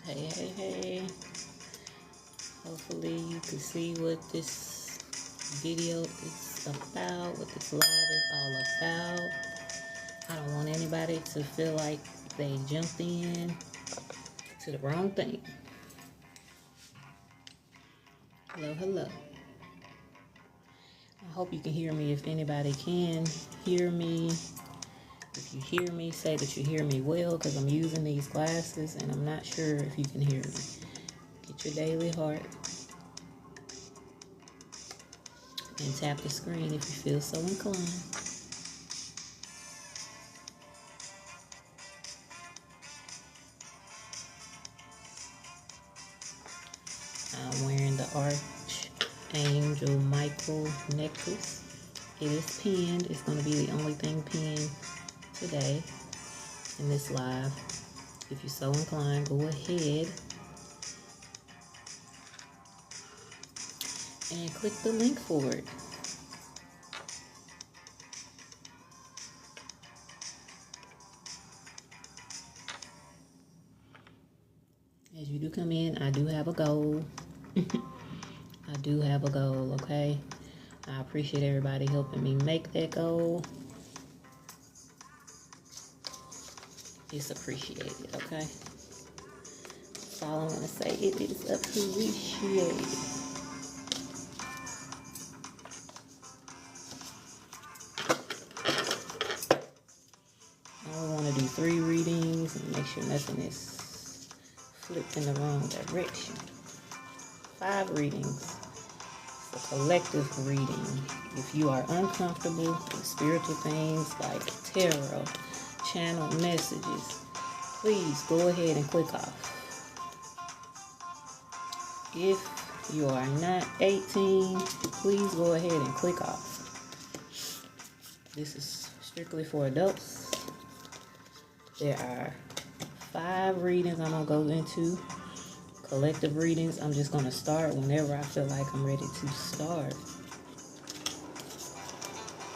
Hey. Hopefully you can see what this video is about, what this live is all about. I don't want anybody to feel like they jumped in to the wrong thing. Hello. I hope you can hear me. If anybody can hear me, if you hear me, say that you hear me well, because I'm using these glasses and I'm not sure if you can hear me. Get your daily heart and tap the screen if you feel so inclined. I'm wearing the Archangel Michael necklace. It is pinned. It's going to be the only thing pinned today in this live. If you're so inclined, go ahead and click the link for it. As you do come in, I do have a goal. I do have a goal, okay? I appreciate everybody helping me make that goal. It's appreciated, okay? That's all I'm going to say. It is appreciated. I only want to do 3 readings and make sure nothing is flipped in the wrong direction. 5 readings. It's a collective reading. If you are uncomfortable with spiritual things like tarot, channel messages, please go ahead and click off. If you are not 18, please go ahead and click off. This is strictly for adults. There are 5 readings I'm going to go into. Collective readings. I'm just going to start whenever I feel like I'm ready to start.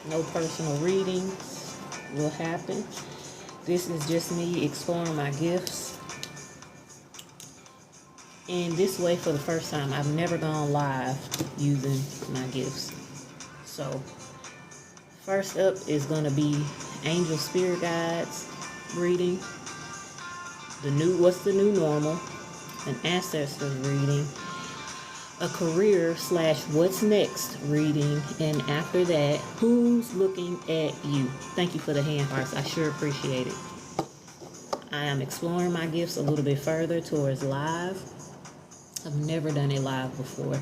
No personal readings will happen. This is just me exploring my gifts. In this way for the first time. I've never gone live using my gifts. So, first up is going to be Angel Spirit Guides reading. What's the new normal? An ancestors reading. A career / what's next reading. And after that, who's looking at you? Thank you for the hand hearts. I sure appreciate it. I am exploring my gifts a little bit further towards live. I've never done a live before.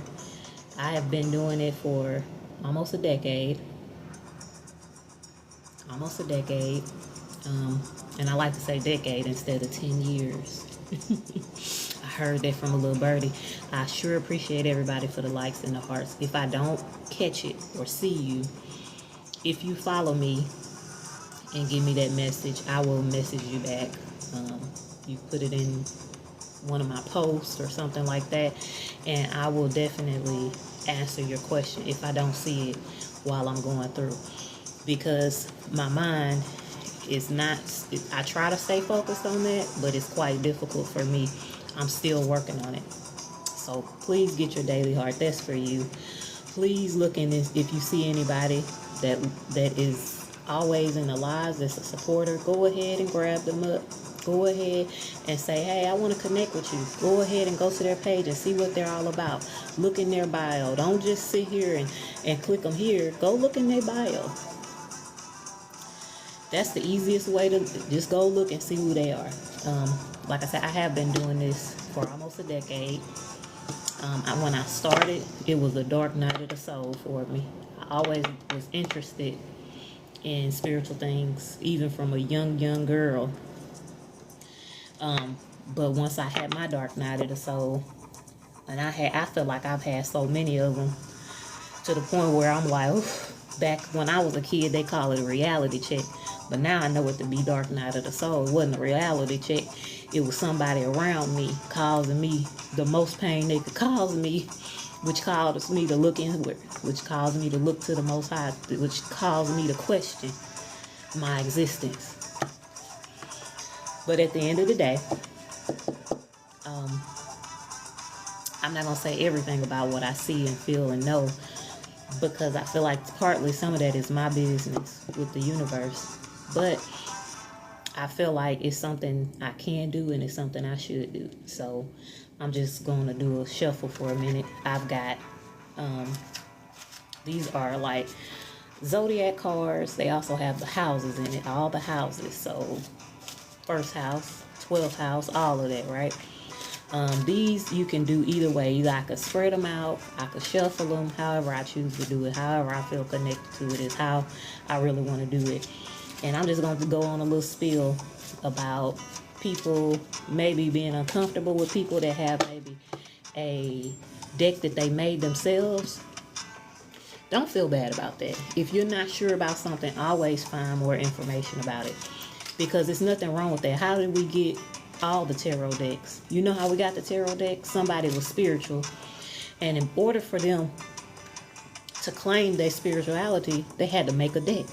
I have been doing it for almost a decade. And I like to say decade instead of 10 years. I heard that from a little birdie. I sure appreciate everybody for the likes and the hearts. If I don't catch it or see you, if you follow me and give me that message, I will message you back. You put it in one of my posts or something like that, and I will definitely answer your question if I don't see it while I'm going through, because my mind it's not, I try to stay focused on that, but it's quite difficult for me. I'm still working on it. So please get your daily heart. That's for you. Please look in this. If you see anybody that is always in the lives, that's a supporter, go ahead and grab them up. Go ahead and say, hey, I want to connect with you. Go ahead and go to their page and see what they're all about. Look in their bio. Don't just sit here and click them here. Go look in their bio. That's the easiest way to just go look and see who they are. Like I said, I have been doing this for almost a decade. When I started, it was a dark night of the soul for me. I always was interested in spiritual things, even from a young girl. But once I had my dark night of the soul, and I feel like I've had so many of them, to the point where I'm like, oof, back when I was a kid, they call it a reality check. But now I know it to be dark night of the soul. It wasn't a reality check. It was somebody around me causing me the most pain they could cause me, which caused me to look inward, which caused me to look to the Most High, which caused me to question my existence. But at the end of the day, I'm not going to say everything about what I see and feel and know, because I feel like partly some of that is my business with the universe. But I feel like it's something I can do and it's something I should do. So I'm just going to do a shuffle for a minute. I've got, these are like zodiac cards. They also have the houses in it, all the houses. So first house, 12th house, all of that, right? These you can do either way. Either I could spread them out, I could shuffle them, however I choose to do it, however I feel connected to it is how I really want to do it. And I'm just going to go on a little spiel about people maybe being uncomfortable with people that have maybe a deck that they made themselves. Don't feel bad about that. If you're not sure about something, always find more information about it, because there's nothing wrong with that. How did we get all the tarot decks? You know how we got the tarot deck? Somebody was spiritual, and in order for them to claim their spirituality, they had to make a deck.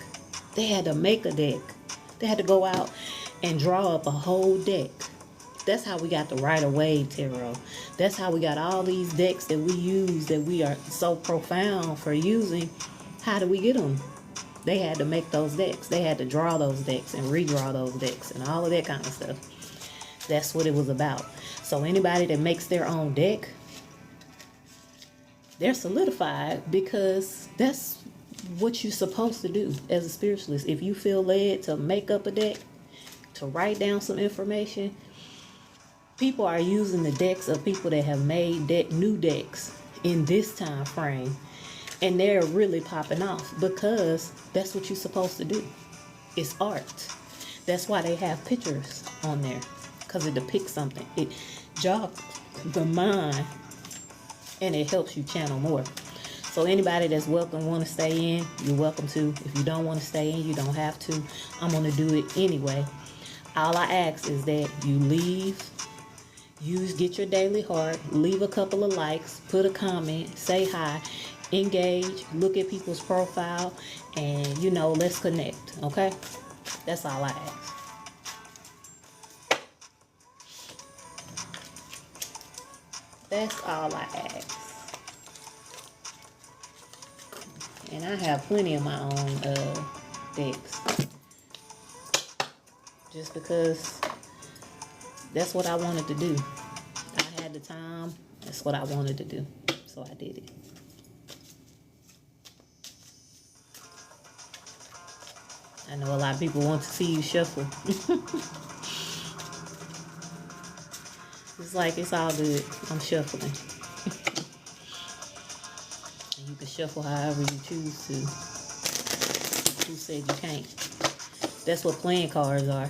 They had to make a deck. They had to go out and draw up a whole deck. That's how we got the Rider-Waite tarot. That's how we got all these decks that we use, that we are so profound for using. How do we get them? They had to make those decks. They had to draw those decks and redraw those decks and all of that kind of stuff. That's what it was about. So anybody that makes their own deck, they're solidified, because that's what you're supposed to do as a spiritualist. If you feel led to make up a deck, to write down some information, people are using the decks of people that have made new decks in this time frame, and they're really popping off, because that's what you're supposed to do. It's art. That's why they have pictures on there, because it depicts something. It jogs the mind and it helps you channel more. So anybody that's welcome, want to stay in, you're welcome to. If you don't want to stay in, you don't have to. I'm going to do it anyway. All I ask is that you leave, get your daily heart, leave a couple of likes, put a comment, say hi, engage, look at people's profile, and, let's connect, okay? That's all I ask. That's all I ask. And I have plenty of my own decks. Just because that's what I wanted to do. I had the time. That's what I wanted to do. So I did it. I know a lot of people want to see you shuffle. It's like, it's all good. I'm shuffling. And you can shuffle however you choose to. Who said you can't? That's what playing cards are.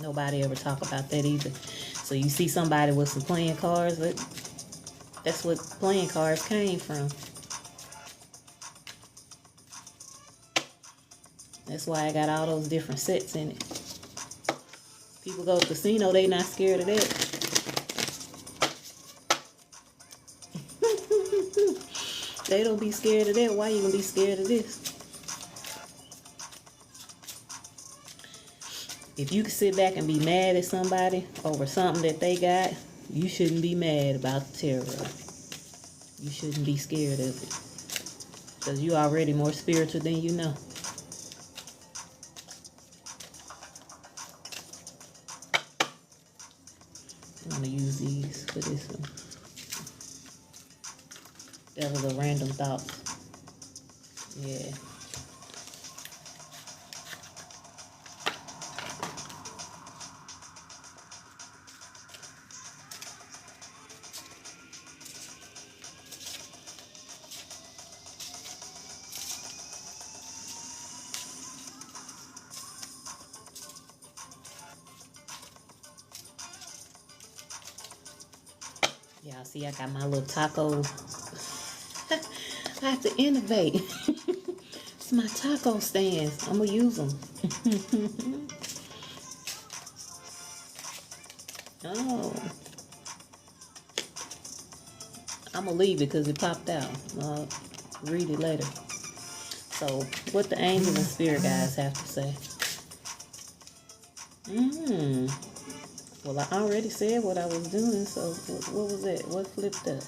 Nobody ever talk about that either. So you see somebody with some playing cards, that's what playing cards came from. That's why I got all those different sets in it. People go to the casino, they not scared of that. They don't be scared of that. Why you gonna be scared of this? If you can sit back and be mad at somebody over something that they got, you shouldn't be mad about the tarot. You shouldn't be scared of it. Because you're already more spiritual than you know. I'm going to use these for this one. That was a random thought. Yeah. Y'all see I got my little taco. I have to innovate. It's my taco stands. I'm gonna use them. Oh. I'm gonna leave it because it popped out. I'll read it later. So, what the angels and spirit guides have to say. Well, I already said what I was doing, so what was it? What flipped up?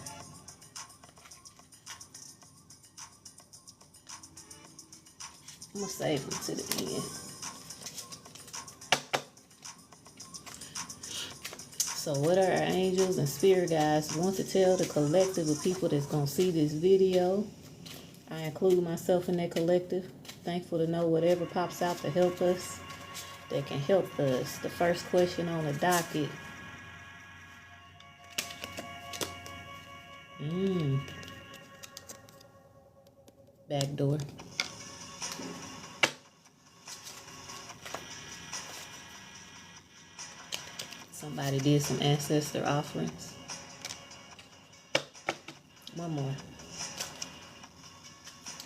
I'm going to save them to the end. So what are our angels and spirit guides want to tell the collective of people that's going to see this video? I include myself in that collective. Thankful to know whatever pops out to help us, that can help us. The first question on the docket. Back door. Somebody did some ancestor offerings. One more.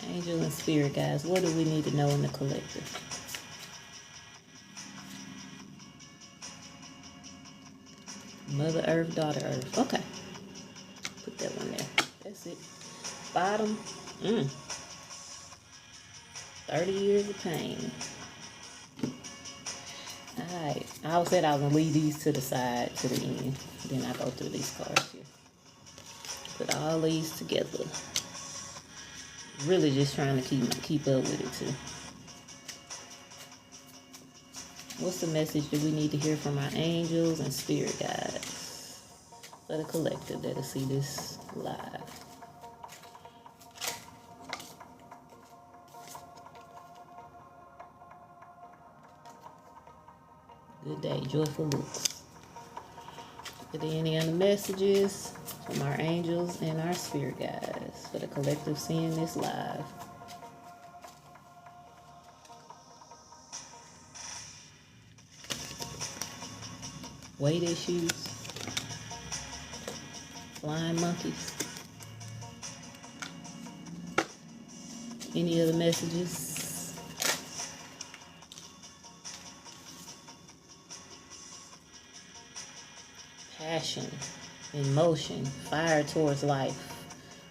Angel and spirit guides, what do we need to know in the collective? Mother Earth, Daughter Earth. Okay. Put that one there. That's it. Bottom. 30 years of pain. Alright. I said I was going to leave these to the side, to the end. Then I go through these cards here. Put all these together. Really just trying to keep up with it too. What's the message that we need to hear from our angels and spirit guides for the collective that'll see this live? Good day, joyful looks. Are there any other messages from our angels and our spirit guides for the collective seeing this live? Weight issues, flying monkeys, any other messages? Passion, emotion, fire towards life,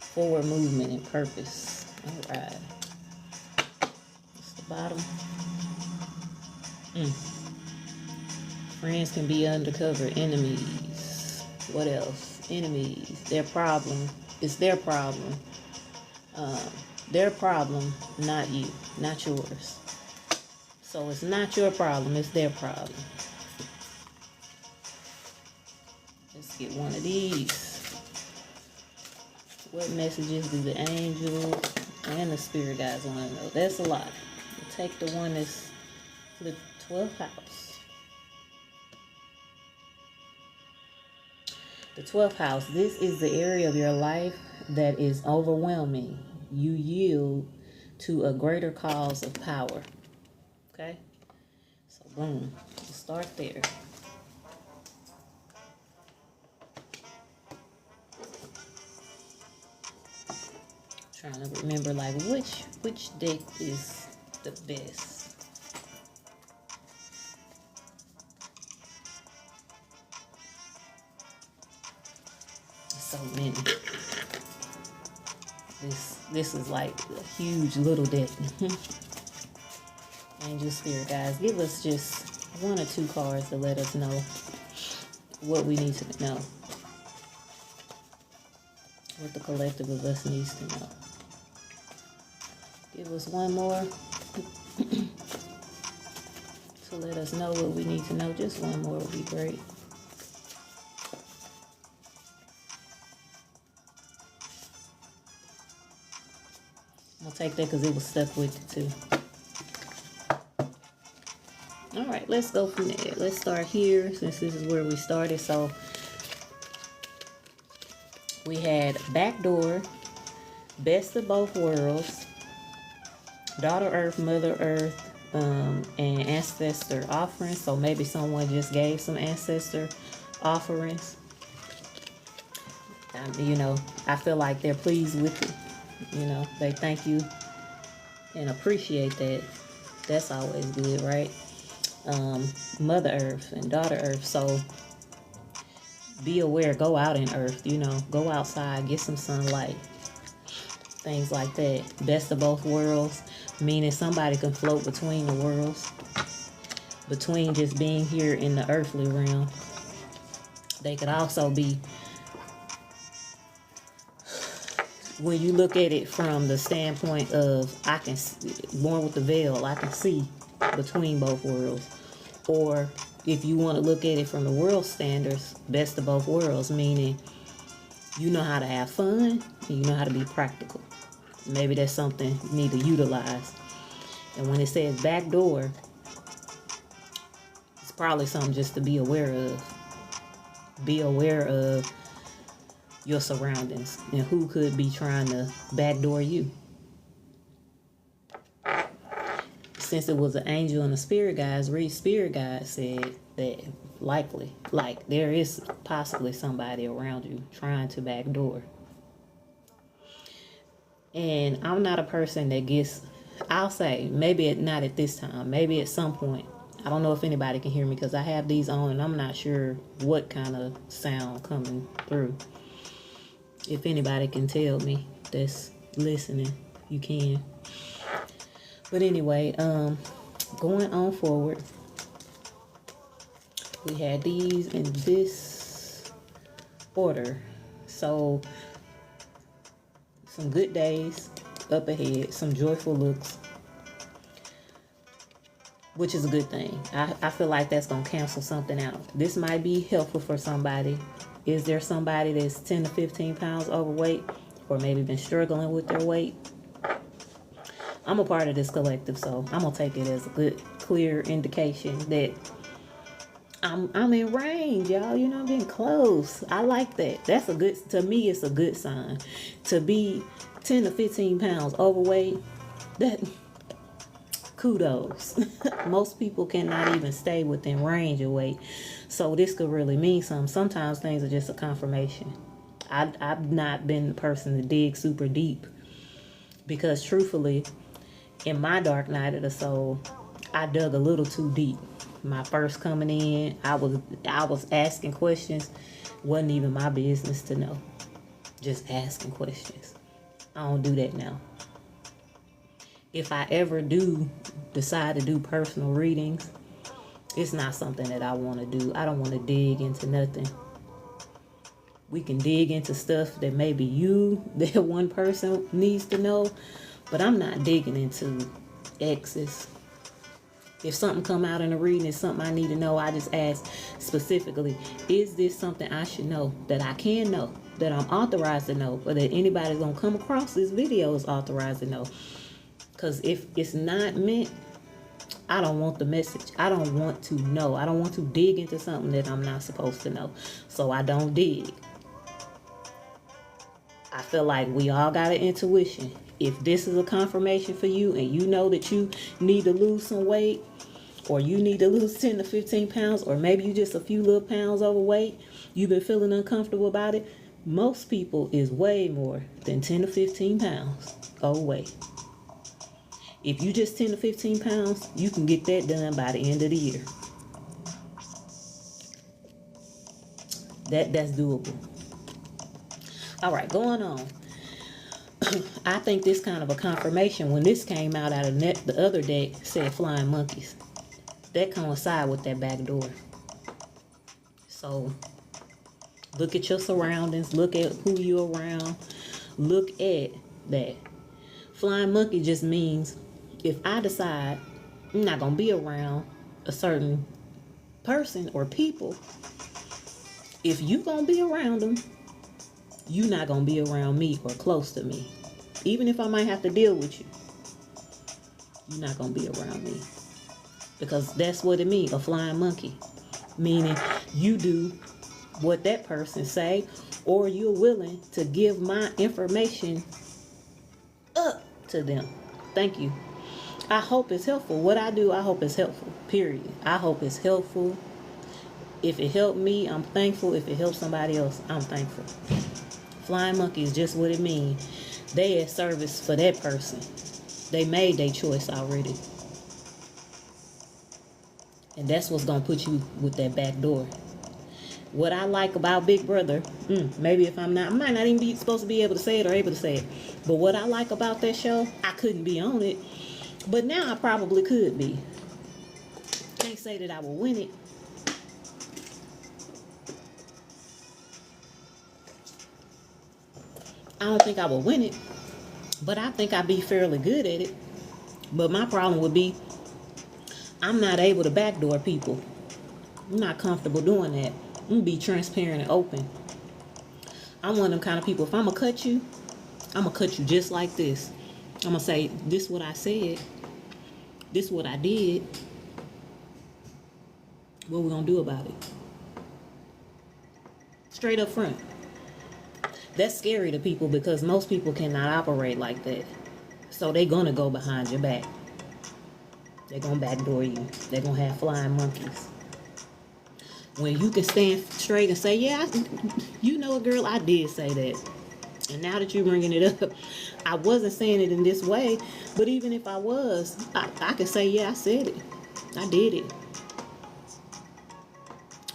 forward movement and purpose. All right. What's the bottom? Friends can be undercover enemies. What else? Enemies. Their problem. It's their problem. Their problem, not you, not yours. So it's not your problem, it's their problem. Let's get one of these. What messages do the angels and the spirit guides want to know? That's a lot. We'll take the one that's the 12th house. The 12th house, this is the area of your life that is overwhelming. You yield to a greater cause of power. Okay? So, boom. We'll start there. Trying to remember, like, which deck is the best. So many. This is like a huge little deck. Angel spirit guys, give us just 1 or 2 cards to let us know what we need to know. What the collective of us needs to know. Give us 1 more to let us know what we need to know. Just 1 more would be great. I'll take that because it was stuck with it too. All right, let's go from there. Let's start here since this is where we started. So we had backdoor, best of both worlds, daughter earth, mother earth, and ancestor offerings. So maybe someone just gave some ancestor offerings. You know, I feel like they're pleased with it. You know, they thank you and appreciate that. That's always good, right? Mother earth and daughter earth. So be aware, go out in earth, you know, go outside, get some sunlight, things like that. Best of both worlds, meaning somebody can float between the worlds, between just being here in the earthly realm. They could also be, when you look at it from the standpoint of, I can, born with the veil, I can see between both worlds. Or if you want to look at it from the world standards, best of both worlds, meaning you know how to have fun and you know how to be practical. Maybe that's something you need to utilize. And when it says backdoor, it's probably something just to be aware of. Be aware of your surroundings and who could be trying to backdoor you. Since it was an angel and a spirit guide, spirit guide said that likely, like there is possibly somebody around you trying to backdoor. And I'm not a person that gets, I'll say, maybe not at this time, maybe at some point. I don't know if anybody can hear me because I have these on and I'm not sure what kind of sound coming through. If anybody can tell me that's listening, you can. But anyway, going on forward, we had these in this order. So some good days up ahead, some joyful looks, which is a good thing. I feel like that's going to cancel something out. This might be helpful for somebody. Is there somebody that's 10 to 15 pounds overweight or maybe been struggling with their weight? I'm a part of this collective, so I'm going to take it as a good, clear indication that I'm in range, y'all. You know, I'm getting close. I like that. That's a good, to me, it's a good sign. To be 10 to 15 pounds overweight, that, kudos. Most people cannot even stay within range of weight. So this could really mean something. Sometimes things are just a confirmation. I've not been the person to dig super deep because truthfully, in my dark night of the soul, I dug a little too deep. My first coming in, I was asking questions. Wasn't even my business to know. Just asking questions. I don't do that now. If I ever do decide to do personal readings, it's not something that I want to do. I don't want to dig into nothing. We can dig into stuff that maybe that one person needs to know, but I'm not digging into X's. If something come out in a reading, it's something I need to know, I just ask specifically, is this something I should know, that I can know, that I'm authorized to know, or that anybody's going to come across this video is authorized to know? Because if it's not meant, I don't want the message. I don't want to know. I don't want to dig into something that I'm not supposed to know. So I don't dig. I feel like we all got an intuition. If this is a confirmation for you and you know that you need to lose some weight, or you need to lose 10 to 15 pounds, or maybe you just a few little pounds overweight, you've been feeling uncomfortable about it, most people is way more than 10 to 15 pounds overweight. If you just 10 to 15 pounds, you can get that done by the end of the year. That's doable. All right, going on. I think this kind of a confirmation, when this came out of the other deck, said flying monkeys. that coincide with that back door. So look at your surroundings. Look at who you're around. Look at that. Flying monkey just means if I decide I'm not going to be around a certain person or people, if you going to be around them, you not going to be around me or close to me. Even if I might have to deal with you, you're not going to be around me. Because that's what it means, a flying monkey. Meaning you do what that person say, or you're willing to give my information up to them. Thank you. I hope it's helpful. What I do, I hope it's helpful. Period. I hope it's helpful. If it helped me, I'm thankful. If it helps somebody else, I'm thankful. Flying monkey is just what it means. They at service for that person. They made their choice already. And that's what's going to put you with that back door. What I like about Big Brother, maybe if I might not even be supposed to be able to say it or able to say it. But what I like about that show, I couldn't be on it. But now I probably could be. Can't say that I will win it. I don't think I will win it. But I think I'd be fairly good at it. But my problem would be, I'm not able to backdoor people. I'm not comfortable doing that. I'm going to be transparent and open. I'm one of them kind of people. If I'm going to cut you, I'm going to cut you just like this. I'm going to say, this is what I said. This is what I did. What we going to do about it? Straight up front. That's scary to people because most people cannot operate like that. So they're going to go behind your back. They're going to backdoor you. They're going to have flying monkeys. When you can stand straight and say, yeah, you know, girl, I did say that. And now that you're bringing it up, I wasn't saying it in this way. But even if I was, I could say, yeah, I said it. I did it.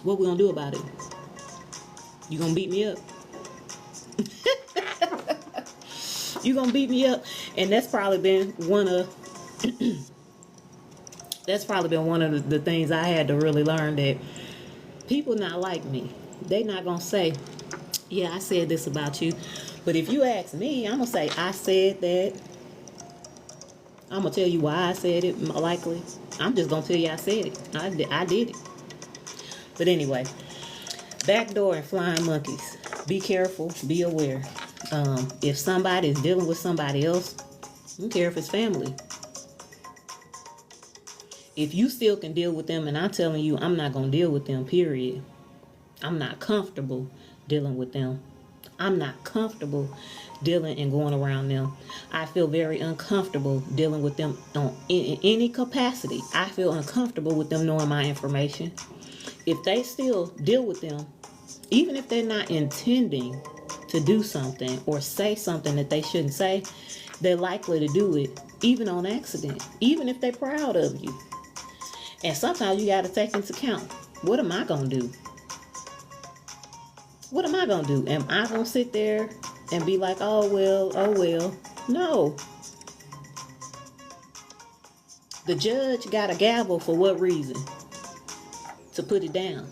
What we going to do about it? You going to beat me up? You going to beat me up? And that's probably been one of... that's probably been one of the things I had to really learn, that people not like me. They not going to say, yeah, I said this about you. But if you ask me, I'm going to say, I said that. I'm going to tell you why I said it, likely. I'm just going to tell you I said it. I did it. But anyway, backdoor and flying monkeys. Be careful. Be aware. If somebody is dealing with somebody else, I don't care if it's family. If you still can deal with them, and I'm telling you, I'm not going to deal with them, period. I'm not comfortable dealing with them. I'm not comfortable dealing and going around them. I feel very uncomfortable dealing with them in any capacity. I feel uncomfortable with them knowing my information. If they still deal with them, even if they're not intending to do something or say something that they shouldn't say, they're likely to do it, even on accident, even if they're proud of you. And sometimes you got to take into account, what am I going to do? What am I going to do? Am I going to sit there and be like, oh, well? No. The judge got a gavel for what reason? To put it down.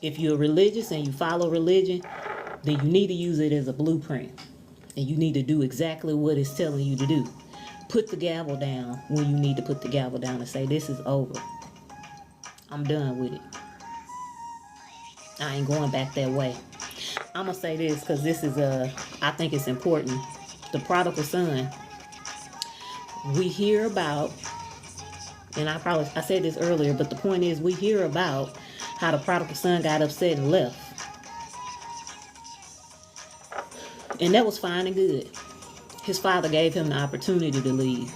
If you're religious and you follow religion, then you need to use it as a blueprint. And you need to do exactly what it's telling you to do. Put the gavel down when you need to put the gavel down and say, this is over. I'm done with it. I ain't going back that way. I'm going to say this because this is, I think it's important. The prodigal son. We hear about, and I said this earlier, but the point is we hear about how the prodigal son got upset and left. And that was fine and good. His father gave him the opportunity to leave.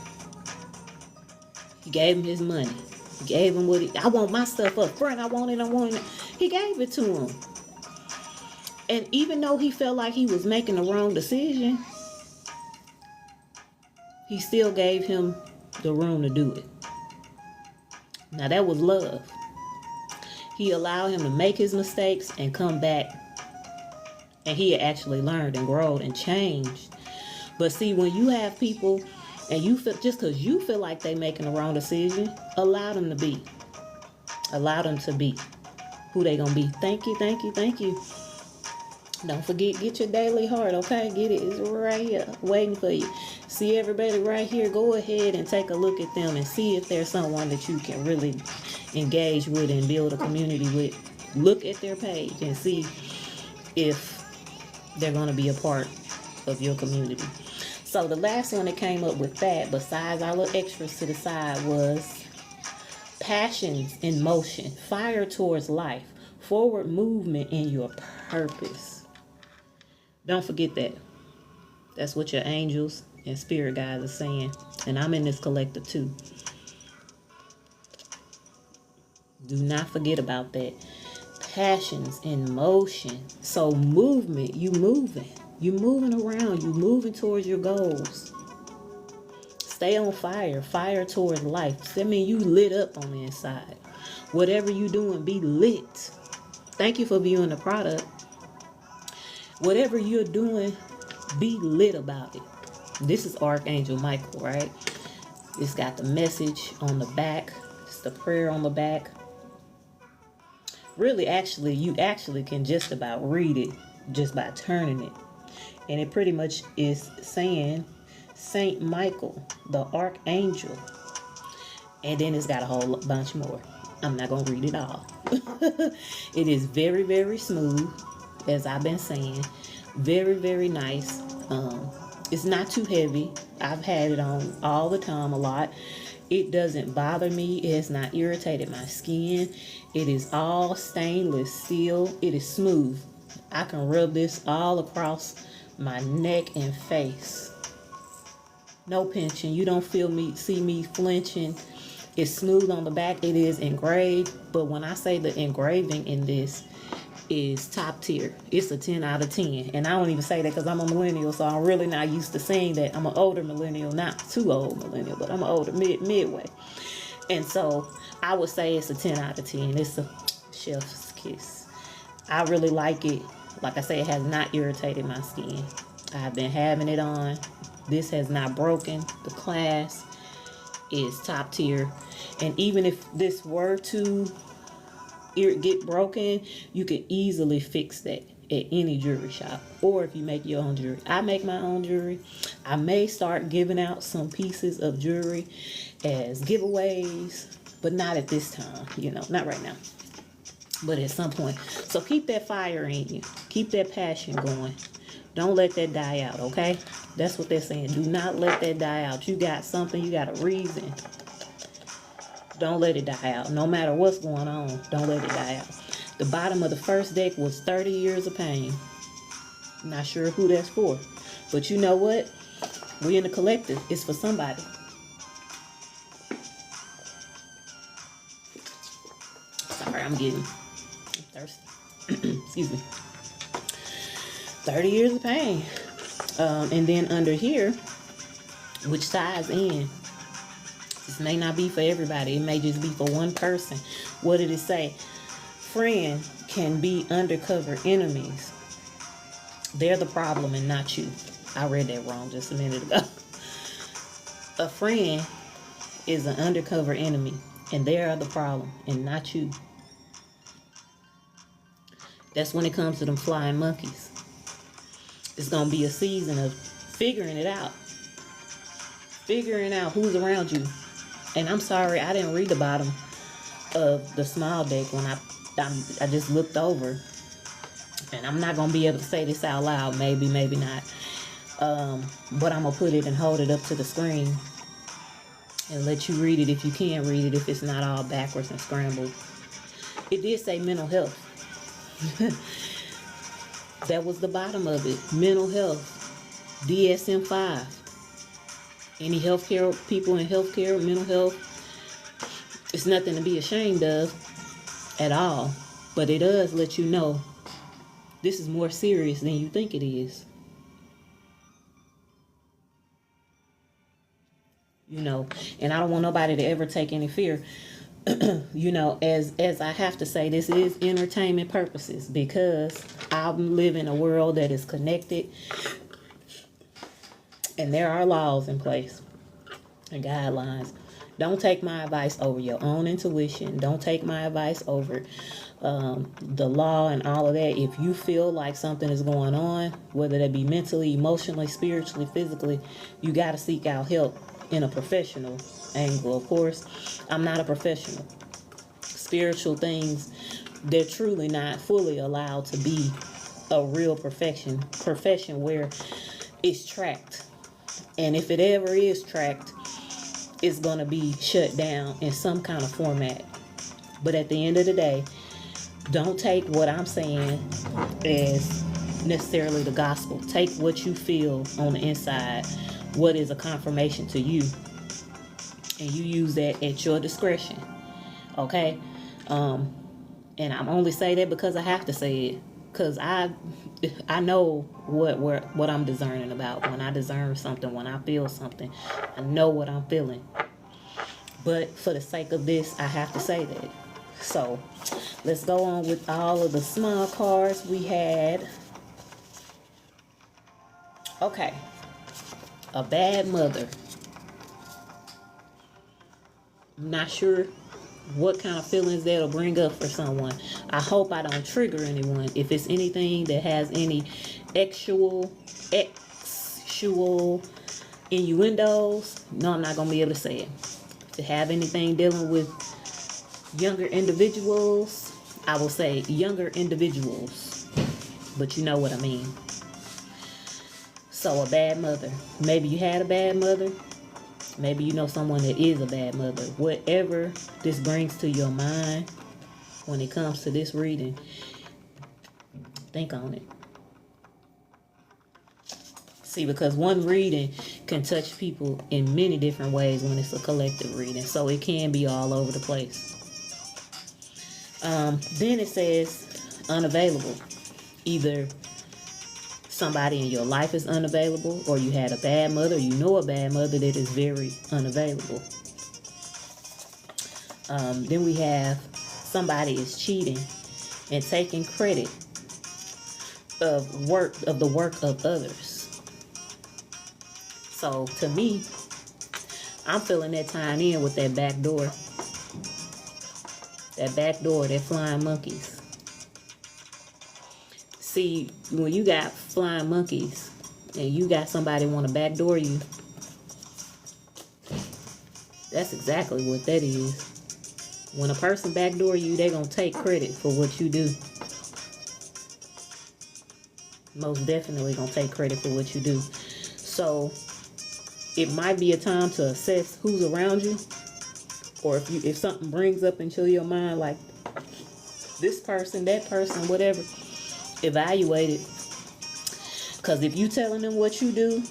He gave him his money. He gave him I want my stuff up front. I want it. He gave it to him. And even though he felt like he was making the wrong decision, he still gave him the room to do it. Now that was love. He allowed him to make his mistakes and come back. And he had actually learned and grown and changed. But see, when you have people And you feel, just because you feel like they making the wrong decision, allow them to be. Allow them to be who they gonna be. Thank you, thank you, thank you. Don't forget, get your daily heart, okay? Get it. It's right here waiting for you. See everybody right here. Go ahead and take a look at them and see if there's someone that you can really engage with and build a community with. Look at their page and see if they're going to be a part of your community. So the last one that came up with that, besides our little extras to the side, was passions in motion, fire towards life, forward movement in your purpose. Don't forget that. That's what your angels and spirit guides are saying. And I'm in this collective too. Do not forget about that. Passions in motion. So movement, you moving. You moving around. You moving towards your goals. Stay on fire. Fire towards life. That means you lit up on the inside. Whatever you doing, be lit. Thank you for viewing the product. Whatever you're doing, be lit about it. This is Archangel Michael, right? It's got the message on the back. It's the prayer on the back. Really, actually, you actually can just about read it just by turning it. And it pretty much is saying Saint Michael, the Archangel. And then it's got a whole bunch more. I'm not going to read it all. It is very, very smooth, as I've been saying. Very, very nice. It's not too heavy. I've had it on all the time a lot. It doesn't bother me. It has not irritated my skin. It is all stainless steel. It is smooth. I can rub this all across my neck and face. No pinching. You don't see me flinching. It's smooth on the back. It is engraved. But when I say the engraving in this is top tier, it's a 10 out of 10. And I don't even say that because I'm a millennial, so I'm really not used to saying that. I'm an older millennial, not too old millennial, but I'm an older midway. And so I would say it's a 10 out of 10. It's a chef's kiss. I really like it. Like I say, it has not irritated my skin. I've been having it on. This has not broken. The class is top tier. And even if this were to get broken, you can easily fix that at any jewelry shop, or if you make your own jewelry. I make my own jewelry. I may start giving out some pieces of jewelry as giveaways, but not at this time, not right now, but at some point. So keep that fire in you. Keep that passion going. Don't let that die out, okay? That's what they're saying. Do not let that die out. You got something, you got a reason. Don't let it die out. No matter what's going on, don't let it die out. The bottom of the first deck was 30 years of pain. Not sure who that's for. But you know what? We in the collective. It's for somebody. Sorry, I'm thirsty. Excuse me. 30 years of pain. And then under here, which ties in, this may not be for everybody. It may just be for one person. What did it say? Friend can be undercover enemies. They're the problem and not you. I read that wrong just a minute ago. A friend is an undercover enemy, and they are the problem and not you. That's when it comes to them flying monkeys. It's going to be a season of figuring it out. Figuring out who's around you. And I'm sorry, I didn't read the bottom of the small deck when I just looked over. And I'm not going to be able to say this out loud. Maybe, maybe not. But I'm going to put it and hold it up to the screen and let you read it if you can read it, if it's not all backwards and scrambled. It did say mental health. That was the bottom of it. Mental health. DSM-5. Any healthcare people in healthcare, mental health, it's nothing to be ashamed of at all. But it does let you know this is more serious than you think it is. And I don't want nobody to ever take any fear. As I have to say, this is entertainment purposes because I live in a world that is connected and there are laws in place. and guidelines. Don't take my advice over your own intuition. Don't take my advice over the law and all of that. If you feel like something is going on, whether that be mentally, emotionally, spiritually, physically, you got to seek out help in a professional angle. Of course, I'm not a professional. Spiritual things, they're truly not fully allowed to be a real profession where it's tracked. And if it ever is tracked, it's going to be shut down in some kind of format. But at the end of the day, don't take what I'm saying as necessarily the gospel. Take what you feel on the inside, what is a confirmation to you, and you use that at your discretion. Okay? And I'm only say that because I have to say it, because I know what I'm discerning about. When I discern something, when I feel something, I know what I'm feeling. But for the sake of this, I have to say that. So let's go on with all of the small cards we had. Okay, a bad mother. I'm not sure what kind of feelings that'll bring up for someone. I hope I don't trigger anyone. If it's anything that has any sexual innuendos, no, I'm not going to be able to say it. If you have anything dealing with younger individuals, I will say younger individuals. But you know what I mean. So a bad mother. Maybe you had a bad mother. Maybe you know someone that is a bad mother. Whatever this brings to your mind when it comes to this reading, think on it. See, because one reading can touch people in many different ways when it's a collective reading. So it can be all over the place. Then it says unavailable. Either somebody in your life is unavailable, or you had a bad mother, or you know a bad mother that is very unavailable. Then we have somebody is cheating and taking credit of the work of others. So to me, I'm feeling that tying in with that back door. That back door, that flying monkeys. See, when you got flying monkeys and you got somebody want to backdoor you, that's exactly what that is. When a person backdoor you, they're going to take credit for what you do. Most definitely going to take credit for what you do. So it might be a time to assess who's around you, or if something brings up into your mind like this person, that person, whatever, evaluate it. Because if you telling them what you do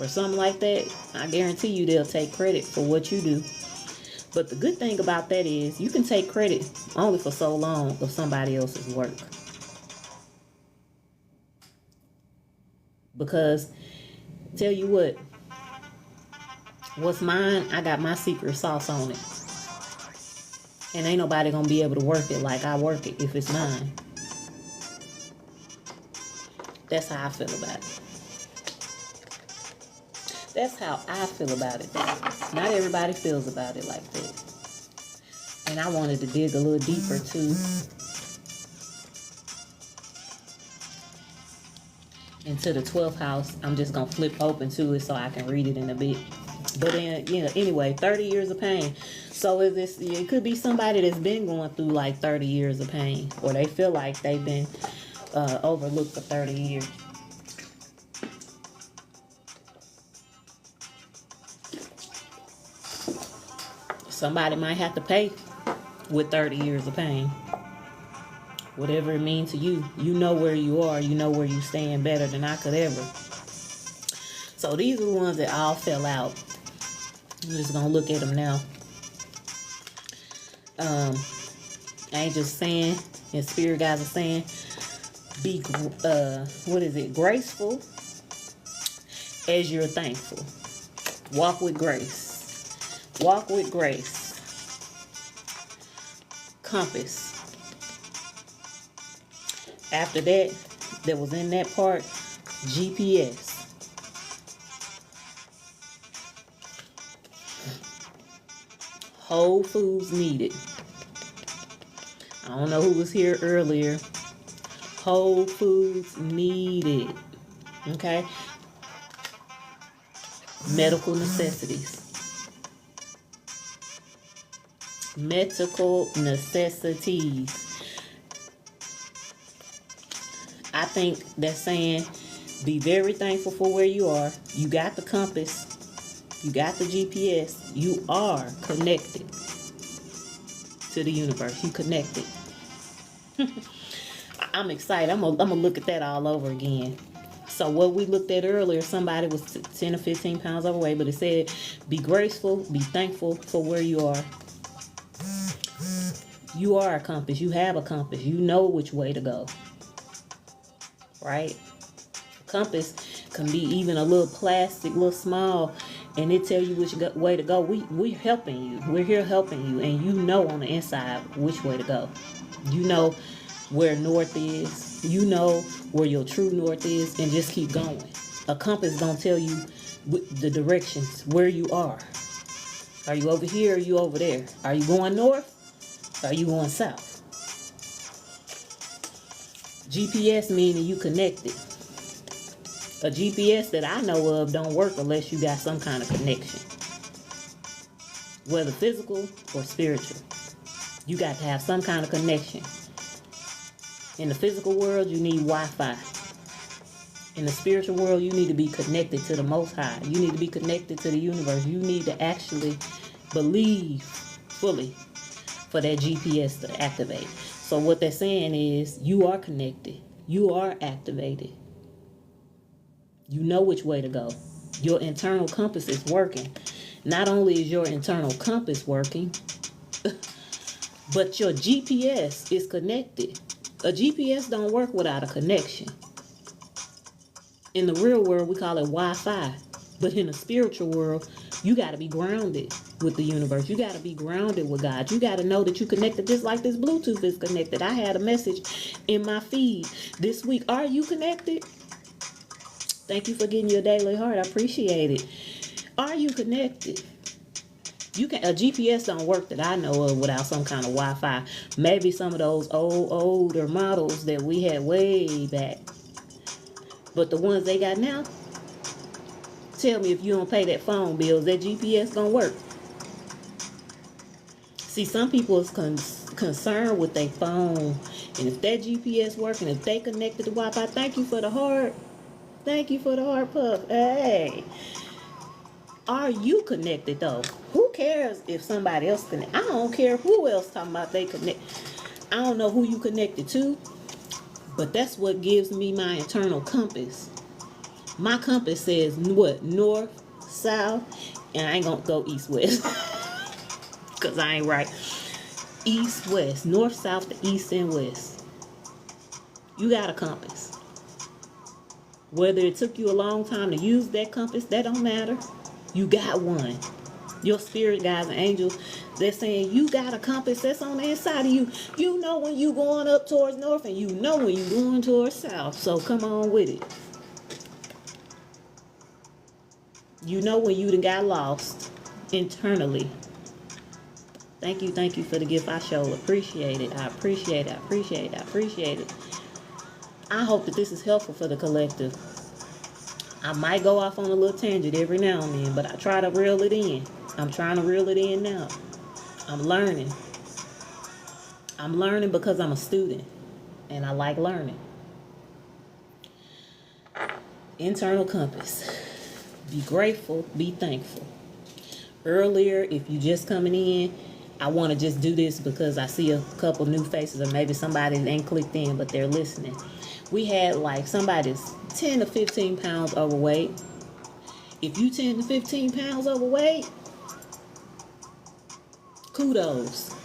or something like that, I guarantee you they'll take credit for what you do. But the good thing about that is you can take credit only for so long of somebody else's work. Because tell you what's mine, I got my secret sauce on it. And ain't nobody gonna be able to work it like I work it if it's mine. That's how I feel about it. That's how I feel about it. Not everybody feels about it like that. And I wanted to dig a little deeper too. Into the 12th house. I'm just going to flip open to it so I can read it in a bit. But then, anyway, 30 years of pain. So it could be somebody that's been going through like 30 years of pain. Or they feel like they've been overlooked for 30 years. Somebody might have to pay with 30 years of pain. Whatever it means to you. You know where you are. You know where you stand better than I could ever. So these are the ones that all fell out. I'm just going to look at them now. Angels saying, and spirit guys are saying, be, graceful as you're thankful. Walk with grace. Walk with grace. Compass. After that was in that part, GPS. Whole foods needed. I don't know who was here earlier. Whole foods needed. Okay? Medical necessities. Medical necessities. I think that's saying be very thankful for where you are. You got the compass. You got the GPS. You are connected to the universe. You connected. I'm excited. I'm gonna look at that all over again. So what we looked at earlier, somebody was 10 or 15 pounds overweight, but it said be graceful, be thankful for where you are. You are a compass. You have a compass. You know which way to go. Right? Compass can be even a little plastic, little small, and it tell you which way to go. We're helping you. We're here helping you, and you know on the inside which way to go. You know where north is. You know where your true north is, and just keep going. A compass gonna tell you the directions where you are. Are you over here? Or are you over there? Are you going north? Or are you going south? GPS meaning you connected. A GPS that I know of don't work unless you got some kind of connection. Whether physical or spiritual. You got to have some kind of connection. In the physical world, you need Wi-Fi. In the spiritual world, you need to be connected to the Most High. You need to be connected to the universe. You need to actually believe fully for that GPS to activate. So what they're saying is you are connected. You are activated. You know which way to go. Your internal compass is working. Not only is your internal compass working, but your GPS is connected. A GPS don't work without a connection. In the real world, we call it Wi-Fi. But in the spiritual world, you got to be grounded with the universe. You got to be grounded with God. You got to know that you connected just like this Bluetooth is connected. I had a message in my feed this week. Are you connected? Thank you for getting your daily heart. I appreciate it. Are you connected? A GPS don't work that I know of without some kind of Wi-Fi. Maybe some of those older models that we had way back. But the ones they got now, tell me if you don't pay that phone bill, is that GPS gonna work? See, some people is concerned with their phone, and if that GPS working, if they connected to Wi-Fi, thank you for the heart. Thank you for the heart puff. Hey, are you connected though? Who cares if somebody else connect? I don't care who else talking about they connect. I don't know who you connected to, but that's what gives me my internal compass. My compass says what? North, south, and I ain't gonna go east, west. Because I ain't right. East, west, north, south, the east, and west. You got a compass. Whether it took you a long time to use that compass, that don't matter. You got one. Your spirit guides and angels, they're saying you got a compass that's on the inside of you. You know when you going up towards north, and you know when you going towards south. So come on with it. You know when you done got lost internally. Thank you for the gift. I sure appreciate it. I appreciate it. I appreciate it. I appreciate it. I hope that this is helpful for the collective. I might go off on a little tangent every now and then, but I try to reel it in. I'm trying to reel it in now. I'm learning. I'm learning because I'm a student, and I like learning. Internal compass. Be grateful, be thankful. Earlier, if you just coming in, I want to just do this because I see a couple new faces, or maybe somebody ain't clicked in, but they're listening. We had like somebody's 10 to 15 pounds overweight. If you 10 to 15 pounds overweight, kudos.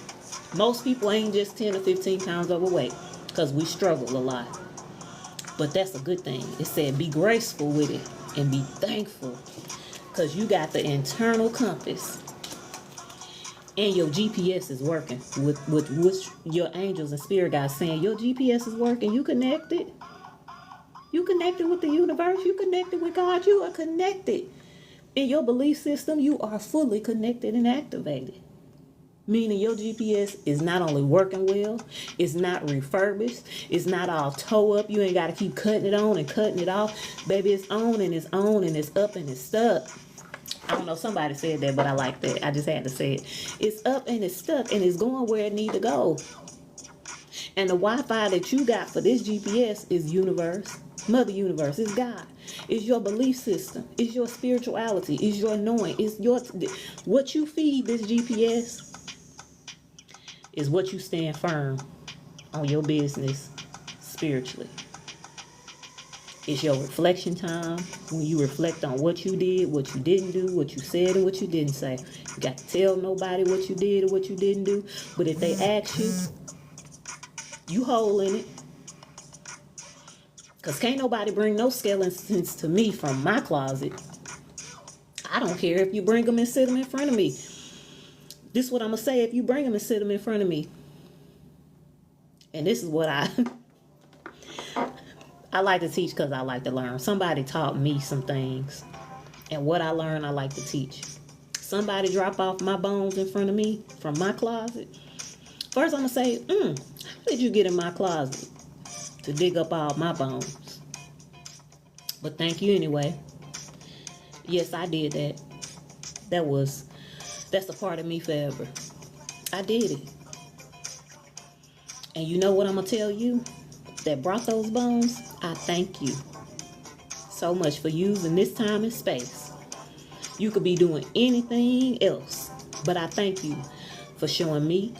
Most people ain't just 10 to 15 pounds overweight because we struggle a lot. But that's a good thing. It said be graceful with it and be thankful because you got the internal compass. And your GPS is working with your angels and spirit guides saying your GPS is working. You connected. You connected with the universe. You connected with God. You are connected. In your belief system, you are fully connected and activated. Meaning your GPS is not only working well, it's not refurbished, it's not all toe up. You ain't got to keep cutting it on and cutting it off. Baby, it's on and it's on and it's up and it's stuck. I don't know, somebody said that, but I like that. I just had to say it. It's up and it's stuck and it's going where it need to go. And the Wi-Fi that you got for this GPS is universe, Mother Universe, it's God. It's your belief system. It's your spirituality. It's your knowing. It's your, what you feed this GPS is what you stand firm on your business spiritually. It's your reflection time when you reflect on what you did, what you didn't do, what you said and what you didn't say. You got to tell nobody what you did or what you didn't do. But if they ask you, you whole in it. Because can't nobody bring no skeletons to me from my closet. I don't care if you bring them and sit them in front of me. This is what I'm going to say if you bring them and sit them in front of me. And this is what I like to teach because I like to learn. Somebody taught me some things. And what I learned, I like to teach. Somebody drop off my bones in front of me from my closet. First, I'm going to say, how did you get in my closet to dig up all my bones? But thank you anyway. Yes, I did that. That's a part of me forever. I did it. And you know what I'm going to tell you that brought those bones? I thank you so much for using this time and space. You could be doing anything else, but I thank you for showing me,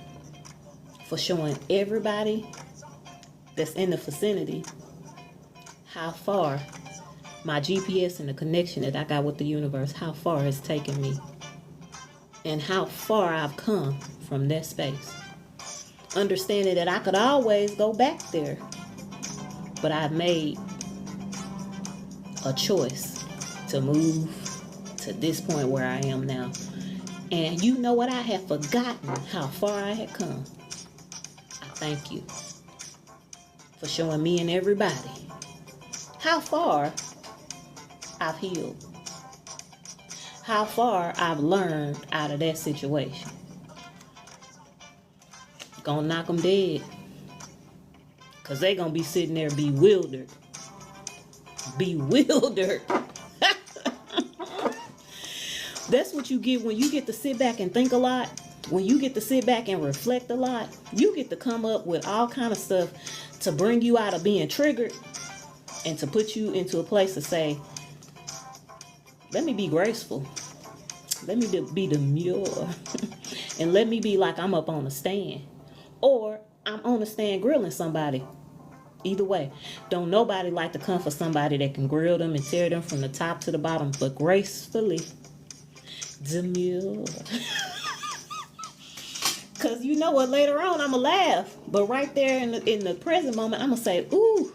for showing everybody that's in the vicinity how far my GPS and the connection that I got with the universe, how far it's taken me and how far I've come from that space. Understanding that I could always go back there, but I've made a choice to move to this point where I am now. And you know what? I have forgotten how far I had come. I thank you for showing me and everybody how far I've healed, how far I've learned out of that situation. Gonna knock them dead, because they gonna be sitting there bewildered. That's what you get when you get to sit back and think a lot. When you get to sit back and reflect a lot, you get to come up with all kind of stuff to bring you out of being triggered and to put you into a place to say, let me be graceful. Let me be demure. And let me be like I'm up on a stand. Or I'm on a stand grilling somebody. Either way. Don't nobody like to come for somebody that can grill them and tear them from the top to the bottom, but gracefully. Demure. Because you know what, later on I'm going to laugh. But right there in the present moment, I'm going to say, ooh,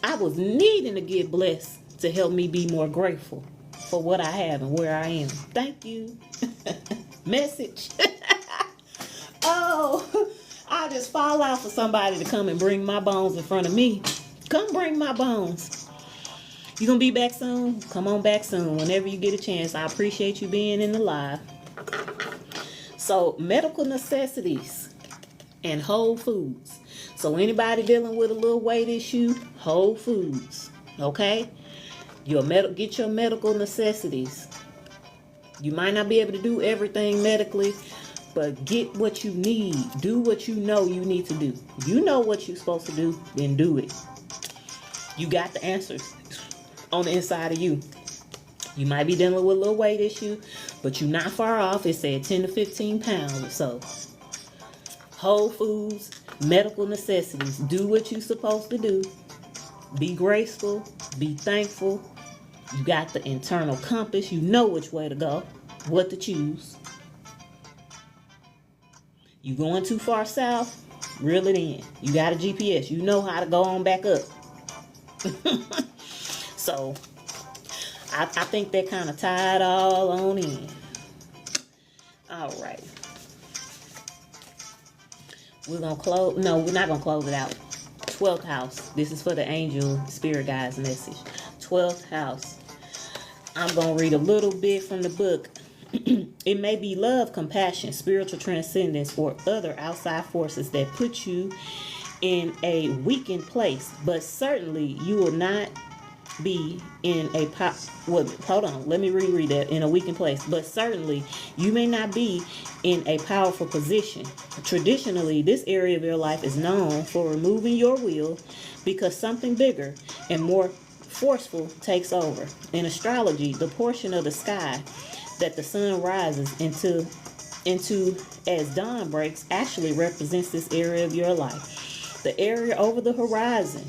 I was needing to get blessed to help me be more grateful for what I have and where I am. Thank you. Message. Oh, I just fall out for somebody to come and bring my bones in front of me. Come bring my bones. You gonna be back soon? Come on back soon whenever you get a chance. I appreciate you being in the live. So, medical necessities and Whole Foods. So anybody dealing with a little weight issue, Whole Foods. Okay? Get your medical necessities. You might not be able to do everything medically, but get what you need. Do what you know you need to do. You know what you're supposed to do, then do it. You got the answers on the inside of you. You might be dealing with a little weight issue, but you're not far off. It said 10 to 15 pounds or so. Whole Foods, medical necessities. Do what you're supposed to do. Be graceful. Be thankful. You got the internal compass. You know which way to go, what to choose. You going too far south, reel it in. You got a GPS. You know how to go on back up. So, I think that kind of tied all on in. All right. We're going to close. No, we're not going to close it out. 12th house. This is for the angel spirit guides message. 12th house. I'm going to read a little bit from the book. It may be love, compassion, spiritual transcendence, or other outside forces that put you in a weakened place, but certainly you will not be in a hold on, let me reread that. In a weakened place, but certainly you may not be in a powerful position. Traditionally, this area of your life is known for removing your will because something bigger and more forceful takes over. In astrology, the portion of the sky that the sun rises into as dawn breaks actually represents this area of your life. The area over the horizon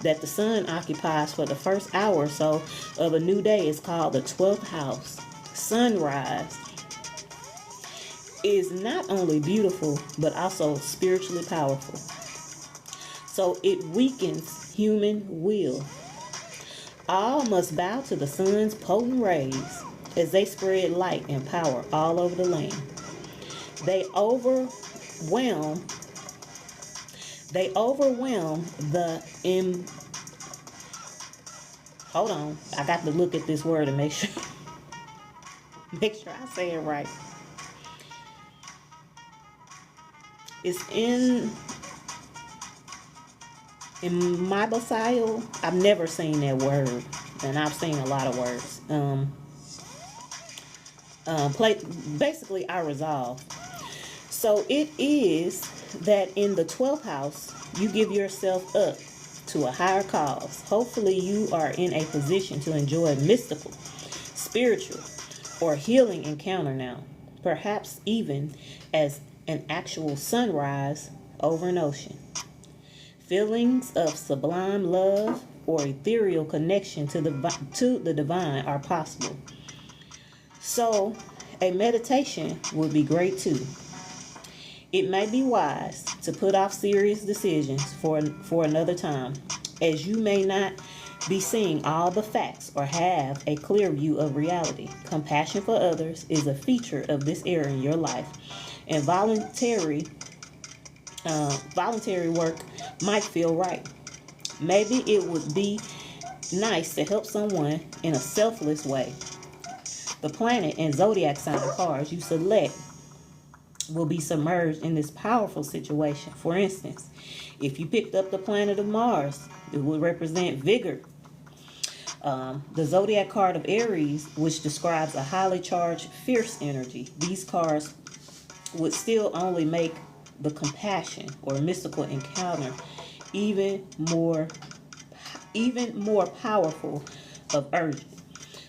that the sun occupies for the first hour or so of a new day is called the 12th house. Sunrise is not only beautiful but also spiritually powerful. So it weakens human will. All must bow to the sun's potent rays as they spread light and power all over the land. They overwhelm the hold on, I got to look at this word and make sure I say it right. It's in my Bible. I've never seen that word, and I've seen a lot of words. Basically, I resolve. So it is that in the 12th house, you give yourself up to a higher cause. Hopefully, you are in a position to enjoy a mystical, spiritual, or healing encounter now. Perhaps even as an actual sunrise over an ocean. Feelings of sublime love or ethereal connection to the divine are possible. So, a meditation would be great too. It may be wise to put off serious decisions for another time, as you may not be seeing all the facts or have a clear view of reality. Compassion for others is a feature of this area in your life, and voluntary work might feel right. Maybe it would be nice to help someone in a selfless way. The planet and zodiac sign cards you select will be submerged in this powerful situation. For instance, if you picked up the planet of Mars, it would represent vigor. The zodiac card of Aries, which describes a highly charged, fierce energy. These cards would still only make the compassion or mystical encounter even more powerful of urgent.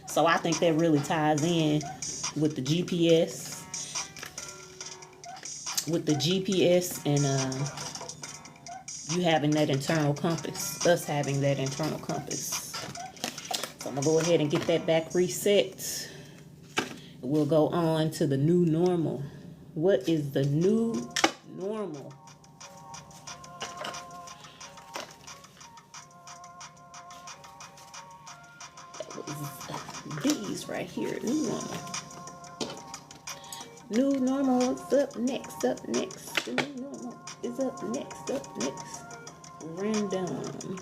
So I think that really ties in with the GPS, and you having that internal compass, us having that internal compass. So I'm gonna go ahead and get that back reset. We'll go on to the new normal. What is the new normal? These right here, new normal. New normal is up next, The new normal is up next, Random.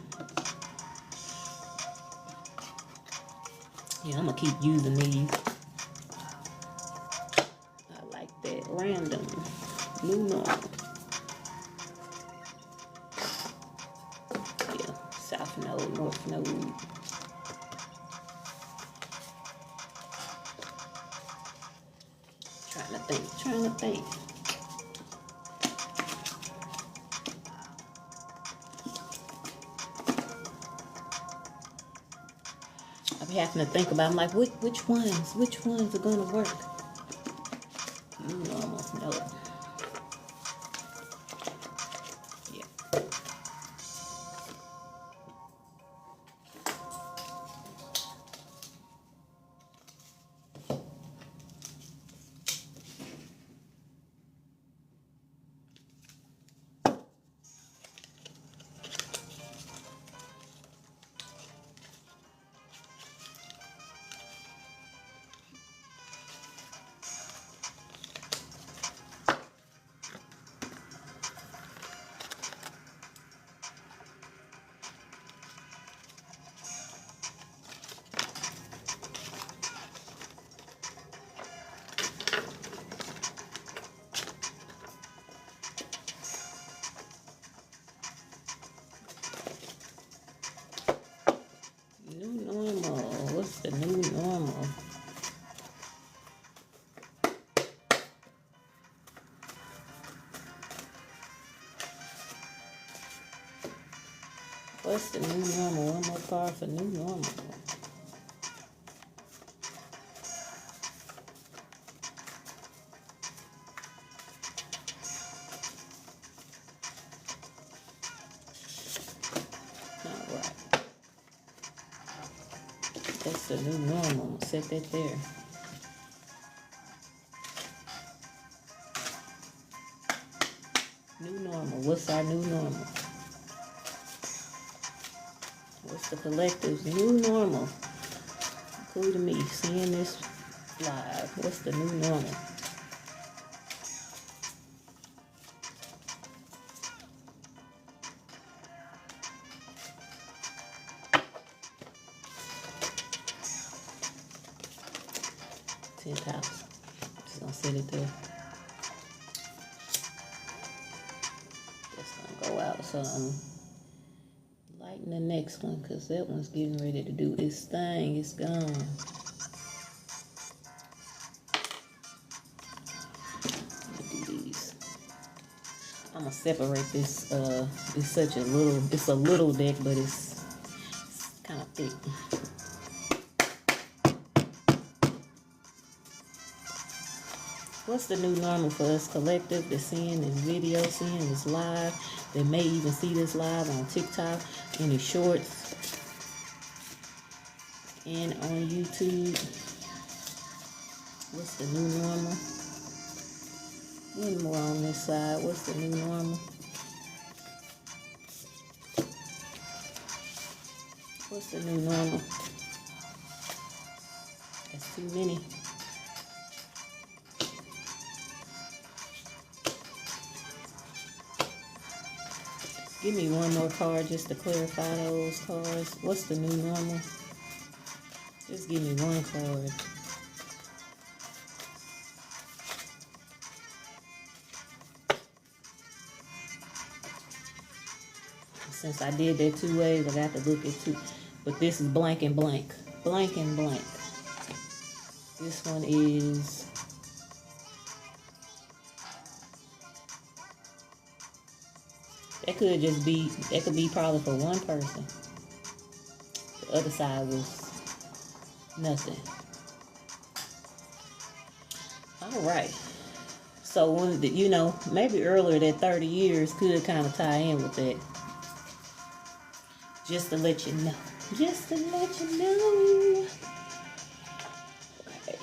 Yeah, I'm gonna keep using these. I like that. Random. New normal. Yeah, South node, North node. Trying to think. I be having to think about, I'm like, which ones are gonna work? You almost know it. Yeah. What's the new normal? One more card for new normal. Alright. That's the new normal. Set that there. New normal. What's our new normal? What's the collective's new normal? Including me seeing this live. What's the new normal? Tenth house. Just gonna set it there. Just gonna go out. So lighten the next one because that one's getting ready to do its thing. It's gone. Do these. I'm gonna separate this. It's such a little. It's a little deck, but it's kind of thick. What's the new normal for us collective that's seeing this video, seeing this live, that may even see this live on TikTok, any shorts, and on YouTube? What's the new normal? One more on this side. What's the new normal? What's the new normal? That's too many. Give me one more card just to clarify those cards. What's the new normal? Just give me one card. Since I did that two ways, I got to look at two. But this is blank and blank. Blank and blank. This one is... That could just be, that could be probably for one person. The other side was nothing. All right. So, when the, you know, maybe earlier that 30 years could kind of tie in with that. Just to let you know. Just to let you know. Okay.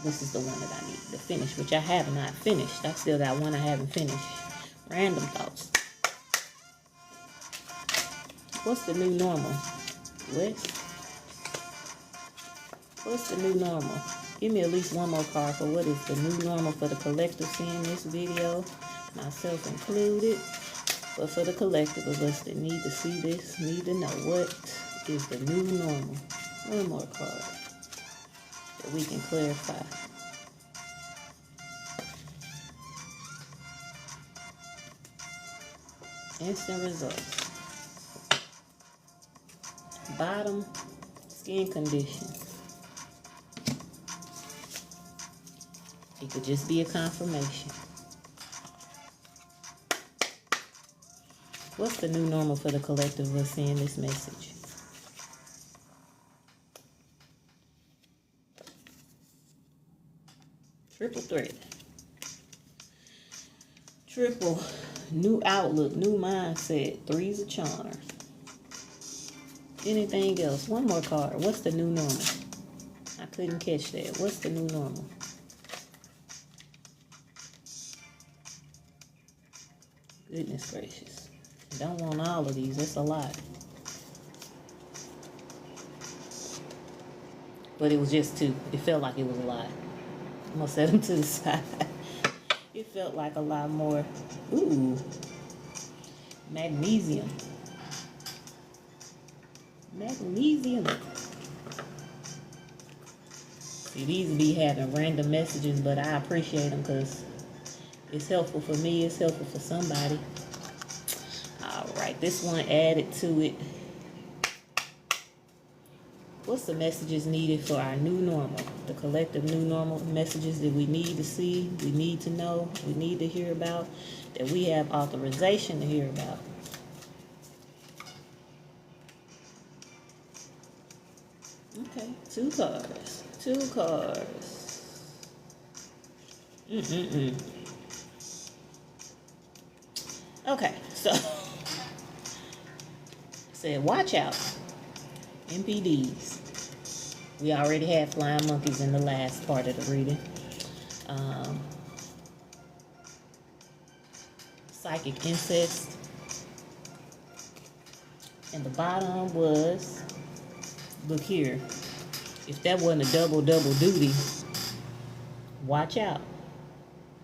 This is the one that I need to finish, which I have not finished. I still got one I haven't finished. Random thoughts. What's the new normal? What's the new normal? Give me at least one more card for what is the new normal for the collective seeing this video, myself included. But for the collective of us that need to see this, need to know what is the new normal. One more card that we can clarify. Instant results. Bottom, skin condition. It could just be a confirmation. What's the new normal for the collective of us seeing this message? Triple threat. Triple, new outlook, new mindset. Three's a charmer. Anything else? One more card. What's the new normal? I couldn't catch that. What's the new normal? Goodness gracious. Don't want all of these. That's a lot. But it was just two. It felt like it was a lot. I'm going to set them to the side. It felt like a lot more. Ooh. Magnesium. Magnesium. See, these be having random messages, but I appreciate them because it's helpful for me. It's helpful for somebody. Alright, this one added to it. What's the messages needed for our new normal? The collective new normal messages that we need to see, we need to know, we need to hear about, that we have authorization to hear about. Two cards. Two cards. Okay, so said watch out. MPDs. We already had flying monkeys in the last part of the reading. Psychic incest. And the bottom was, look here, if that wasn't a double duty, watch out.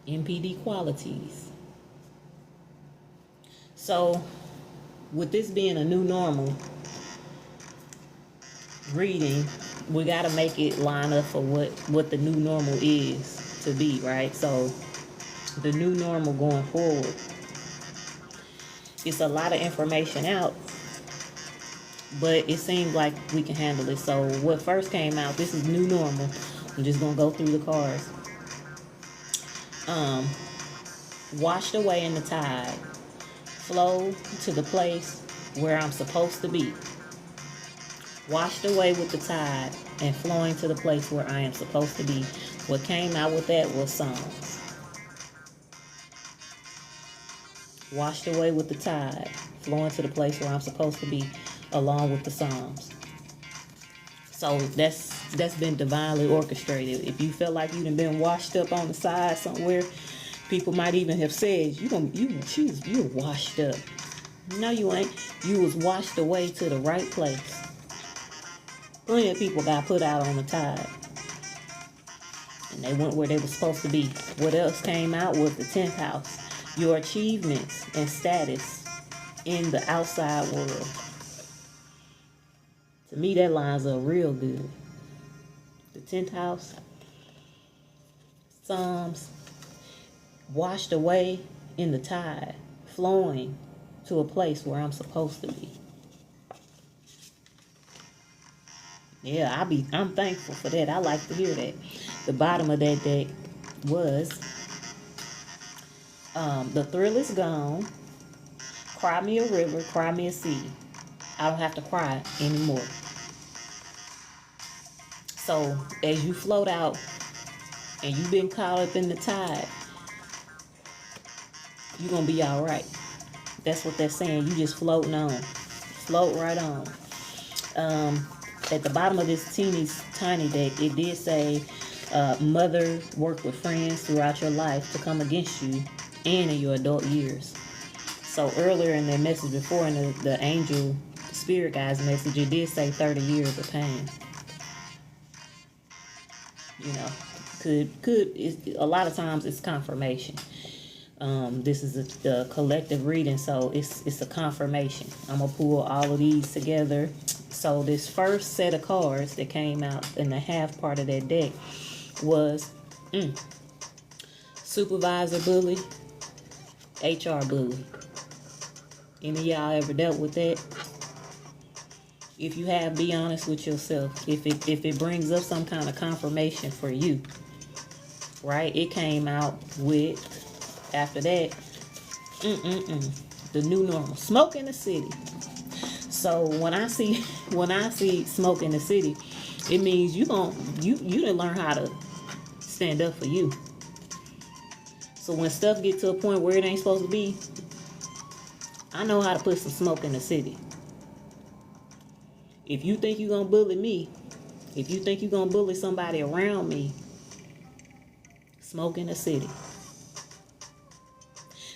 MPD qualities. So, with this being a new normal reading, we got to make it line up for what the new normal is to be, right? So, the new normal going forward, it's a lot of information out, but it seems like we can handle it. So what first came out, this is new normal. I'm just going to go through the cards. Washed away in the tide. Flow to the place where I'm supposed to be. Washed away with the tide and flowing to the place where I am supposed to be. What came out with that was songs. Washed away with the tide, flowing to the place where I'm supposed to be, along with the Psalms. So that's been divinely orchestrated. If you feel like you've been washed up on the side somewhere, people might even have said you're washed up. No, you ain't. You was washed away to the right place. Plenty of people got put out on the tide, and they went where they were supposed to be. What else came out was the 10th house. Your achievements and status in the outside world. To me, that lines up real good. The 10th house, Psalms, washed away in the tide, flowing to a place where I'm supposed to be. Yeah, I'm thankful for that. I like to hear that. The bottom of that deck was the thrill is gone. Cry me a river, cry me a sea. I don't have to cry anymore. So as you float out and you've been caught up in the tide, you're going to be all right. That's what they're saying. You just floating on. Float right on. At the bottom of this tiny deck, it did say, mother worked with friends throughout your life to come against you and in your adult years. So earlier in their message before, in the angel spirit guy's message, it did say 30 years of pain. You know, a lot of times it's confirmation. This is a collective reading, so it's a confirmation. I'm gonna pull all of these together. So this first set of cards that came out in the half part of that deck was supervisor bully, HR bully. Any of y'all ever dealt with that? If you have, be honest with yourself. If it brings up some kind of confirmation for you, right? It came out with, after that, the new normal, smoke in the city. So when I see smoke in the city, it means you didn't learn how to stand up for you. So when stuff get to a point where it ain't supposed to be, I know how to put some smoke in the city. If you think you're going to bully me, if you think you're going to bully somebody around me, smoke in the city.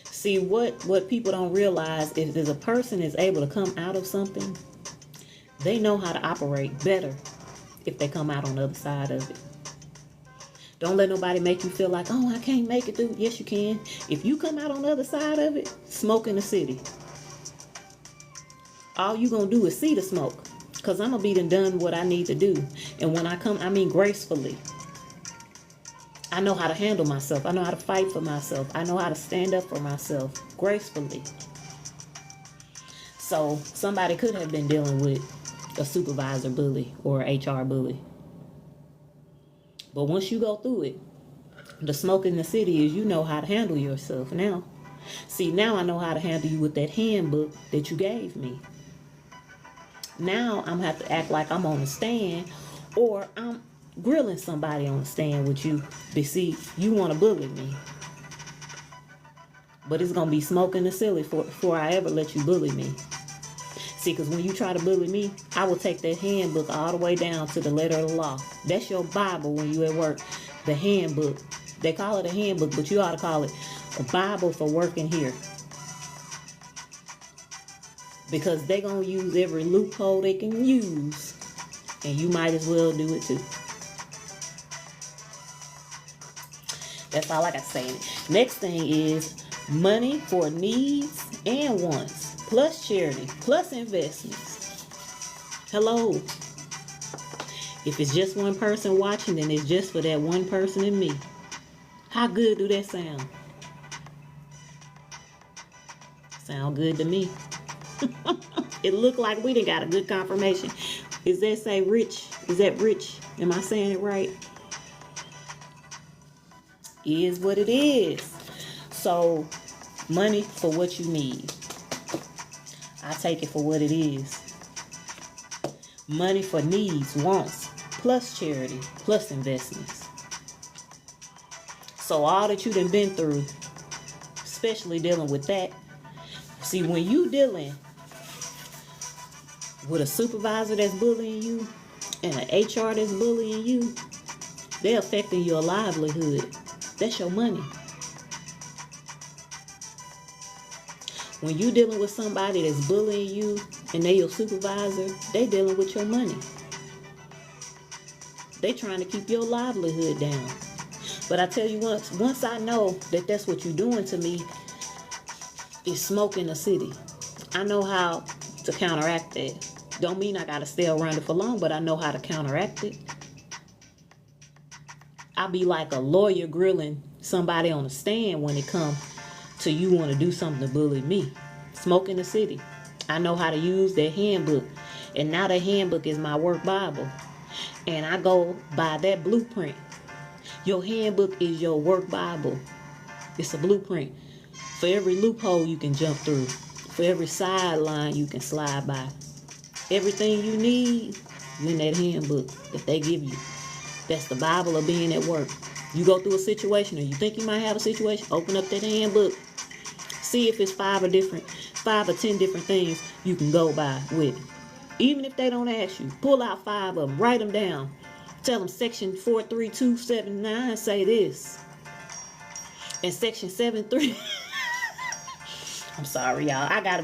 See, what people don't realize is if a person is able to come out of something, they know how to operate better if they come out on the other side of it. Don't let nobody make you feel like, oh, I can't make it through. Yes, you can. If you come out on the other side of it, smoke in the city. All you going to do is see the smoke. Because I'm going to be done what I need to do. And when I come, I mean gracefully. I know how to handle myself. I know how to fight for myself. I know how to stand up for myself gracefully. So somebody could have been dealing with a supervisor bully or HR bully. But once you go through it, the smoke in the city is you know how to handle yourself now. See, now I know how to handle you with that handbook that you gave me. Now I'm going to have to act like I'm on a stand Or I'm grilling somebody on the stand with you. But see, you want to bully me. But it's going to be smoking the silly before I ever let you bully me. See, because when you try to bully me, I will take that handbook all the way down to the letter of the law. That's your Bible when you at work. The handbook. They call it a handbook, but you ought to call it a Bible for working here. Because they going to use every loophole they can use. And you might as well do it too. That's all I got to say. Next thing is money for needs and wants, plus charity, plus investments. Hello. If it's just one person watching, then it's just for that one person and me. How good do that sound? Sound good to me. It looked like we done got a good confirmation. Is that say rich? Is that rich? Am I saying it right? Is what it is. So, money for what you need. I take it for what it is. Money for needs, wants, plus charity, plus investments. So all that you done been through, especially dealing with that. See, when you dealing with a supervisor that's bullying you and an HR that's bullying you, they're affecting your livelihood. That's your money. When you dealing with somebody that's bullying you and they your supervisor, they dealing with your money. They trying to keep your livelihood down. But I tell you once I know that that's what you're doing to me, it's smoke in the city. I know how to counteract that. Don't mean I got to stay around it for long, but I know how to counteract it. I'll be like a lawyer grilling somebody on the stand when it comes to you want to do something to bully me. Smoke in the city. I know how to use that handbook. And now that handbook is my work Bible. And I go by that blueprint. Your handbook is your work Bible. It's a blueprint. For every loophole you can jump through. For every sideline you can slide by. Everything you need is in that handbook that they give you. That's the Bible of being at work. You go through a situation or you think you might have a situation, open up that handbook. See if it's 5 or 10 different things you can go by with it. Even if they don't ask you, pull out 5 of them, write them down. Tell them section 43279 say this. And section 73. I'm sorry, y'all. I gotta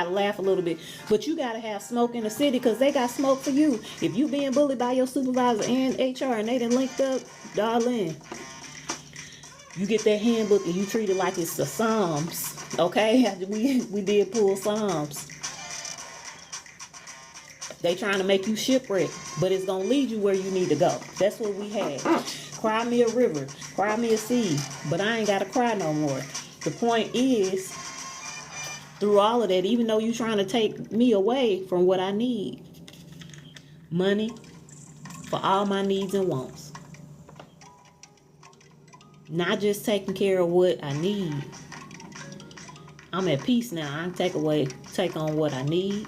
laugh a little bit. But you gotta have smoke in the city because they got smoke for you. If you being bullied by your supervisor and HR and they done linked up, darling, you get that handbook and you treat it like it's the Psalms. Okay? We did pull Psalms. They trying to make you shipwreck, but it's gonna lead you where you need to go. That's what we had. Cry me a river, cry me a sea, but I ain't gotta cry no more. The point is, through all of that, even though you're trying to take me away from what I need, money for all my needs and wants. Not just taking care of what I need. I'm at peace now. I can take on what I need.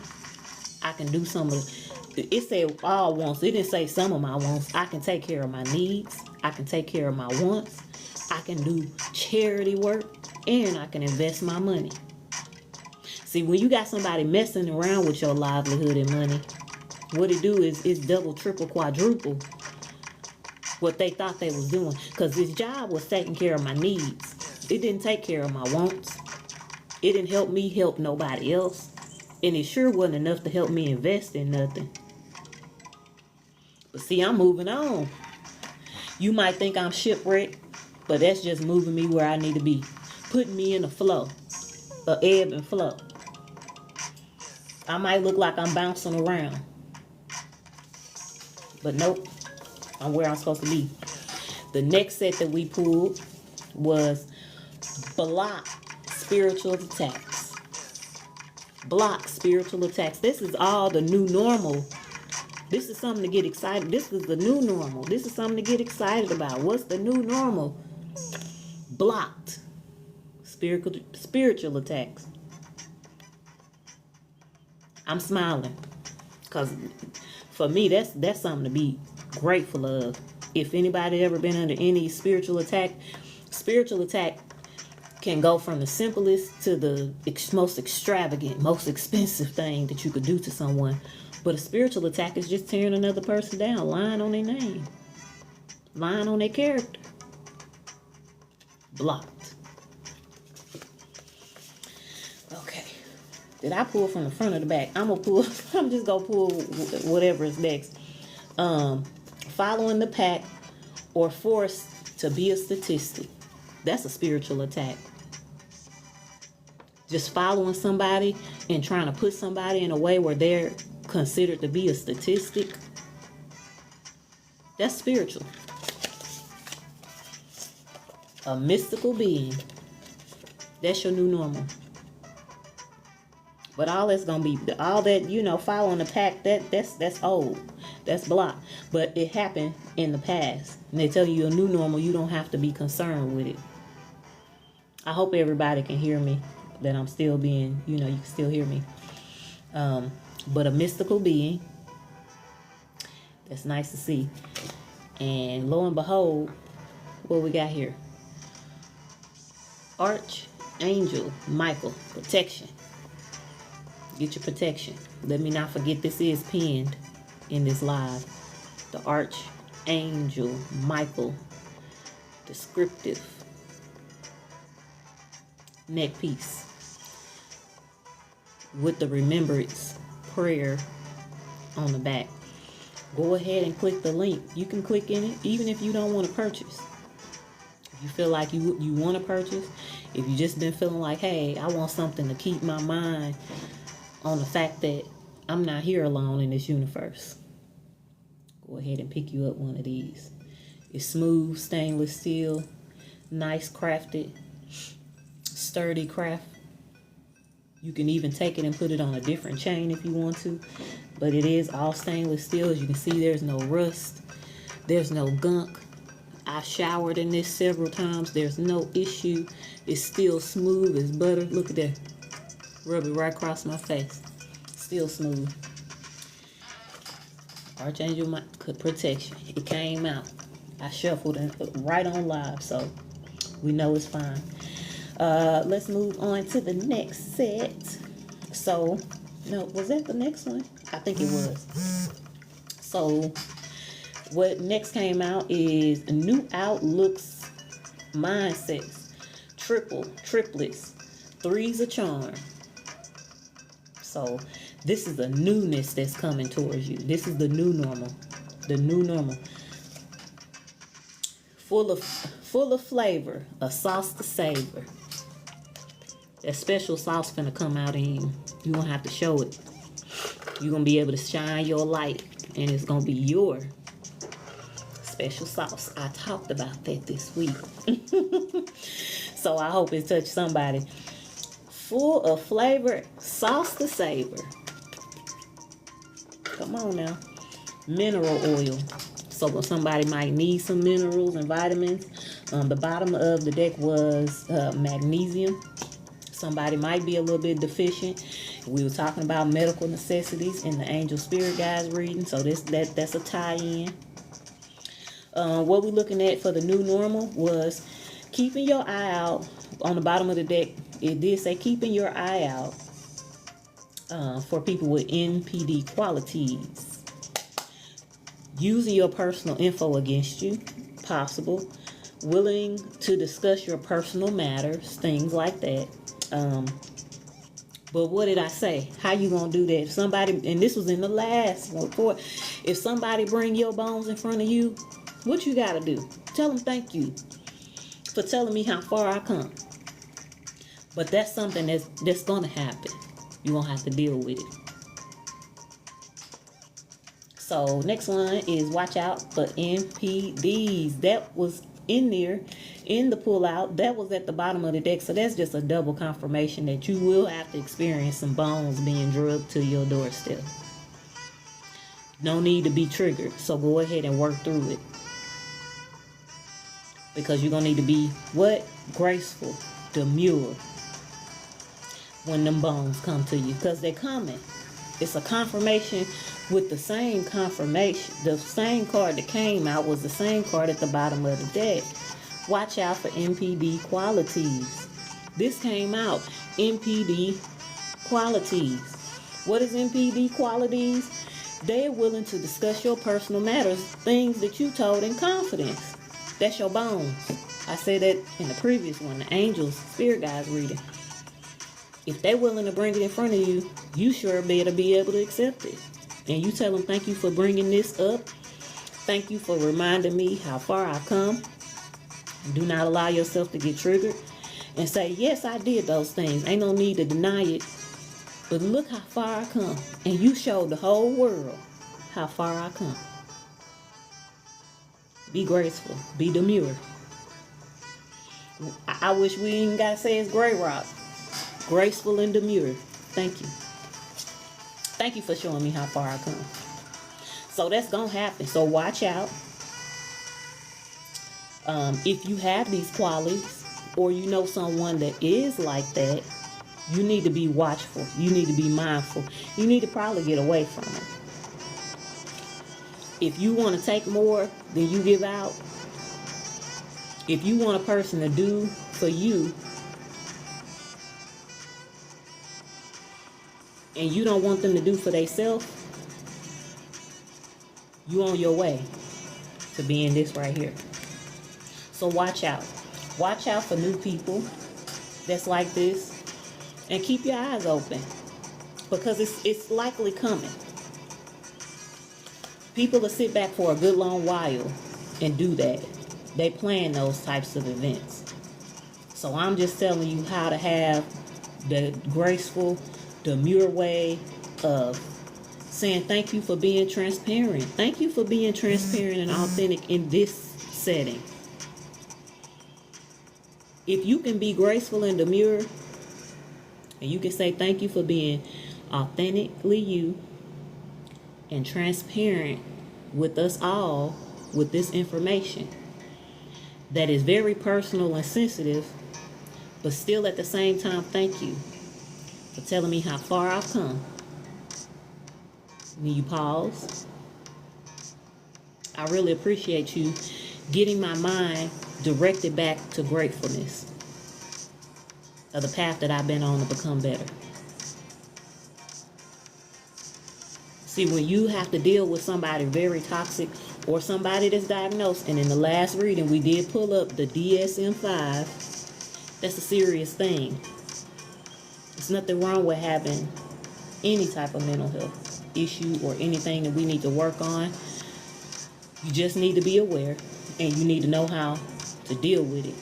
I can do some of it said all wants. It didn't say some of my wants. I can take care of my needs. I can take care of my wants. I can do charity work. And I can invest my money. See, when you got somebody messing around with your livelihood and money, what it do is it's double, triple, quadruple what they thought they was doing. Because this job was taking care of my needs. It didn't take care of my wants. It didn't help me help nobody else. And it sure wasn't enough to help me invest in nothing. But see, I'm moving on. You might think I'm shipwrecked, but that's just moving me where I need to be. Putting me in a flow, a ebb and flow. I might look like I'm bouncing around, but nope, I'm where I'm supposed to be. The next set that we pulled was block spiritual attacks. Block spiritual attacks. This is all the new normal. This is something to get excited. This is the new normal. This is something to get excited about. What's the new normal? Blocked. Spiritual attacks. I'm smiling because For me, that's something to be grateful of. If anybody ever been under any spiritual attack can go from the simplest to the most extravagant, most expensive thing that you could do to someone. But a spiritual attack is just tearing another person down, lying on their name, lying on their character. Blocked. Okay. Did I pull from the front or the back? I'm just gonna pull whatever is next. Following the pack or forced to be a statistic. That's a spiritual attack. Just following somebody and trying to put somebody in a way where they're considered to be a statistic. That's spiritual. A mystical being. That's your new normal. But all that's gonna be all that, following the pack, that's old. That's blocked. But it happened in the past. And they tell you a new normal, you don't have to be concerned with it. I hope everybody can hear me. That I'm still being, you can still hear me. But a mystical being. That's nice to see. And lo and behold, what we got here? Archangel Michael, protection. Get your protection. Let me not forget this is pinned in this live. The Archangel Michael, descriptive neck piece with the remembrance prayer on the back. Go ahead and click the link. You can click in it even if you don't want to purchase. If you feel like you want to purchase, if you just been feeling like, hey, I want something to keep my mind on the fact that I'm not here alone in this universe, go ahead and pick you up one of these. It's smooth stainless steel, nice crafted, sturdy craft. You can even take it and put it on a different chain if you want to, but it is all stainless steel. As you can see, there's no rust, there's no gunk. I showered in this several times. There's no issue. It's still smooth as butter. Look at that. Rub it right across my face. Still smooth. Archangel protection. It came out. I shuffled it right on live, so we know it's fine. Let's move on to the next set. So, no, was that the next one? I think it was. So, what next came out is new outlooks, mindsets, triplets, threes a charm. So, this is a newness that's coming towards you. This is the new normal. The new normal. Full of flavor, a sauce to savor. That special sauce finna come out in you. You're gonna have to show it. You're gonna be able to shine your light, and it's gonna be your special sauce. I talked about that this week. So I hope it touched somebody. Full of flavor, sauce to savor. Come on now. Mineral oil. So somebody might need some minerals and vitamins. The bottom of the deck was magnesium. Somebody might be a little bit deficient. We were talking about medical necessities in the angel spirit guides reading. So that's a tie-in. What we're looking at for the new normal was keeping your eye out. On the bottom of the deck, it did say keeping your eye out for people with NPD qualities. Using your personal info against you, possible. Willing to discuss your personal matters, things like that. But what did I say? How you gonna do that? If somebody, and this was in the last report, if somebody bring your bones in front of you, what you gotta do? Tell them thank you for telling me how far I come. But that's something that's gonna happen. You're gonna have to deal with it. So next one is watch out for NPDs. That was in there in the pull out. That was at the bottom of the deck. So that's just a double confirmation that you will have to experience some bones being drugged to your doorstep. No need to be triggered. So go ahead and work through it. Because you're going to need to be what? Graceful, demure when them bones come to you. Because they're coming. It's a confirmation with the same confirmation. The same card that came out was the same card at the bottom of the deck. Watch out for NPD qualities. This came out, NPD qualities. What is NPD qualities? They are willing to discuss your personal matters, things that you told in confidence. That's your bones. I said that in the previous one, the angels, spirit guides reading. If they're willing to bring it in front of you, you sure better be able to accept it. And you tell them, thank you for bringing this up. Thank you for reminding me how far I've come. Do not allow yourself to get triggered. And say, yes, I did those things. Ain't no need to deny it. But look how far I come. And you showed the whole world how far I come. Be graceful. Be demure. I wish we ain't got to say it's gray rock. Graceful and demure. Thank you. Thank you for showing me how far I come. So that's going to happen. So watch out. If you have these qualities or you know someone that is like that, you need to be watchful. You need to be mindful. You need to probably get away from it. If you want to take more than you give out, if you want a person to do for you and you don't want them to do for themselves, you on your way to being this right here. So watch out. Watch out for new people that's like this. And keep your eyes open. Because it's likely coming. People will sit back for a good long while and do that. They plan those types of events. So I'm just telling you how to have the graceful, demure way of saying thank you for being transparent. Thank you for being transparent and authentic in this setting. If you can be graceful and demure, and you can say thank you for being authentically you and transparent with us all with this information that is very personal and sensitive, but still at the same time, thank you for telling me how far I've come. When you pause, I really appreciate you getting my mind directed back to gratefulness of the path that I've been on to become better. See, when you have to deal with somebody very toxic or somebody that's diagnosed, and in the last reading we did pull up the DSM-5, that's a serious thing. There's nothing wrong with having any type of mental health issue or anything that we need to work on. You just need to be aware and you need to know how to deal with it.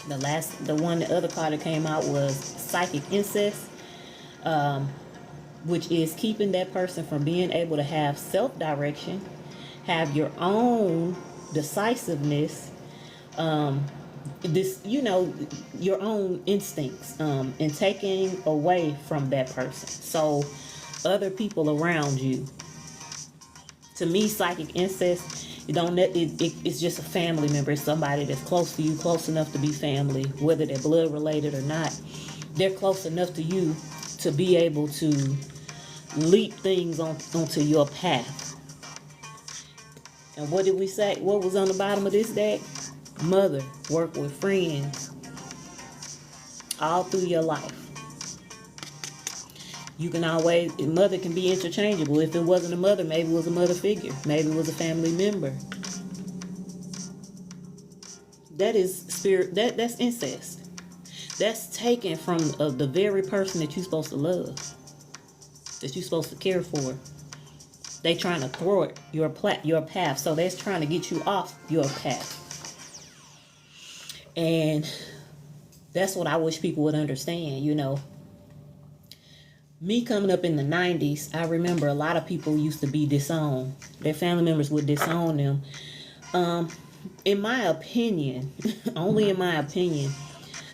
The other card that came out was psychic incest, which is keeping that person from being able to have self-direction, have your own decisiveness, your own instincts, and taking away from that person. So other people around you. To me, psychic incest, it's just a family member. It's somebody that's close to you, close enough to be family, whether they're blood related or not. They're close enough to you to be able to leap things onto your path. And what did we say? What was on the bottom of this deck? Mother, work with friends all through your life. You can always, mother can be interchangeable. If it wasn't a mother, maybe it was a mother figure. Maybe it was a family member. That is spirit, that's incest. That's taken from the very person that you're supposed to love, that you're supposed to care for. They trying to thwart your path. So that's trying to get you off your path. And that's what I wish people would understand, Me coming up in the 90s, I remember a lot of people used to be disowned. Their family members would disown them. In my opinion, only in my opinion,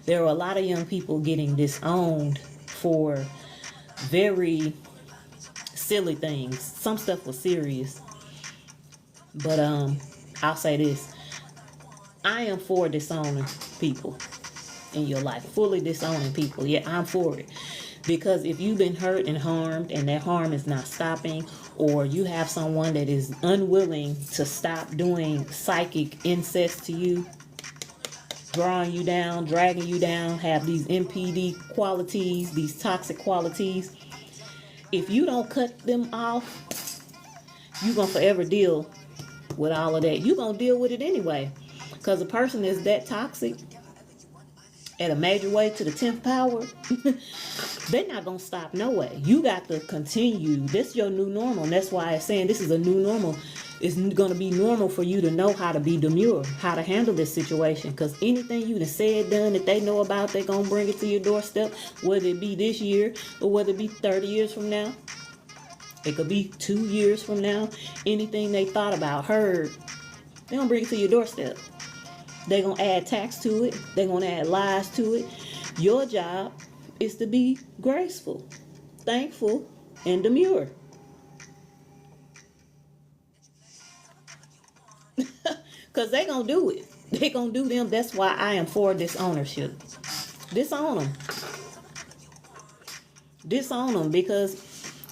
there were a lot of young people getting disowned for very silly things. Some stuff was serious. But I'll say this. I am for disowning people in your life. Fully disowning people. Yeah, I'm for it. Because if you've been hurt and harmed and that harm is not stopping, or you have someone that is unwilling to stop doing psychic incest to you, drawing you down, dragging you down, have these MPD qualities, these toxic qualities, if you don't cut them off, you're going to forever deal with all of that. You're going to deal with it anyway. Because a person is that toxic at a major way to the 10th power, they're not going to stop no way. You got to continue. This is your new normal. And that's why I'm saying this is a new normal. It's going to be normal for you to know how to be demure, how to handle this situation. Because anything you done said, done, that they know about, they're going to bring it to your doorstep, whether it be this year or whether it be 30 years from now. It could be 2 years from now. Anything they thought about, heard, they're going to bring it to your doorstep. They're going to add tax to it. They're going to add lies to it. Your job is to be graceful, thankful, and demure. Because they're going to do it. They're going to do them. That's why I am for disownership. Disown them. Disown them. Because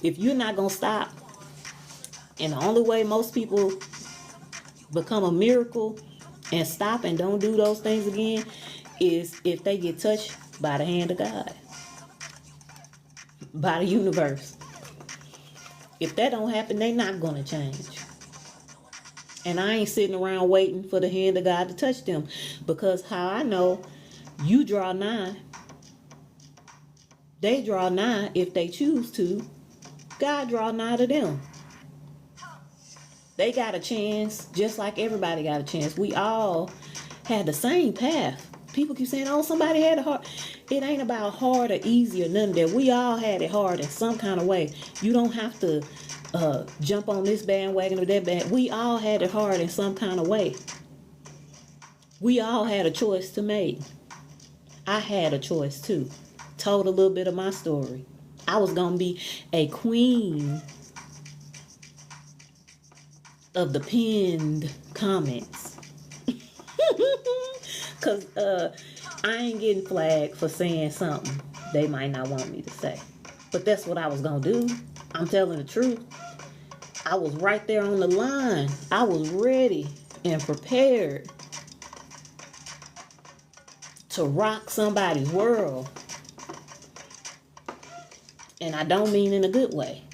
if you're not going to stop, and the only way most people become a miracle and stop and don't do those things again is if they get touched by the hand of God, by the universe. If that don't happen, they not going to change. And I ain't sitting around waiting for the hand of God to touch them. Because how I know, you draw nigh, they draw nigh if they choose to. God draw nigh to them. They got a chance just like everybody got a chance. We all had the same path. People keep saying, oh, somebody had it hard. It ain't about hard or easy or none of that. We all had it hard in some kind of way. You don't have to jump on this bandwagon or that band. We all had it hard in some kind of way. We all had a choice to make. I had a choice too. Told a little bit of my story. I was going to be a queen of the pinned comments. Because I ain't getting flagged for saying something they might not want me to say. But that's what I was going to do. I'm telling the truth. I was right there on the line. I was ready and prepared to rock somebody's world. And I don't mean in a good way.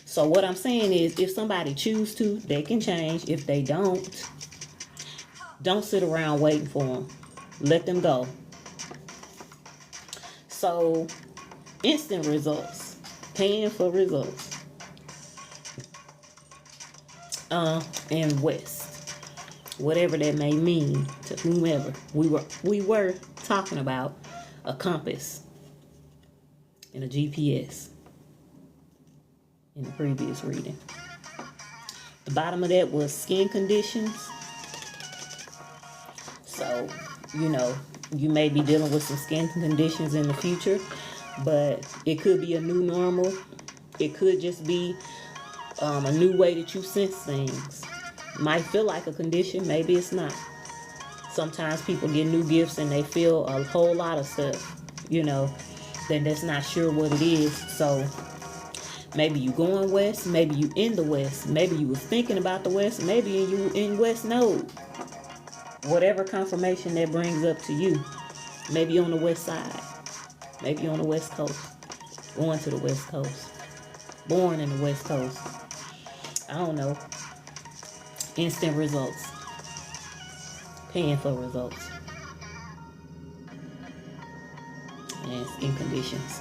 So what I'm saying is, if somebody choose to, they can change. If they don't sit around waiting for them. Let them go. So, instant results. Paying for results. And West. Whatever that may mean to whomever. We were talking about a compass and a GPS in the previous reading. The bottom of that was skin conditions. So, you may be dealing with some skin conditions in the future, but it could be a new normal. It could just be a new way that you sense things. Might feel like a condition, maybe it's not. Sometimes people get new gifts and they feel a whole lot of stuff, then that's not sure what it is. So maybe you going west, maybe you in the west, maybe you was thinking about the west, maybe you in west node. Whatever confirmation that brings up to you. Maybe on the west side, maybe on the west coast, going to the west coast, born in the west coast. I don't know. Instant results. Paying for results. And skin conditions.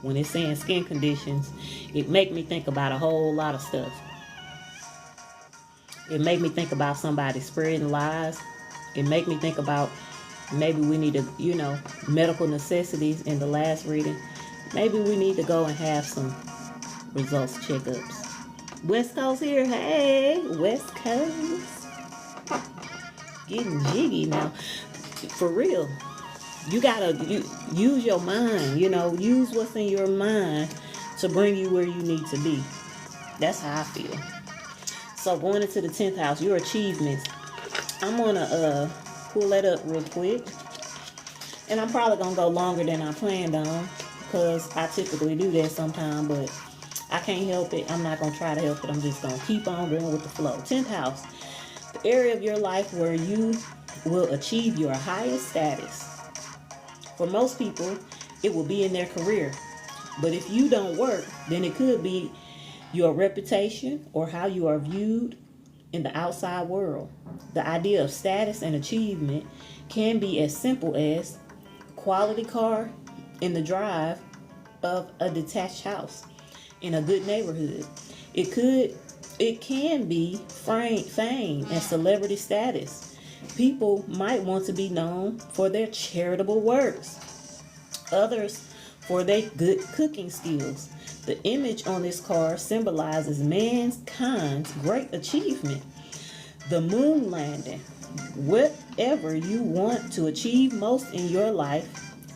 When it's saying skin conditions, it make me think about a whole lot of stuff. It make me think about somebody spreading lies. It make me think about maybe we need to, medical necessities in the last reading. Maybe we need to go and have some results checkups. West Coast here. Hey, West Coast. Getting jiggy now. For real. You gotta use your mind, use what's in your mind to bring you where you need to be. That's how I feel. So going into the 10th house, your achievements. I'm gonna pull that up real quick. And I'm probably gonna go longer than I planned on. because I typically do that sometimes, but I can't help it. I'm not going to try to help it. I'm just going to keep on going with the flow. 10th house, the area of your life where you will achieve your highest status. For most people, it will be in their career. But if you don't work, then it could be your reputation or how you are viewed in the outside world. The idea of status and achievement can be as simple as quality car in the drive of a detached house in a good neighborhood. It can be fame and celebrity status. People might want to be known for their charitable works. Others for their good cooking skills. The image on this card symbolizes mankind's great achievement. The moon landing. Whatever you want to achieve most in your life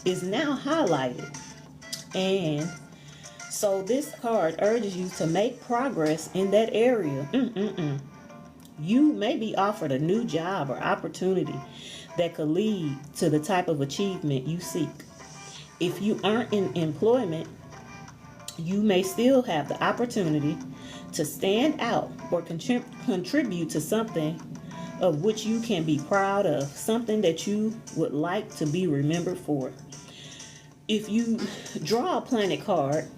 is now highlighted. And so this card urges you to make progress in that area. You may be offered a new job or opportunity that could lead to the type of achievement you seek. If you aren't in employment, you may still have the opportunity to stand out or contribute to something of which you can be proud of, something that you would like to be remembered for. If you draw a planet card,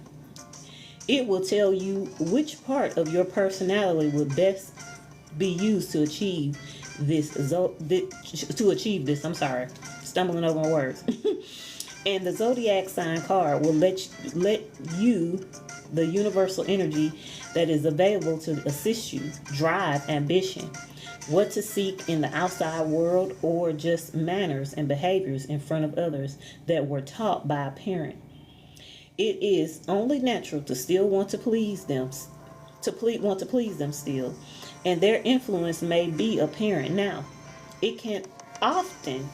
it will tell you which part of your personality would best be used to achieve this. I'm sorry, stumbling over my words. And the zodiac sign card will let you the universal energy that is available to assist you, drive ambition, what to seek in the outside world, or just manners and behaviors in front of others that were taught by a parent. It is only natural to still want to please them, still, and their influence may be apparent now. It can often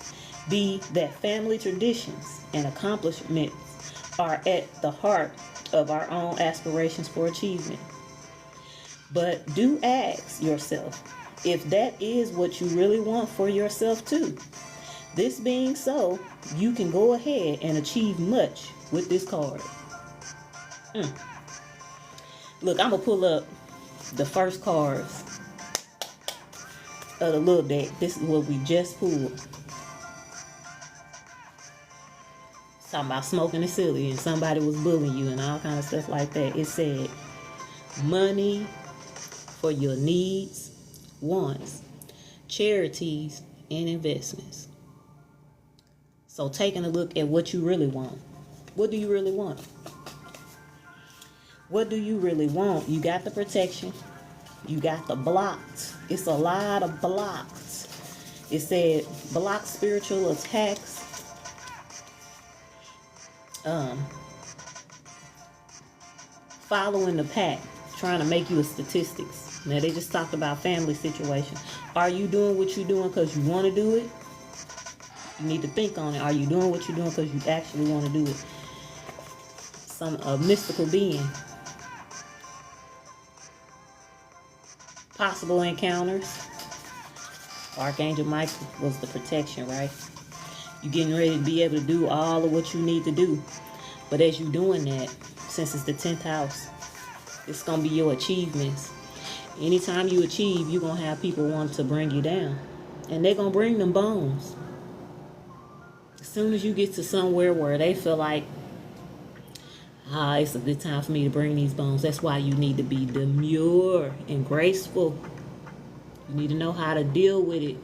be that family traditions and accomplishments are at the heart of our own aspirations for achievement. But do ask yourself if that is what you really want for yourself too. This being so, you can go ahead and achieve much with this card. Look, I'm going to pull up the first cards of the little deck. This is what we just pulled. Talking about smoking is silly and somebody was bullying you and all kind of stuff like that. It said money for your needs, wants, charities, and investments. So taking a look at what you really want. What do you really want? What do you really want? You got the protection. You got the blocks. It's a lot of blocks. It said block spiritual attacks. Following the pack, trying to make you a statistics. Now they just talked about family situation. Are you doing what you're doing because you want to do it? You need to think on it. Are you doing what you're doing because you actually want to do it? A mystical being. Possible encounters. Archangel Michael was the protection, right? You're getting ready to be able to do all of what you need to do. But as you're doing that, since it's the 10th house, it's going to be your achievements. Anytime you achieve, you're going to have people want to bring you down. And they're going to bring them bones. As soon as you get to somewhere where they feel like, it's a good time for me to bring these bones. That's why you need to be demure and graceful. You need to know how to deal with it.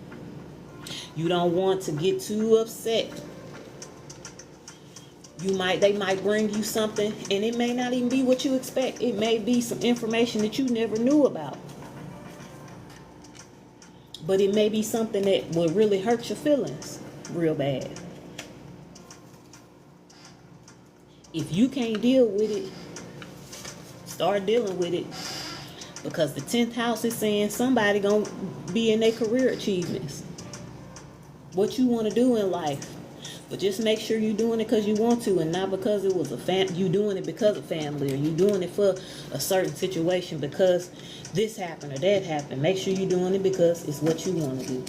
You don't want to get too upset. They might bring you something and it may not even be what you expect. It may be some information that you never knew about. But it may be something that will really hurt your feelings real bad. If you can't deal with it, start dealing with it. Because the 10th house is saying somebody gonna be in their career achievements. What you want to do in life. But just make sure you're doing it because you want to and not because it was you doing it because of family, or you doing it for a certain situation because this happened or that happened. Make sure you're doing it because it's what you want to do.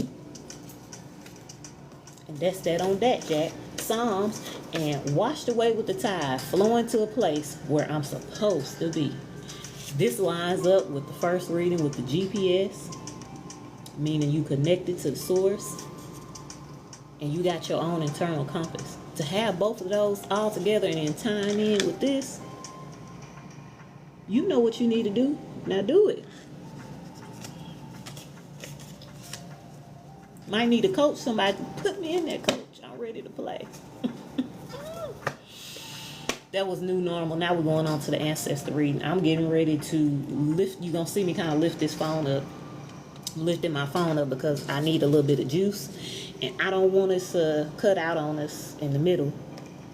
And that's that on that, Jack. Psalms and washed away with the tide, flowing to a place where I'm supposed to be. This lines up with the first reading with the GPS, meaning you connected to the source and you got your own internal compass. To have both of those all together and then time in with this, you know what you need to do. Now do it. Might need a coach. Somebody put me in there, coach. I'm ready to play. That was new normal. Now we're going on to the ancestor reading. I'm getting ready to lift. You're going to see me kind of lift this phone up. I'm lifting my phone up because I need a little bit of juice. And I don't want us to cut out on us in the middle.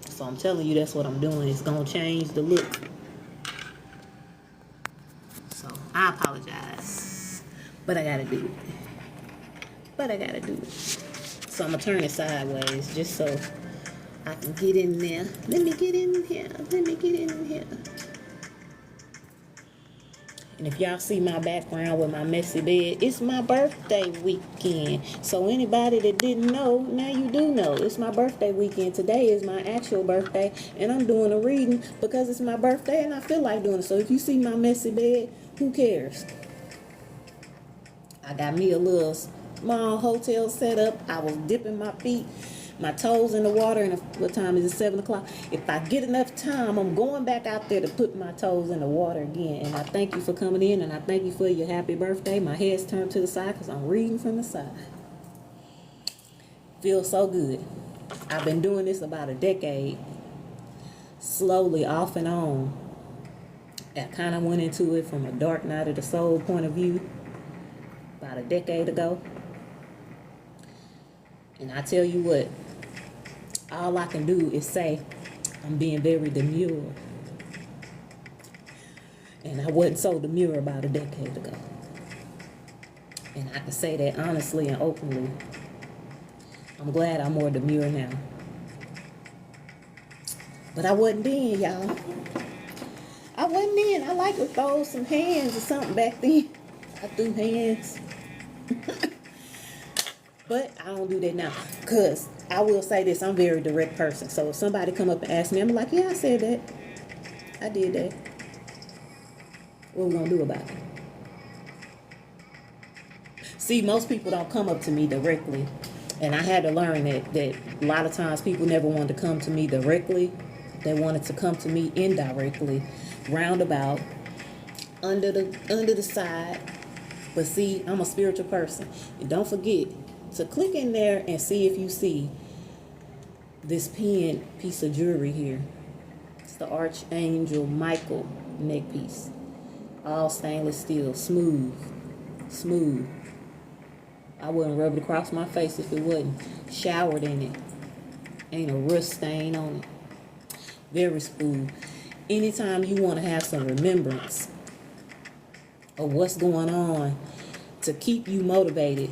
So I'm telling you, that's what I'm doing. It's going to change the look. So I apologize. But I got to do it. So I'm going to turn it sideways just so I can get in there. Let me get in here. And if y'all see my background with my messy bed, it's my birthday weekend. So anybody that didn't know, now you do know. It's my birthday weekend. Today is my actual birthday. And I'm doing a reading because it's my birthday and I feel like doing it. So if you see my messy bed, who cares? I got me a little small hotel set up. I was dipping my feet, my toes in the water, and what time is it? 7 o'clock. If I get enough time, I'm going back out there to put my toes in the water again. And I thank you for coming in, and I thank you for your happy birthday. My head's turned to the side because I'm reading from the side. Feels so good. I've been doing this about a decade, slowly off and on. I kind of went into it from a dark night of the soul point of view about a decade ago. And I tell you what, all I can do is say I'm being very demure. And I wasn't so demure about a decade ago. And I can say that honestly and openly. I'm glad I'm more demure now. But I wasn't then, y'all. I wasn't then. I like to throw some hands or something back then. I threw hands. But I don't do that now. Because I will say this, I'm a very direct person. So if somebody come up and ask me, I'm like, yeah, I said that. I did that. What we going to do about it? See, most people don't come up to me directly. And I had to learn that a lot of times people never wanted to come to me directly. They wanted to come to me indirectly, roundabout, under the side. But see, I'm a spiritual person. And don't forget to click in there and see if you see this piece of jewelry here. It's the Archangel Michael neck piece. All stainless steel, smooth. I wouldn't rub it across my face if it wasn't. Showered in it. Ain't a rust stain on it. Very smooth. Anytime you want to have some remembrance of what's going on to keep you motivated,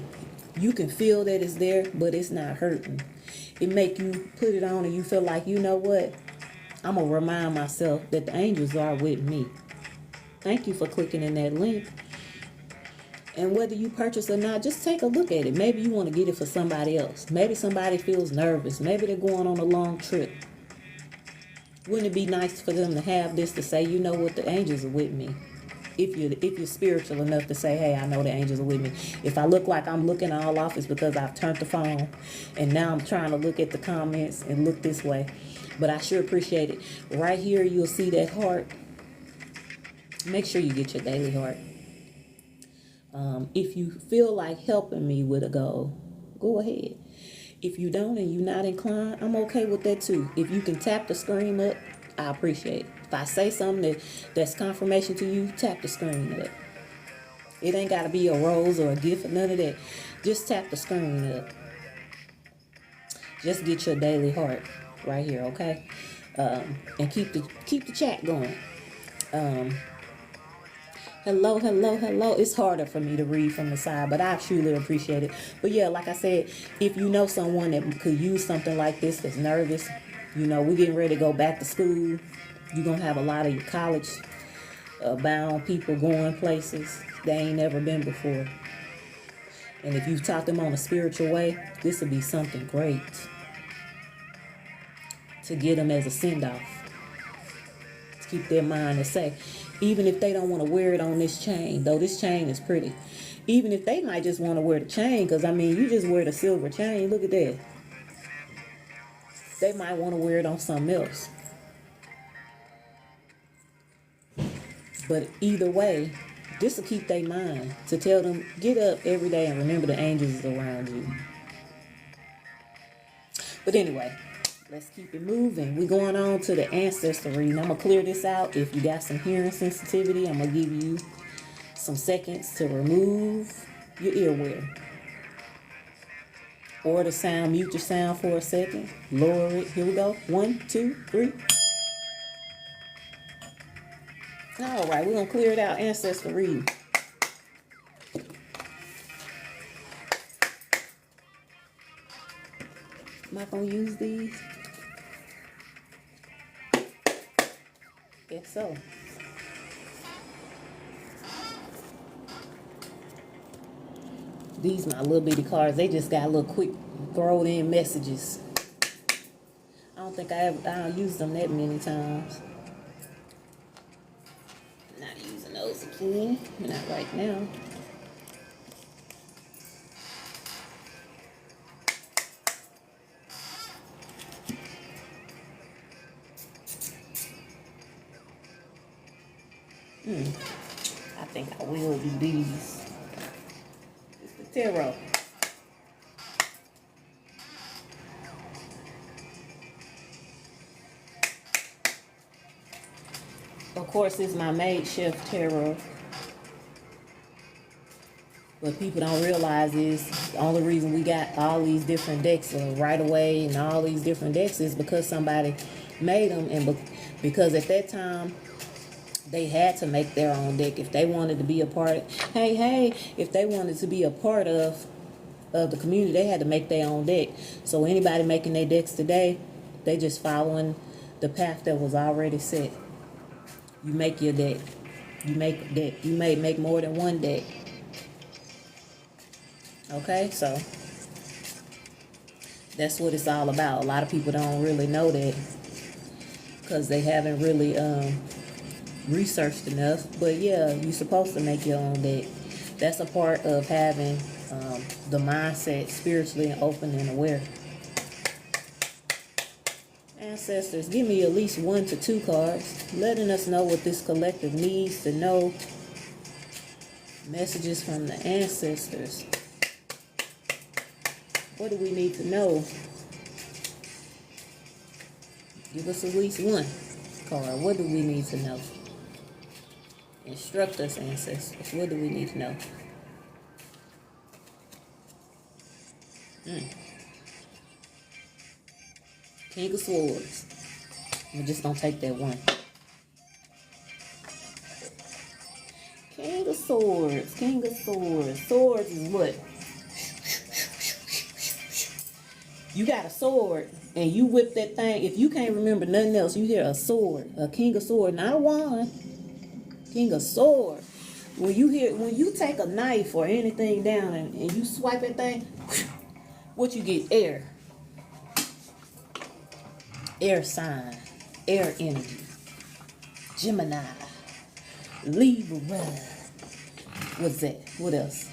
you can feel that it's there, but it's not hurting. It make you put it on and you feel like, you know what? I'm going to remind myself that the angels are with me. Thank you for clicking in that link. And whether you purchase or not, just take a look at it. Maybe you want to get it for somebody else. Maybe somebody feels nervous. Maybe they're going on a long trip. Wouldn't it be nice for them to have this to say, you know what, the angels are with me? If you're spiritual enough to say, hey, I know the angels are with me. If I look like I'm looking all off, it's because I've turned the phone. And now I'm trying to look at the comments and look this way. But I sure appreciate it. Right here, you'll see that heart. Make sure you get your daily heart. If you feel like helping me with a goal, go ahead. If you don't and you're not inclined, I'm okay with that too. If you can tap the screen up, I appreciate it. If I say something that's confirmation to you, tap the screen up. It ain't got to be a rose or a gift or none of that. Just tap the screen up. Just get your daily heart right here, okay? And keep the chat going. Hello. It's harder for me to read from the side, but I truly appreciate it. But yeah, like I said, if you know someone that could use something like this that's nervous, you know, we're getting ready to go back to school. You're going to have a lot of your college bound people going places they ain't never been before. And if you've taught them on a spiritual way, this will be something great to get them as a send-off. To keep their mind to say, even if they don't want to wear it on this chain, though this chain is pretty. Even if they might just want to wear the chain, because I mean, you just wear the silver chain. Look at that. They might want to wear it on something else. But either way, this will keep their mind to tell them, get up every day and remember the angels is around you. But anyway, let's keep it moving. We're going on to the ancestor reading. I'm going to clear this out. If you got some hearing sensitivity, I'm going to give you some seconds to remove your earwear. Or the sound, mute your sound for a second. Lower it. Here we go. 1, 2, 3. All right, we're going to clear it out. Ancestor reading. Am I going to use these? Guess so. These my little bitty cards. They just got little quick throw in messages. I don't think I'll use them that many times. Not using those again. Not right now. I think I will do these. It's the tarot. Of course, it's my makeshift tarot. What people don't realize is the only reason we got all these different decks right away and all these different decks is because somebody made them, and because at that time they had to make their own deck if they wanted to be a part. If they wanted to be a part of the community, they had to make their own deck. So anybody making their decks today, they just following the path that was already set. You make your deck. You make a deck. You may make more than one deck. Okay, so that's what it's all about. A lot of people don't really know that because they haven't really researched enough. But yeah, you're supposed to make your own deck. That's a part of having the mindset spiritually open and aware. Ancestors, give me at least 1 to 2 cards, letting us know what this collective needs to know. Messages from the ancestors. What do we need to know? Give us at least 1 card. What do we need to know? Instruct us, ancestors. What do we need to know? King of Swords. I'm just gonna take that 1. King of Swords. King of Swords. Swords is what? You got a sword and you whip that thing. If you can't remember nothing else, you hear a sword. A King of Sword, not a wand. King of Sword. When you take a knife or anything down and you swipe that thing, what you get? Air. Air sign. Air energy. Gemini. Libra. What's that? What else?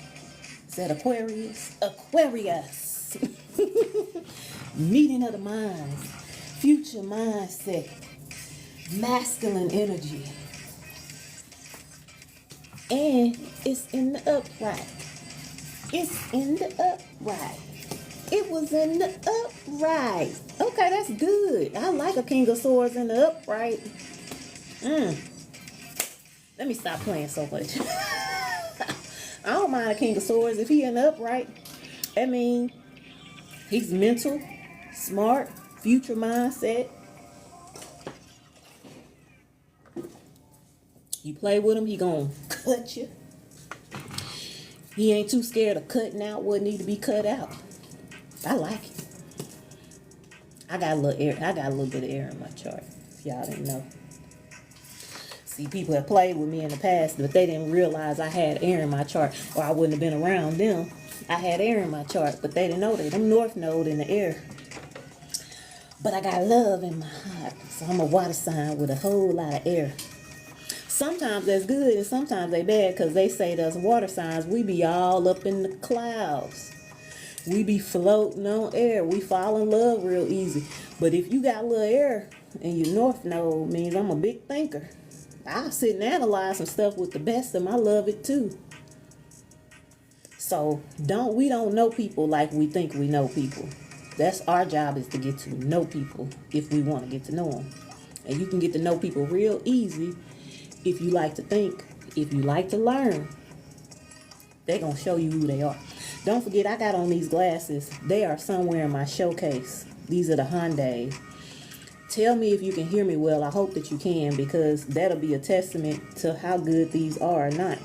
Is that Aquarius? Aquarius. Meeting of the minds. Future mindset. Masculine energy. And it's in the upright. It's in the upright. It was in the upright. Okay, that's good. I like a King of Swords in the upright. Let me stop playing so much. I don't mind a King of Swords if he in the upright. I mean, he's mental, smart, future mindset. You play with him, he gonna cut you. He ain't too scared of cutting out what need to be cut out. I like it. I got a little bit of air in my chart, if y'all didn't know. See, people have played with me in the past, but they didn't realize I had air in my chart, or I wouldn't have been around them. I had air in my chart, but they didn't know that. I'm North Node in the air. But I got love in my heart. So I'm a water sign with a whole lot of air. Sometimes that's good and sometimes they bad, because they say to us water signs, we be all up in the clouds. We be floating on air. We fall in love real easy. But if you got a little air and your north node, means I'm a big thinker. I'll sit and analyze some stuff with the best of them. I love it too. So we don't know people like we think we know people. That's our job, is to get to know people if we want to get to know them. And you can get to know people real easy if you like to think, if you like to learn. They're going to show you who they are. Don't forget, I got on these glasses. They are somewhere in my showcase. These are the Hyundai. Tell me if you can hear me well. I hope that you can, because that'll be a testament to how good these are or not.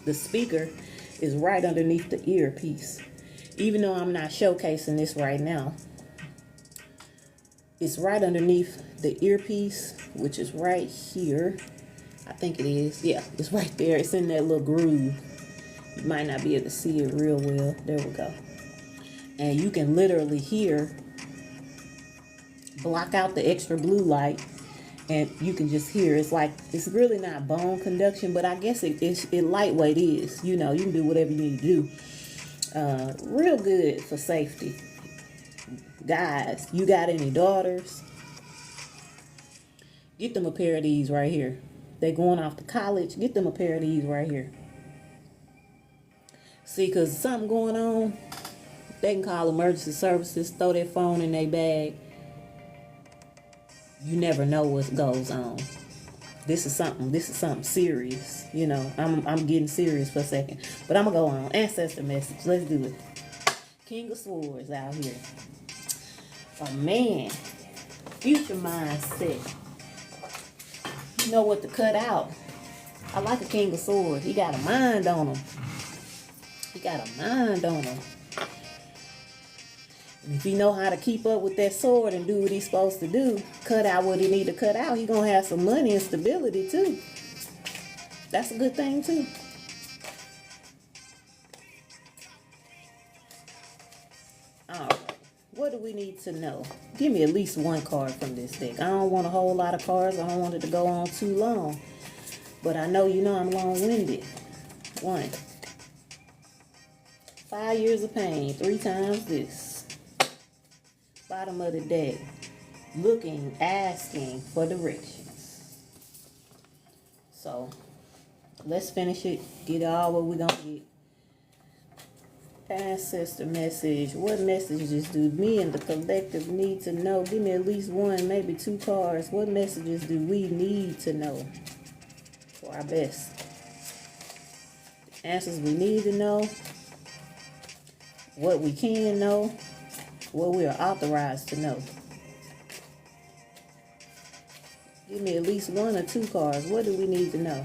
The speaker is right underneath the earpiece. Even though I'm not showcasing this right now, it's right underneath the earpiece, which is right here. I think it is. Yeah, it's right there. It's in that little groove. You might not be able to see it real well. There we go. And you can literally hear, block out the extra blue light, and you can just hear. It's like, it's really not bone conduction, but I guess it lightweight is. You know, you can do whatever you need to do. Real good for safety. Guys, you got any daughters? Get them a pair of these right here. They going off to college. Get them a pair of these right here. See, because something going on, they can call emergency services, throw their phone in their bag. You never know what goes on. This is something serious. You know, I'm getting serious for a second. But I'm going to go on. Ancestor message. Let's do it. King of Swords out here. A man. Future mindset. You know what to cut out. I like a King of Swords. He got a mind on him. He got a mind on him. And if he know how to keep up with that sword and do what he's supposed to do, cut out what he need to cut out, he gonna have some money and stability too. That's a good thing too. Alright, what do we need to know? Give me at least one card from this deck. I don't want a whole lot of cards. I don't want it to go on too long. But I know you know I'm long-winded. 1. 5 years of pain, 3 times this. Bottom of the deck, looking, asking for directions. So let's finish it, get all what we're gonna get. Ancestor message. What messages do me and the collective need to know? Give me at least 1, maybe 2 cards. What messages do we need to know for our best? Answers we need to know, what we can know, what we are authorized to know. Give me at least 1 or 2 cards. What do we need to know?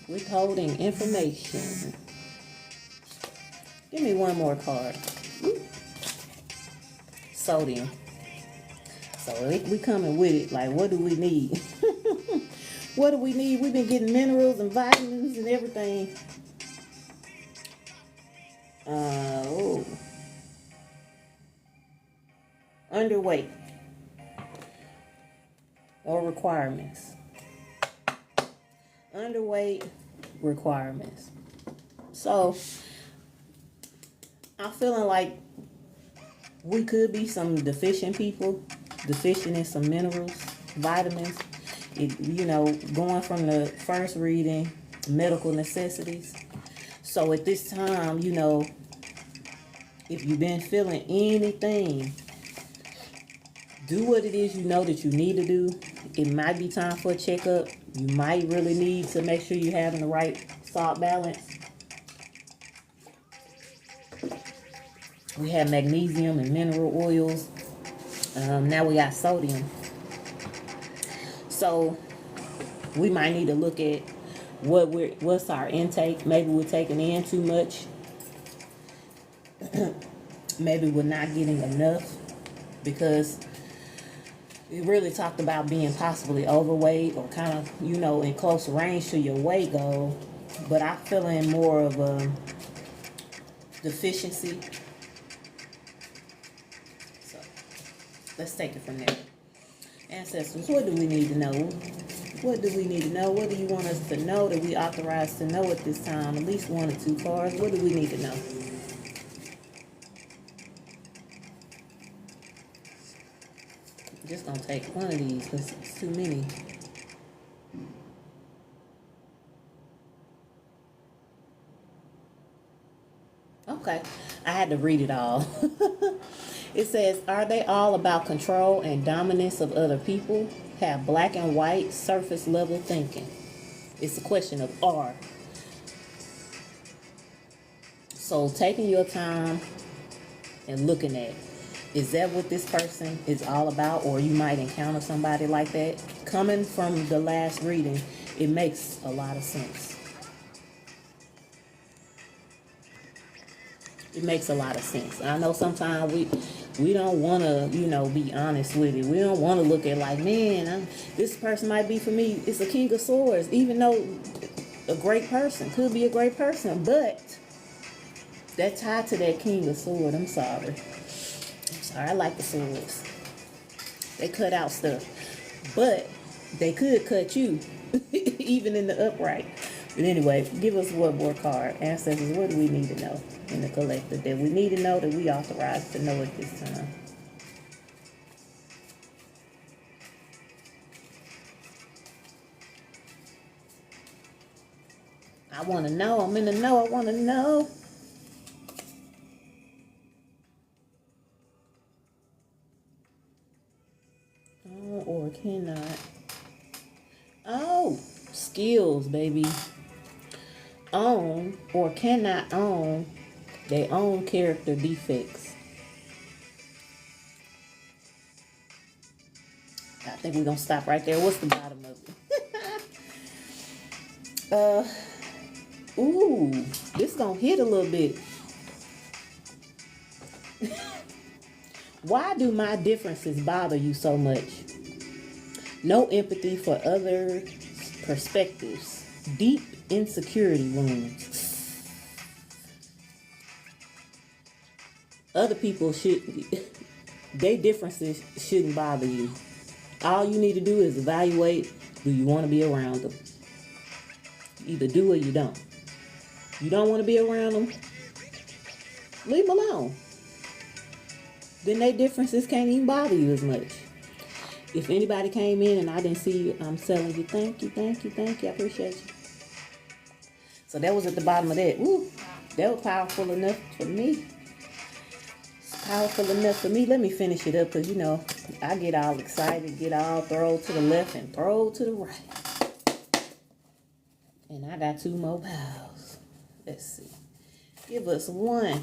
Withholding information. Give me 1 more card. Sodium. So we coming with it. Like, what do we need? What do we need? We've been getting minerals and vitamins and everything. Underweight or requirements. Underweight requirements. So I'm feeling like we could be some deficient people, deficient in some minerals, vitamins. You know, going from the first reading, medical necessities. So at this time, you know, if you've been feeling anything, do what it is you know that you need to do. It might be time for a checkup. You might really need to make sure you're having the right salt balance. We have magnesium and mineral oils. Now we got sodium. So we might need to look at what's our intake. Maybe we're taking in too much. Maybe we're not getting enough, because we really talked about being possibly overweight or kind of, you know, in close range to your weight goal. but I'm feeling more of a deficiency. So let's take it from there. Ancestors, what do we need to know? What do we need to know? What do you want us to know that we authorized to know at this time? At least 1 or 2 cards. What do we need to know? I'm just going to take one of these because it's too many. Okay, I had to read it all. It says, are they all about control and dominance of other people? Have black and white surface level thinking. It's a question of are. So taking your time and looking at, is that what this person is all about? Or you might encounter somebody like that. Coming from the last reading, it makes a lot of sense. It makes a lot of sense. I know sometimes we don't want to, be honest with it. We don't want to look at like, man, this person might be for me. It's a King of Swords, even though a great person, could be a great person. But that tied to that King of Swords, I'm sorry. I like the swords. They cut out stuff. But they could cut you, even in the upright. But anyway, give us one more card. Ancestors, what do we need to know in the collective that we need to know that we authorized to know at this time? I want to know. I'm in the know. I want to know. Oh, or cannot. Oh, skills, baby. Own or cannot own their own character defects. I think we're going to stop right there. What's the bottom of it? Ooh, this is going to hit a little bit. Why do my differences bother you so much? No empathy for other perspectives. Deep insecurity wounds. Other people their differences shouldn't bother you. All you need to do is evaluate, do you want to be around them? Either do or you don't. You don't want to be around them, leave them alone. Then their differences can't even bother you as much. If anybody came in and I didn't see you, I'm telling you, thank you, I appreciate you. So that was at the bottom of that. Woo, that was powerful enough for me. It's powerful enough for me. Let me finish it up because, I get all excited, get all throw to the left and throw to the right. And I got 2 more piles. Let's see. Give us one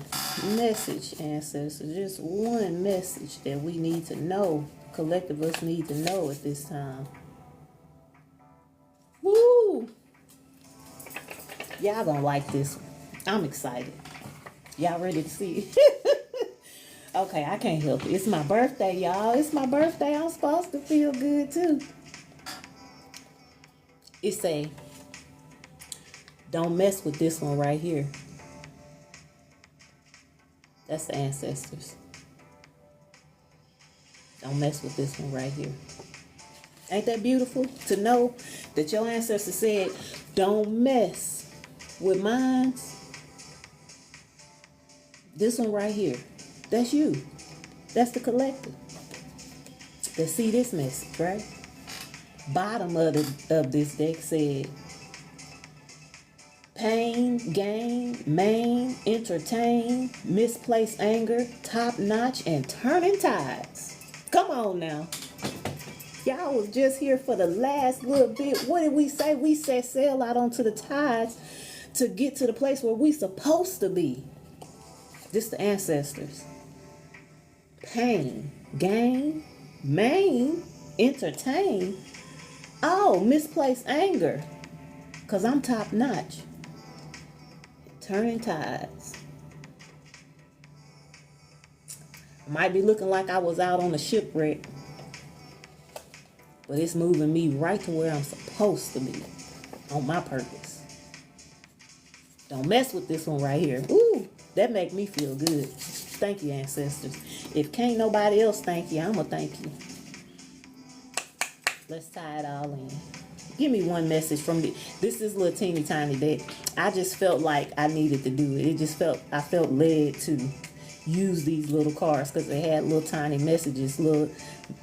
message, ancestors. Just one message that we need to know. Collective of us need to know at this time. Woo! Y'all gonna like this one. I'm excited. Y'all ready to see it? Okay, I can't help it. It's my birthday, y'all. It's my birthday. I'm supposed to feel good too. It say, don't mess with this one right here. That's the ancestors. Don't mess with this one right here. Ain't that beautiful to know that your ancestors said, don't mess with mine? This one right here. That's you. That's the collective. Let's see this message, right? Bottom of this deck said, pain, gain, main, entertain, misplaced anger, top notch, and turning tides. Come on now. Y'all was just here for the last little bit. What did we say? We said sail out onto the tides to get to the place where we supposed to be. This the ancestors. Pain, gain, main, entertain. Oh, misplaced anger. Because I'm top notch. Turning tides. Might be looking like I was out on a shipwreck, but it's moving me right to where I'm supposed to be on my purpose. Don't mess with this one right here. Ooh, that make me feel good. Thank you, ancestors. If can't nobody else thank you, I'm going to thank you. Let's tie it all in. Give me one message from the, this is a little teeny tiny deck. I just felt like I needed to do it. I felt led to use these little cards because they had little tiny messages, little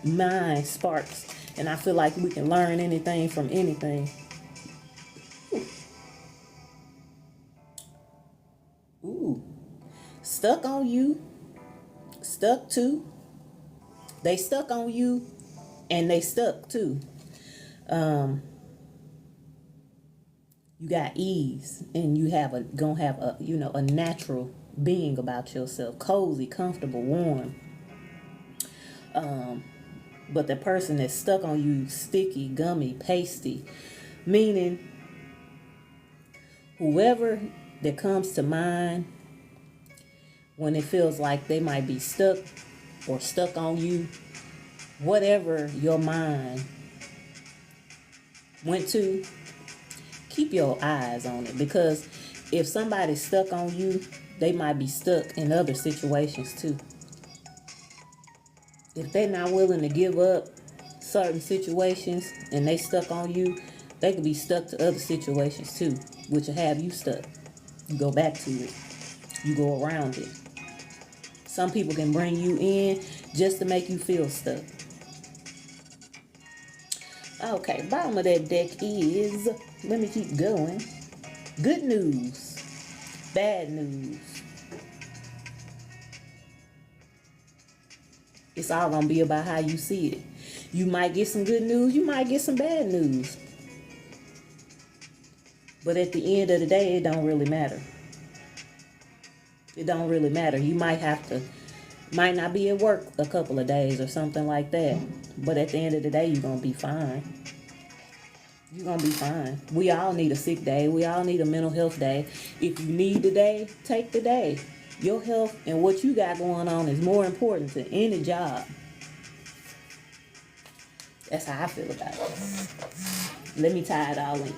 mind sparks. And I feel like we can learn anything from anything. Ooh. Stuck on you. Stuck to. They stuck on you and they stuck too. You got ease and you gonna have a natural being about yourself, cozy, comfortable, warm. But the person that's stuck on you, sticky, gummy, pasty, meaning whoever that comes to mind when it feels like they might be stuck or stuck on you, whatever your mind went to, keep your eyes on it, because if somebody's stuck on you, they might be stuck in other situations too. If they're not willing to give up certain situations and they stuck on you, they could be stuck to other situations too, which will have you stuck. You go back to it. You go around it. Some people can bring you in just to make you feel stuck. Okay, bottom of that deck is, let me keep going. Good news, bad news. It's all gonna be about how you see it. You might get some good news, you might get some bad news. But at the end of the day, it don't really matter. It don't really matter. You might not be at work a couple of days or something like that. But at the end of the day, you're gonna be fine. You're gonna be fine. We all need a sick day. We all need a mental health day. If you need the day, take the day. Your health and what you got going on is more important to any job. That's how I feel about it. Let me tie it all in.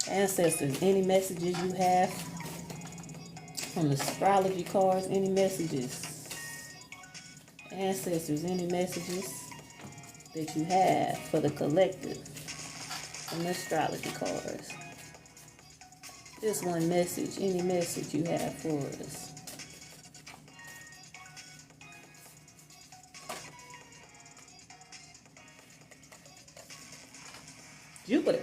Ancestors, any messages you have from the astrology cards, any messages? Ancestors, any messages that you have for the collective from the astrology cards? Just one message, any message you have for us. Jupiter.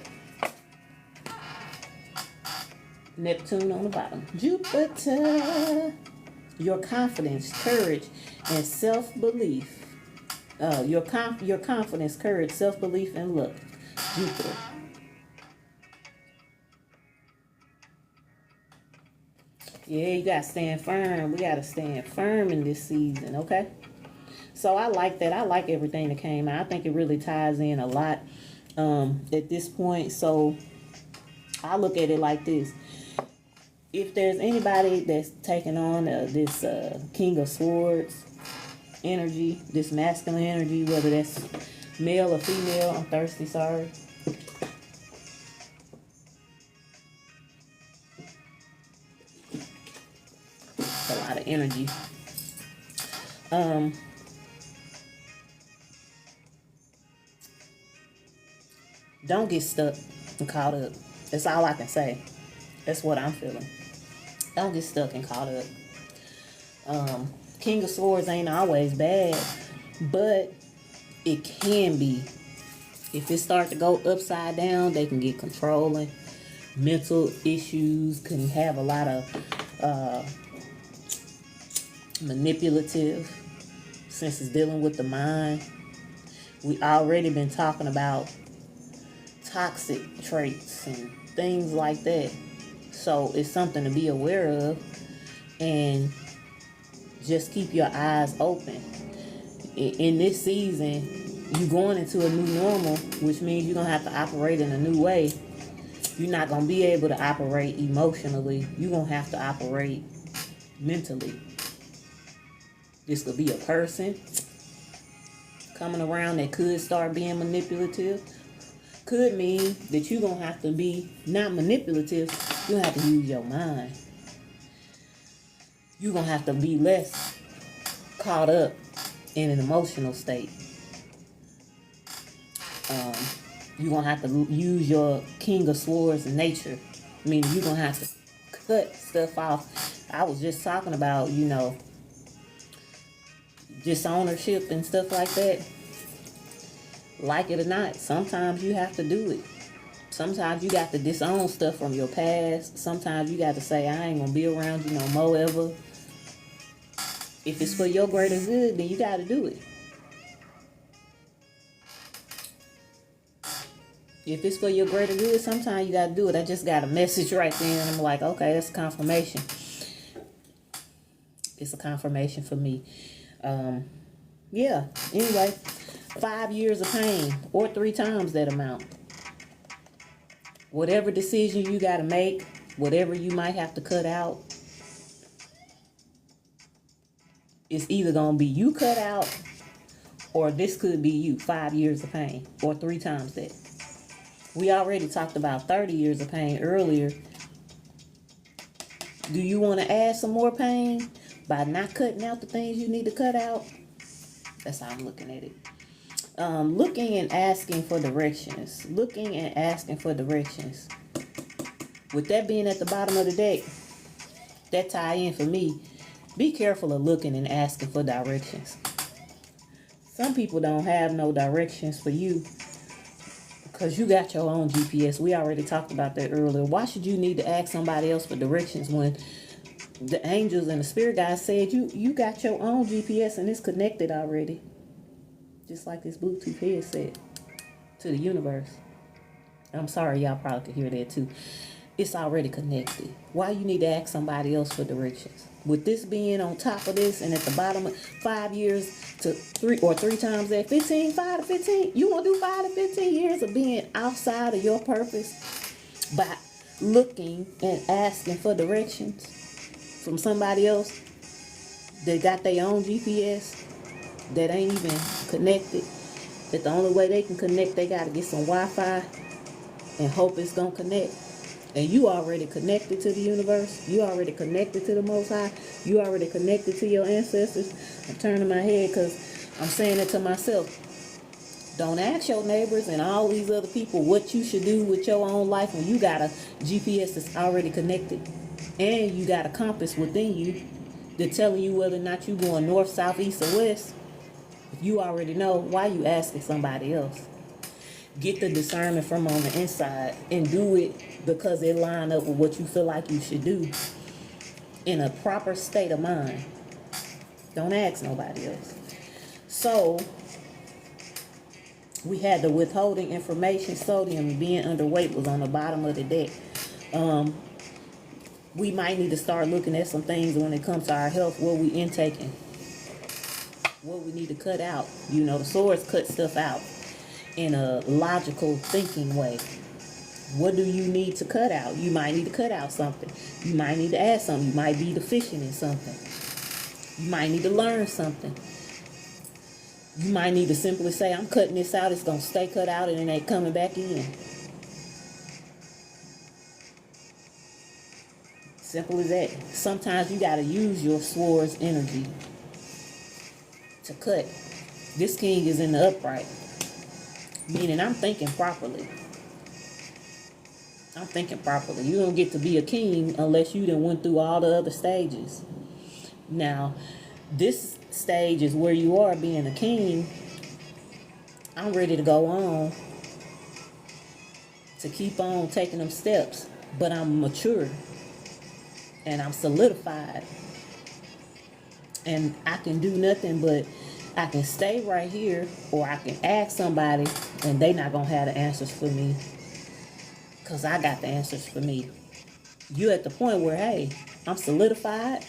Neptune on the bottom. Jupiter. Your confidence, courage, and self-belief. Your confidence, courage, self-belief, and luck. Jupiter. Yeah, you got to stand firm. We got to stand firm in this season, okay? So I like that. I like everything that came out. I think it really ties in a lot at this point. So I look at it like this. If there's anybody that's taking on this King of Swords energy, this masculine energy, whether that's male or female, I'm thirsty, sorry. It's a lot of energy. Don't get stuck and caught up. That's all I can say. That's what I'm feeling. Don't get stuck and caught up. King of Swords ain't always bad, but it can be. If it starts to go upside down, they can get controlling. Mental issues can have a lot of manipulative, since it's dealing with the mind. We already been talking about toxic traits and things like that. So it's something to be aware of, and just keep your eyes open. In this season, you're going into a new normal, which means you're going to have to operate in a new way. You're not going to be able to operate emotionally. You're going to have to operate mentally. This could be a person coming around that could start being manipulative. Could mean that you're going to have to be not manipulative. You're going to have to use your mind. You're going to have to be less caught up in an emotional state. You're going to have to use your King of Swords nature. Meaning you're going to have to cut stuff off. I was just talking about, disownership and stuff like that. Like it or not, sometimes you have to do it. Sometimes you got to disown stuff from your past. Sometimes you got to say, I ain't going to be around you no more ever. If it's for your greater good, then you got to do it. If it's for your greater good, sometimes you got to do it. I just got a message right there, and I'm like, okay, that's confirmation. It's a confirmation for me. Yeah, anyway, 5 years of pain or 3 times that amount. Whatever decision you got to make, whatever you might have to cut out, it's either going to be you cut out or this could be you. 5 years of pain or 3 times that. We already talked about 30 years of pain earlier. Do you want to add some more pain by not cutting out the things you need to cut out? That's how I'm looking at it. Looking and asking for directions. Looking and asking for directions. With that being at the bottom of the deck, that tie in for me. Be careful of looking and asking for directions. Some people don't have no directions for you because you got your own GPS. We already talked about that earlier. Why should you need to ask somebody else for directions when the angels and the spirit guides said you got your own GPS and it's connected already? Just like this Bluetooth headset to the universe. I'm sorry, y'all probably could hear that too. It's already connected. Why you need to ask somebody else for directions? With this being on top of this and at the bottom of 5 years to 3 times that 15, 5 to 15, you want to do 5 to 15 years of being outside of your purpose by looking and asking for directions from somebody else that got their own GPS that ain't even connected, that the only way they can connect, they got to get some Wi-Fi and hope it's going to connect. And you already connected to the universe. You already connected to the Most High. You already connected to your ancestors. I'm turning my head because I'm saying it to myself. Don't ask your neighbors and all these other people what you should do with your own life when you got a GPS that's already connected. And you got a compass within you that's telling you whether or not you're going north, south, east, or west. If you already know, why you asking somebody else? Get the discernment from on the inside and do it because it line up with what you feel like you should do in a proper state of mind. Don't ask nobody else. So we had the withholding information. Sodium being underweight was on the bottom of the deck. We might need to start looking at some things when it comes to our health, what we intaking, what we need to cut out. The swords cut stuff out in a logical thinking way. What do you need to cut out? You might need to cut out something. You might need to add something. You might be deficient in something. You might need to learn something. You might need to simply say, I'm cutting this out. It's going to stay cut out and it ain't coming back in. Simple as that. Sometimes you got to use your sword's energy to cut. This king is in the upright. Meaning I'm thinking properly. I'm thinking properly. You don't get to be a king unless you done went through all the other stages. Now, this stage is where you are being a king. I'm ready to go on to keep on taking them steps. But I'm mature. And I'm solidified. And I can do nothing but I can stay right here, or I can ask somebody and they not going to have the answers for me because I got the answers for me. You at the point where, hey, I'm solidified.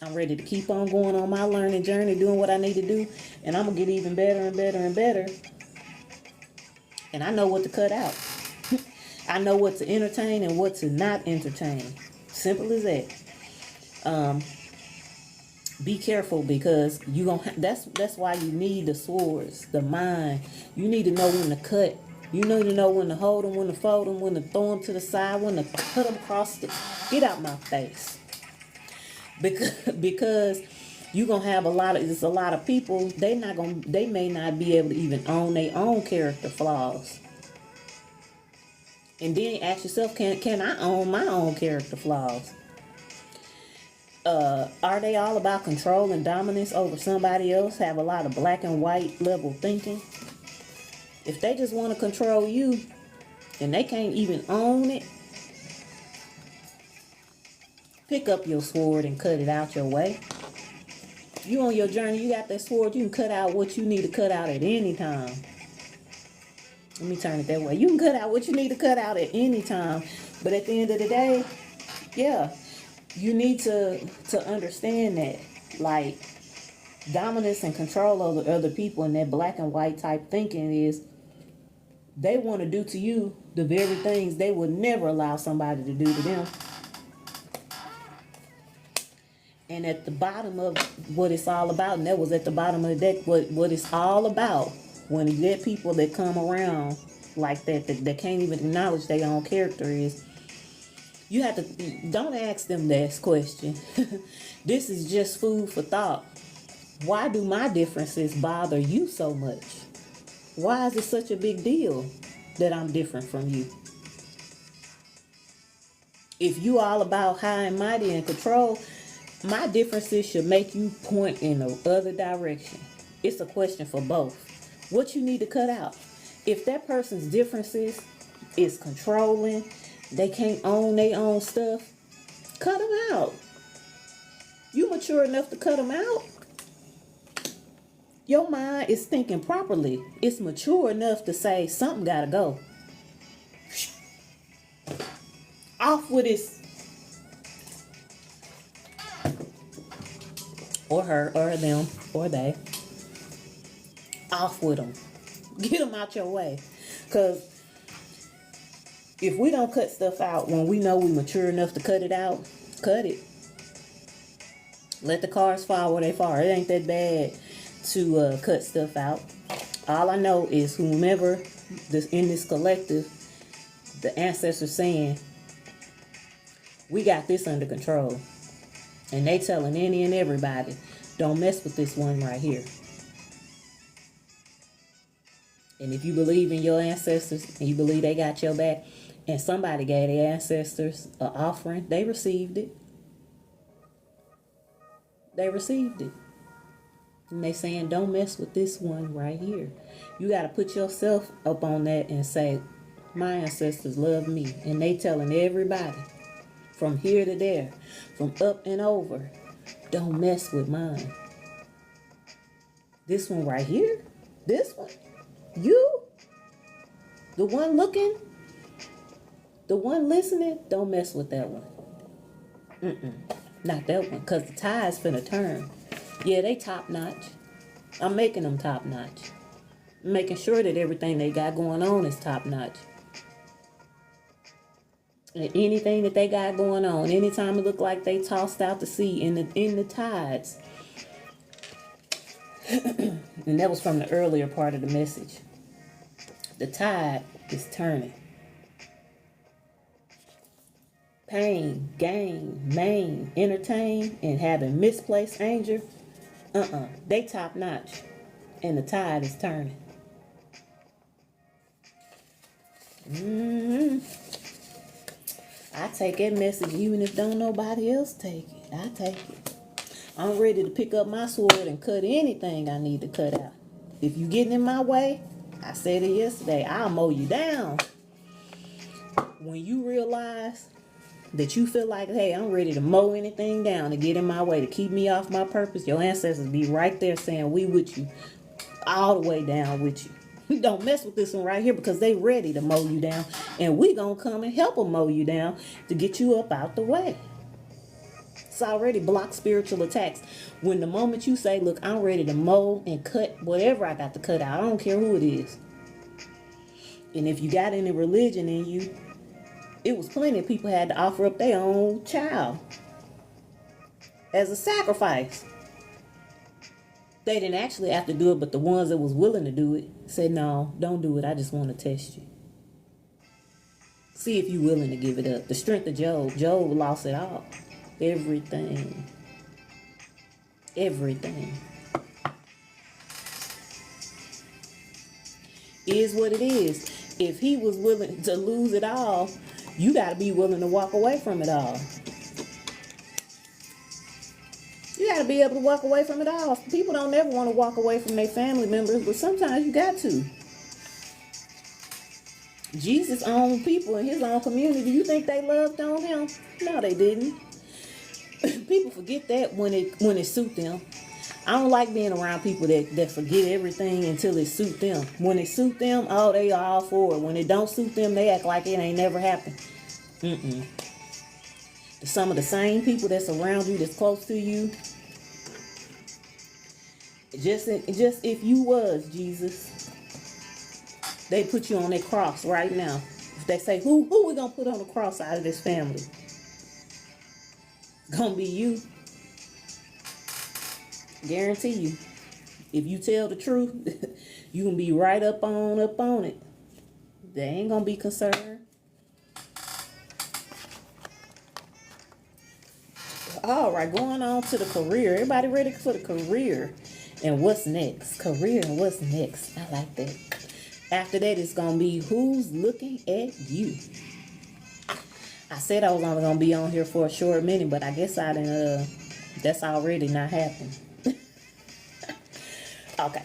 I'm ready to keep on going on my learning journey, doing what I need to do, and I'm going to get even better and better and better. And I know what to cut out. I know what to entertain and what to not entertain. Simple as that. Be careful because that's why you need the swords, the mind. You need to know when to cut You need to know when to hold them, when to fold them, when to throw them to the side, when to cut them across the... Get out my face. Because you're going to have a lot of people, they may not be able to even own their own character flaws. And then ask yourself, can I own my own character flaws? Are they all about control and dominance over somebody else? Have a lot of black and white level thinking? If they just want to control you and they can't even own it, pick up your sword and cut it out your way. You on your journey, you got that sword, you can cut out what you need to cut out at any time. Let me turn it that way. You can cut out what you need to cut out at any time. But at the end of the day, yeah, you need to understand that, like, dominance and control over other people and that black and white type thinking is they want to do to you the very things they would never allow somebody to do to them. And at the bottom of what it's all about, and that was at the bottom of the deck, what it's all about, when you get people that come around like that can't even acknowledge their own character, is you have to, don't ask them this question. This is just food for thought. Why do my differences bother you so much? Why is it such a big deal that I'm different from you? If you all about high and mighty and control, my differences should make you point in the other direction. It's a question for both. What you need to cut out. If that person's differences is controlling, they can't own their own stuff, cut them out. You mature enough to cut them out? Your mind is thinking properly. It's mature enough to say something gotta go. Off with this. Or her, or them, or they. Off with them. Get them out your way. Because if we don't cut stuff out when we know we mature enough to cut it out, cut it. Let the cars fall where they fall. It ain't that bad to cut stuff out. All I know is whomever in this collective, the ancestors saying, we got this under control. And they telling any and everybody, don't mess with this one right here. And if you believe in your ancestors and you believe they got your back, and somebody gave their ancestors an offering, they received it. They received it. And they saying, don't mess with this one right here. You got to put yourself up on that and say, my ancestors love me. And they telling everybody, from here to there, from up and over, don't mess with mine. This one right here, this one, you, the one looking, the one listening, don't mess with that one. Not that one, because the tide's finna turn. Yeah, they top notch. I'm making them top notch. I'm making sure that everything they got going on is top notch. And anything that they got going on, anytime it look like they tossed out to sea in the tides. And that was from the earlier part of the message. The tide is turning. Pain, gain, main, entertain, and having misplaced anger, they top notch. And the tide is turning. I take that message even if don't nobody else take it. I take it. I'm ready to pick up my sword and cut anything I need to cut out. If you getting in my way, I said it yesterday, I'll mow you down. When you realize that you feel like, hey, I'm ready to mow anything down to get in my way, to keep me off my purpose, your ancestors be right there saying, we with you, all the way down with you. Don't mess with this one right here, because they ready to mow you down. And we gonna come and help them mow you down to get you up out the way. It's already blocked spiritual attacks. When the moment you say, look, I'm ready to mow and cut whatever I got to cut out, I don't care who it is. And if you got any religion in you, it was plenty of people had to offer up their own child as a sacrifice. They didn't actually have to do it, but the ones that was willing to do it said, no, don't do it. I just want to test you. See if you're willing to give it up. The strength of Job. Job lost it all. Everything. Everything. Is what it is. If he was willing to lose it all, you got to be willing to walk away from it all. You got to be able to walk away from it all. People don't ever want to walk away from their family members, but sometimes you got to. Jesus' own people in his own community, you think they loved on him? No, they didn't. People forget that when it suit them. I don't like being around people that forget everything until it suit them. When it suit them, oh, they are all for it. When it don't suit them, they act like it ain't never happened. Some of the same people that's around you, that's close to you, just if you was Jesus, they put you on that cross right now. If they say, who we gonna put on the cross out of this family? Gonna be you. Guarantee you. If you tell the truth, you can be right up on it. They ain't gonna be concerned. All right, going on to the career. Everybody ready for the career? And what's next? Career and what's next? I like that. After that, it's going to be who's looking at you. I said I was only going to be on here for a short minute, but I guess I didn't, that's already not happened. Okay.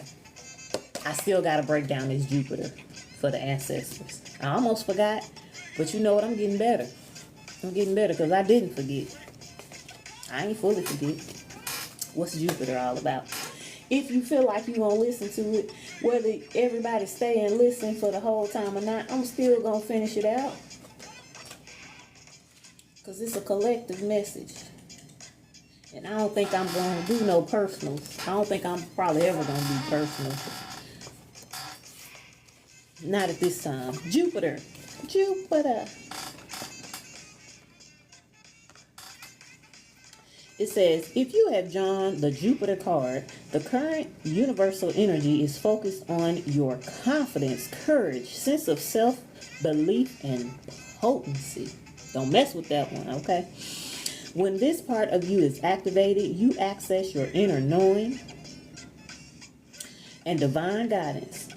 I still got to break down this Jupiter for the ancestors. I almost forgot, but you know what? I'm getting better. I'm getting better because I didn't forget. I ain't fully forget. What's Jupiter all about? If you feel like you gonna listen to it, whether everybody stay and listen for the whole time or not, I'm still gonna finish it out. Because it's a collective message. And I don't think I'm gonna do no personals. I don't think I'm probably ever gonna do personal. Not at this time. Jupiter. It says, if you have drawn the Jupiter card, the current universal energy is focused on your confidence, courage, sense of self, belief, and potency. Don't mess with that one, okay? When this part of you is activated, you access your inner knowing and divine guidance.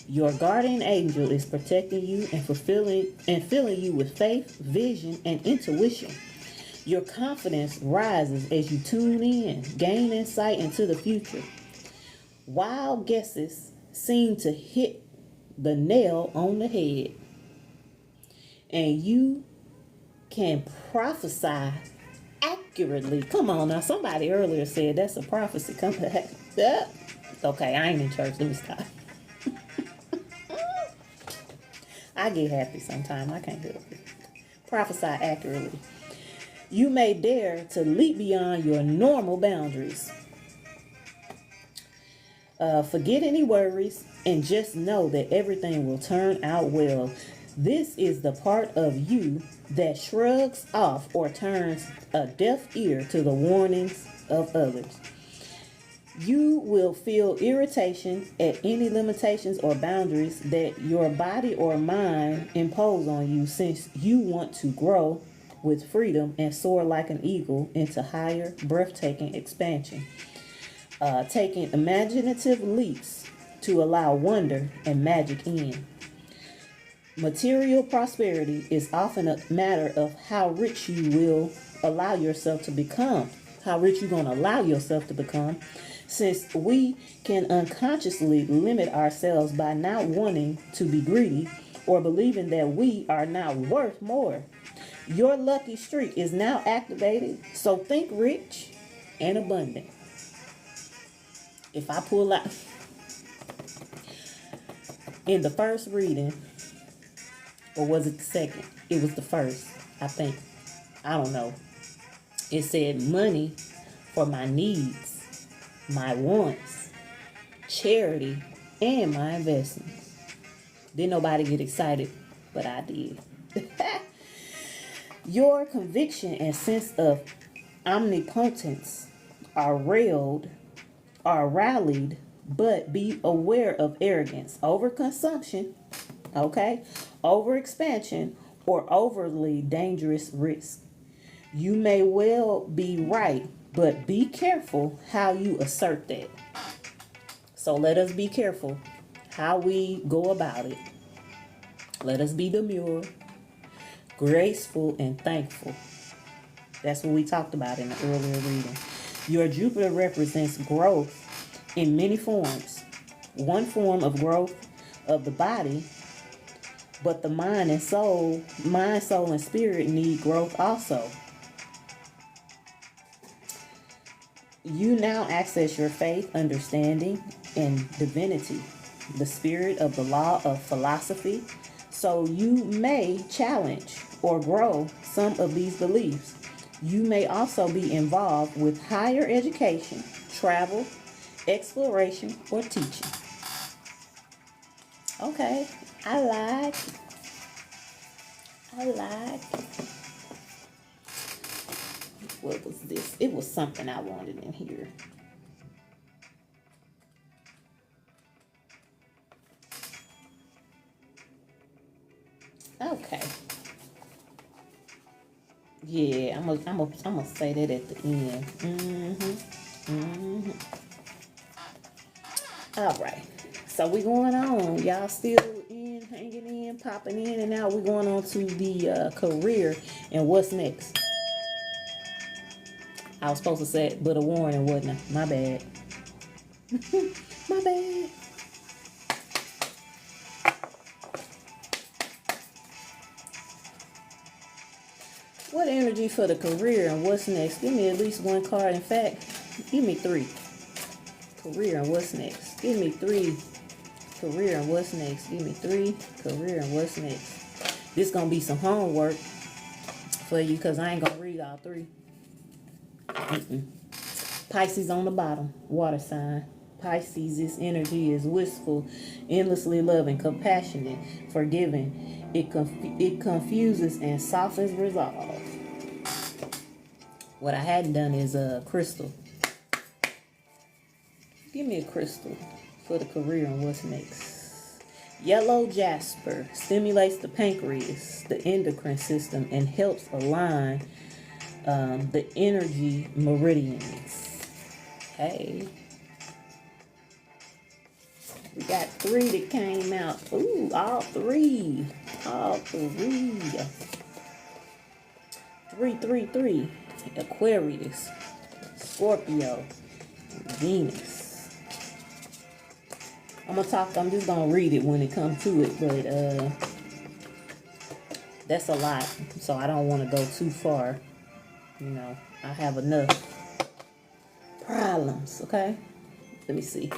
Your guardian angel is protecting you and filling you with faith, vision, and intuition. Your confidence rises as you tune in, gain insight into the future. Wild guesses seem to hit the nail on the head. And you can prophesy accurately. Come on now, somebody earlier said that's a prophecy. Come back. Okay, I ain't in church. Let me stop. I get happy sometimes. I can't help it. Prophesy accurately. You may dare to leap beyond your normal boundaries. Forget any worries and just know that everything will turn out well. This is the part of you that shrugs off or turns a deaf ear to the warnings of others. You will feel irritation at any limitations or boundaries that your body or mind impose on you, since you want to grow with freedom and soar like an eagle into higher, breathtaking expansion. Taking imaginative leaps to allow wonder and magic in. Material prosperity is often a matter of how rich you will allow yourself to become. How rich you're going to allow yourself to become, since we can unconsciously limit ourselves by not wanting to be greedy or believing that we are not worth more. Your lucky streak is now activated, so think rich and abundant. If I pull out in the first reading, or was it the second? It was the first, I think. I don't know. It said money for my needs, my wants, charity, and my investments. Didn't nobody get excited, but I did. Your conviction and sense of omnipotence are railed are rallied, but be aware of arrogance, overconsumption, okay, overexpansion, or overly dangerous risk. You may well be right, but be careful how you assert that. So let us be careful how we go about it. Let us be demure, graceful, and thankful. That's what we talked about in the earlier reading. Your Jupiter represents growth in many forms. One form of growth of the body, but the mind, soul, and spirit need growth also. You now access your faith, understanding, and divinity, the spirit of the law of philosophy. So you may challenge or grow some of these beliefs. You may also be involved with higher education, travel, exploration, or teaching. Okay, I like. What was this? It was something I wanted in here. Okay. Yeah, I'm gonna say that at the end. All right. So we going on. Y'all still in, hanging in, popping in and out. We're going on to the career and what's next. I was supposed to say it, but a warning, wasn't I? My bad. My bad. What energy for the career and what's next? Give me at least one card. In fact, give me 3. Career and what's next? Give me 3. Career and what's next? Give me 3. Career and what's next? This gonna be some homework for you because I ain't gonna read all 3. Pisces on the bottom, water sign. Pisces, this energy is wistful, endlessly loving, compassionate, forgiving. It confuses and softens resolve. What I hadn't done is a crystal. Give me a crystal for the career and what's next. Yellow jasper stimulates the pancreas, the endocrine system, and helps align the energy meridians. Hey. We got 3 that came out. Ooh, all 3. All 3. 3. Aquarius, Scorpio, Venus. I'm just gonna read it when it comes to it, but that's a lot, so I don't want to go too far. You know, I have enough problems. Okay, let me see.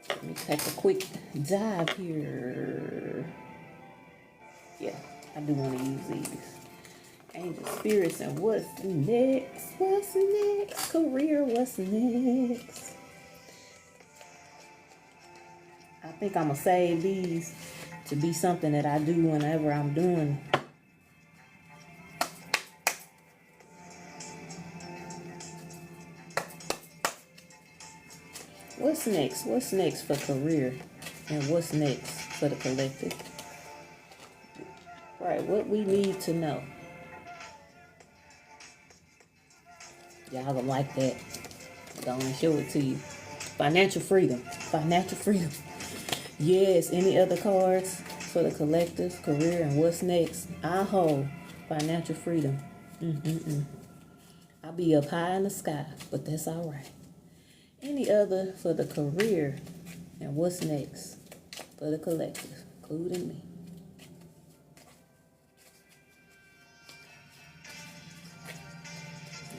Let me take a quick dive here. Yeah, I do want to use these. Angel spirits and what's next? What's next? Career, what's next? I think I'm going to save these to be something that I do whenever I'm doing. What's next? What's next for career? And what's next for the collective? Right, what we need to know. Y'all gonna like that. I'm gonna show it to you. Financial freedom. Financial freedom. Yes, any other cards for the collective, career, and what's next? I hold financial freedom. I'll be up high in the sky, but that's all right. Any other for the career and what's next for the collective, including me?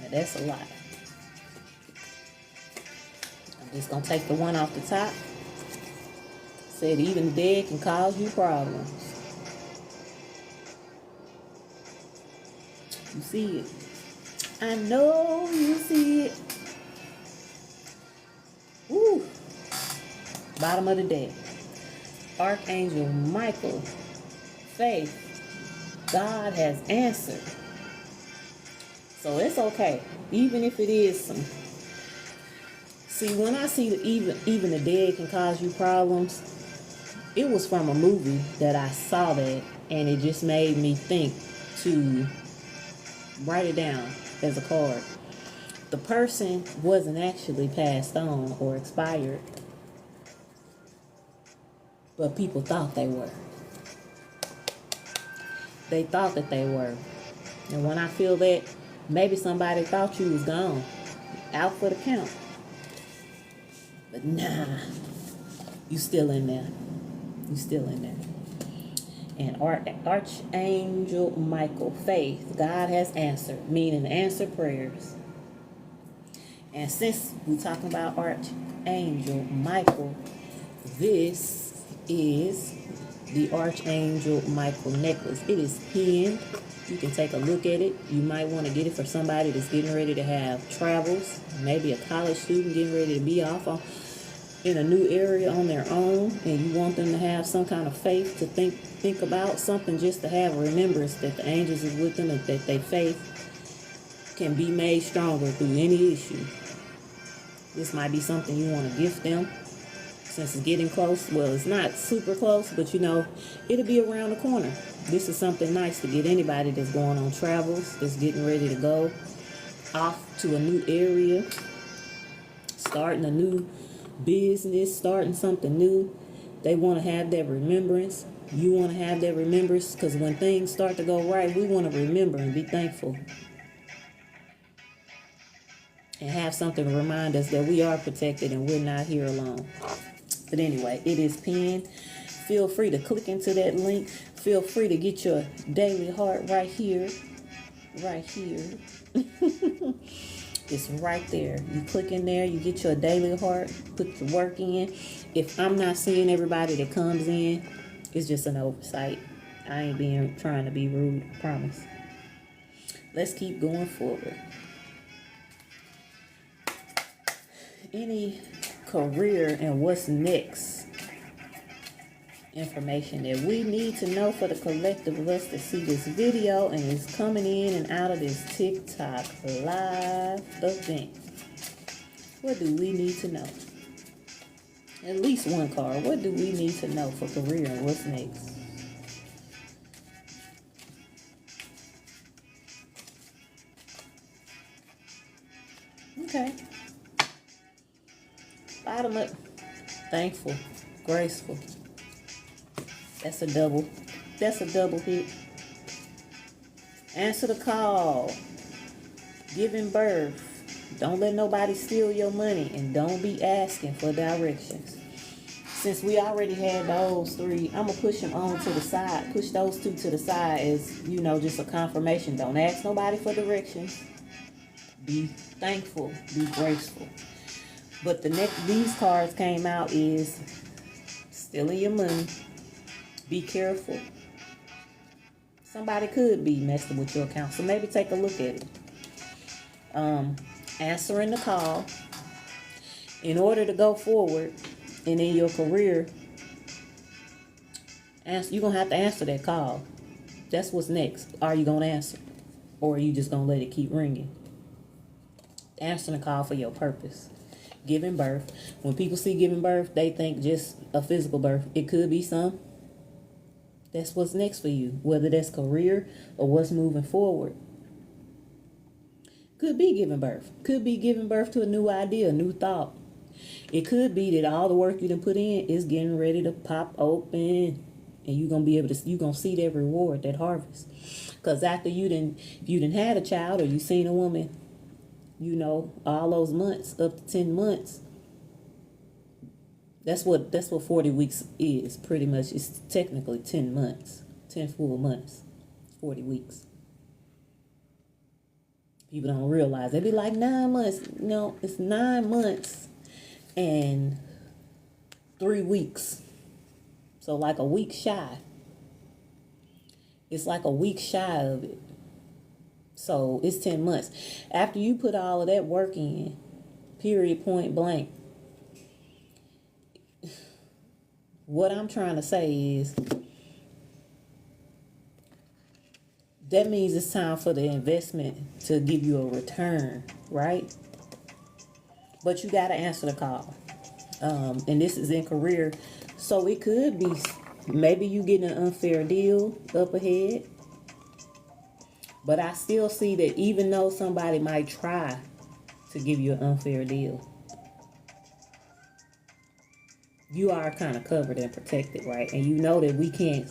Now that's a lot. I'm just going to take the one off the top. Said even the dead can cause you problems. You see it. I know you see it. Woo. Bottom of the deck. Archangel Michael. Faith. God has answered. So it's okay. Even if it is See, when I see that even the dead can cause you problems, it was from a movie that I saw that, and it just made me think to write it down as a card. The person wasn't actually passed on or expired, but people thought they were. They thought that they were. And when I feel that, maybe somebody thought you was gone, out for the count. But nah, you still in there. You still in there. And Archangel Michael, faith, God has answered, meaning answer prayers. And since we're talking about Archangel Michael, this is the Archangel Michael necklace. It is pinned. You can take a look at it. You might want to get it for somebody that's getting ready to have travels, maybe a college student getting ready to be off in a new area on their own, and you want them to have some kind of faith to think about something, just to have a remembrance that the angels is with them and that their faith can be made stronger through any issue. This might be something you want to gift them since it's getting close. Well, it's not super close, but you know, it'll be around the corner. This is something nice to get anybody that's going on travels, that's getting ready to go off to a new area, starting a new business, starting something new. They want to have that remembrance. You want to have that remembrance, because when things start to go right, we want to remember and be thankful and have something to remind us that we are protected and we're not here alone. But anyway, it is pinned. Feel free to click into that link. Feel free to get your daily heart right here. Right here. It's right there. You click in there, you get your daily heart, put the work in. If I'm not seeing everybody that comes in, it's just an oversight. I ain't trying to be rude, I promise. Let's keep going forward. Any career and what's next information that we need to know for the collective of us to see this video and is coming in and out of this TikTok live event. What do we need to know? At least one card. What do we need to know for career and what's next? Okay. Bottom up. Thankful. Graceful. That's a double hit. Answer the call. Giving birth. Don't let nobody steal your money, and don't be asking for directions. Since we already had those three, I'm going to push them on to the side. Push those two to the side as, you know, just a confirmation. Don't ask nobody for directions. Be thankful. Be graceful. But these cards came out is stealing your money. Be careful. Somebody could be messing with your account, so maybe take a look at it. Answering the call. In order to go forward and in your career, you're going to have to answer that call. That's what's next. Are you going to answer? Or are you just going to let it keep ringing? Answering the call for your purpose. Giving birth. When people see giving birth, they think just a physical birth. It could be some. That's what's next for you, whether that's career or what's moving forward. Could be giving birth. Could be giving birth to a new idea, a new thought. It could be that all the work you done put in is getting ready to pop open, and you're gonna see that reward, that harvest. Because after you done had a child, or you seen a woman, you know, all those months, up to 10 months. That's what 40 weeks is, pretty much. It's technically 10 months. 10 full months. 40 weeks. People don't realize. They be like 9 months. No, it's 9 months and 3 weeks. So like a week shy. It's like a week shy of it. So it's 10 months. After you put all of that work in, period, point blank, what I'm trying to say is that means it's time for the investment to give you a return, right? But you got to answer the call. And this is in career. So it could be maybe you getting an unfair deal up ahead. But I still see that even though somebody might try to give you an unfair deal, you are kind of covered and protected, right? And you know that we can't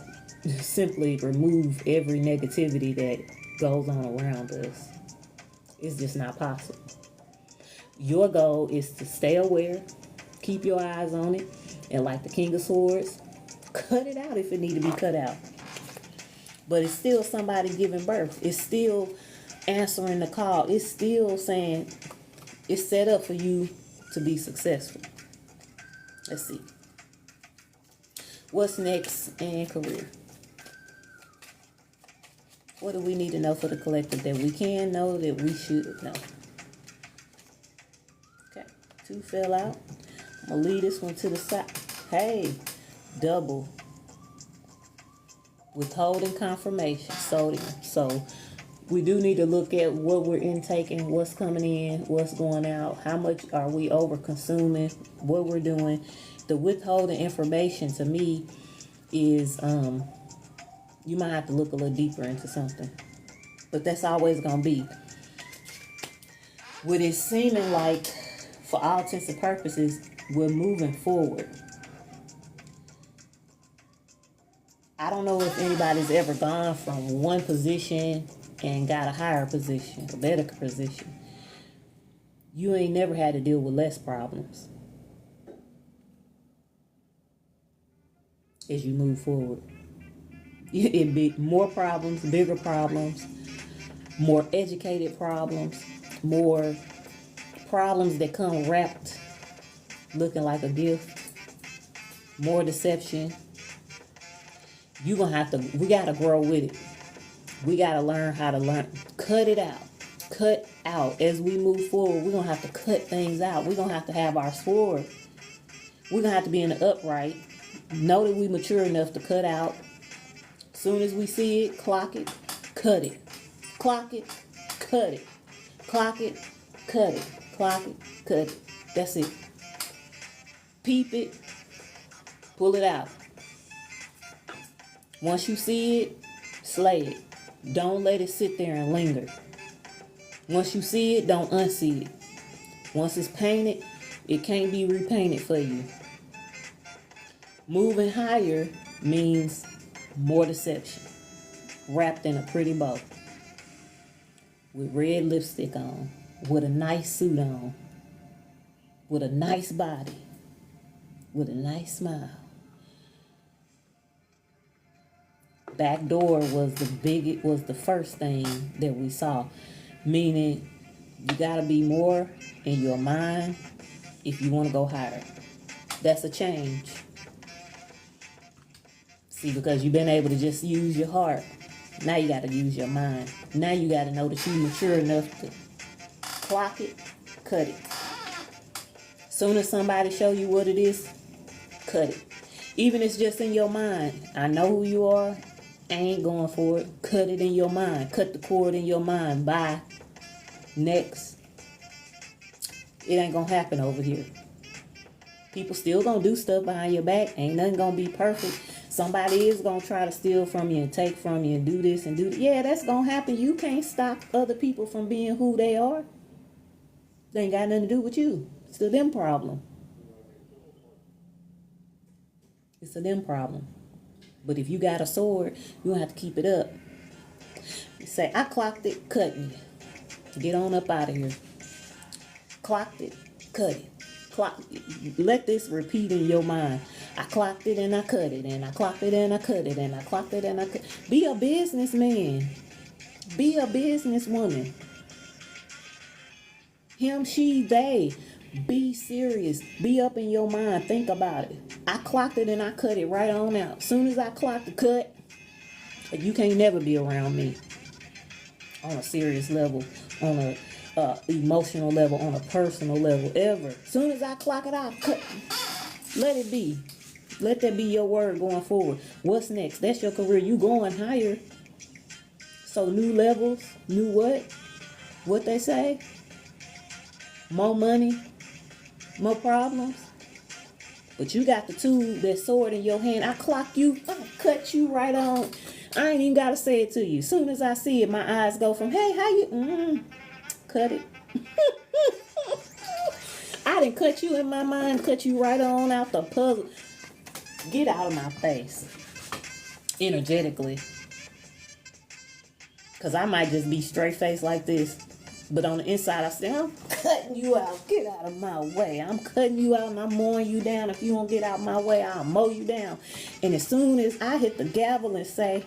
simply remove every negativity that goes on around us. It's just not possible. Your goal is to stay aware, keep your eyes on it, and like the King of Swords, cut it out if it need to be cut out. But it's still somebody giving birth. It's still answering the call. It's still saying it's set up for you to be successful. Let's see. What's next in career? What do we need to know for the collective that we can know, that we should know? Okay, 2 fell out. I'm going to leave this one to the side. Hey, double. Withholding confirmation, sodium. So we do need to look at what we're intaking, what's coming in, what's going out, how much are we over consuming, what we're doing. The withholding information to me is you might have to look a little deeper into something, but that's always gonna be. With it seeming like, for all intents and purposes, we're moving forward. I don't know if anybody's ever gone from one position and got a higher position, a better position. You ain't never had to deal with less problems as you move forward. It'd be more problems, bigger problems, more educated problems, more problems that come wrapped looking like a gift, more deception. We gotta grow with it. We gotta learn how to learn. Cut it out. Cut out. As we move forward, we're gonna have to cut things out. We're gonna have to have our sword. We're gonna have to be in the upright. Know that we mature enough to cut out. Soon as we see it, clock it, cut it. Clock it, cut it. Clock it, cut it. Clock it, cut it. That's it. Peep it, pull it out. Once you see it, slay it. Don't let it sit there and linger. Once you see it, don't unsee it. Once it's painted, it can't be repainted for you. Moving higher means more deception, wrapped in a pretty bow, with red lipstick on, with a nice suit on, with a nice body, with a nice smile. Back door was the first thing that we saw, meaning you gotta be more in your mind if you want to go higher. That's a change. See, because you've been able to just use your heart. Now you got to use your mind. Now you got to know that you're mature enough to clock it, cut it. Soon as somebody show you what it is, cut it. Even if it's just in your mind. I know who you are. I ain't going for it. Cut it in your mind. Cut the cord in your mind. Bye. Next. It ain't going to happen over here. People still going to do stuff behind your back. Ain't nothing going to be perfect. Somebody is going to try to steal from you and take from you and do this and do that. Yeah, that's going to happen. You can't stop other people from being who they are. They ain't got nothing to do with you. It's a them problem. It's a them problem. But if you got a sword, you don't have to keep it up. You say, I clocked it, cutting you. Get on up out of here. Clocked it, cut it. Let this repeat in your mind. I clocked it and I cut it, and I clocked it and I cut it, and I clocked it and I cut. Be a businessman. Be a businesswoman. Him, she, they. Be serious. Be up in your mind. Think about it. I clocked it and I cut it right on out. Soon as I clocked the cut, you can't never be around me. On a serious level, on a emotional level, on a personal level, ever. Soon as I clock it out, cut. Let it be. Let that be your word going forward. What's next? That's your career. You going higher. So new levels, new what? What they say? More money, more problems. But you got the tool, that sword in your hand. I clock you, I cut you right on. I ain't even got to say it to you. Soon as I see it, my eyes go from, hey, how you, cut it. I didn't cut you in my mind, cut you right on out the puzzle. Get out of my face. Energetically. Because I might just be straight faced like this. But on the inside, I say, I'm cutting you out. Get out of my way. I'm cutting you out and I'm mowing you down. If you don't get out my way, I'll mow you down. And as soon as I hit the gavel and say,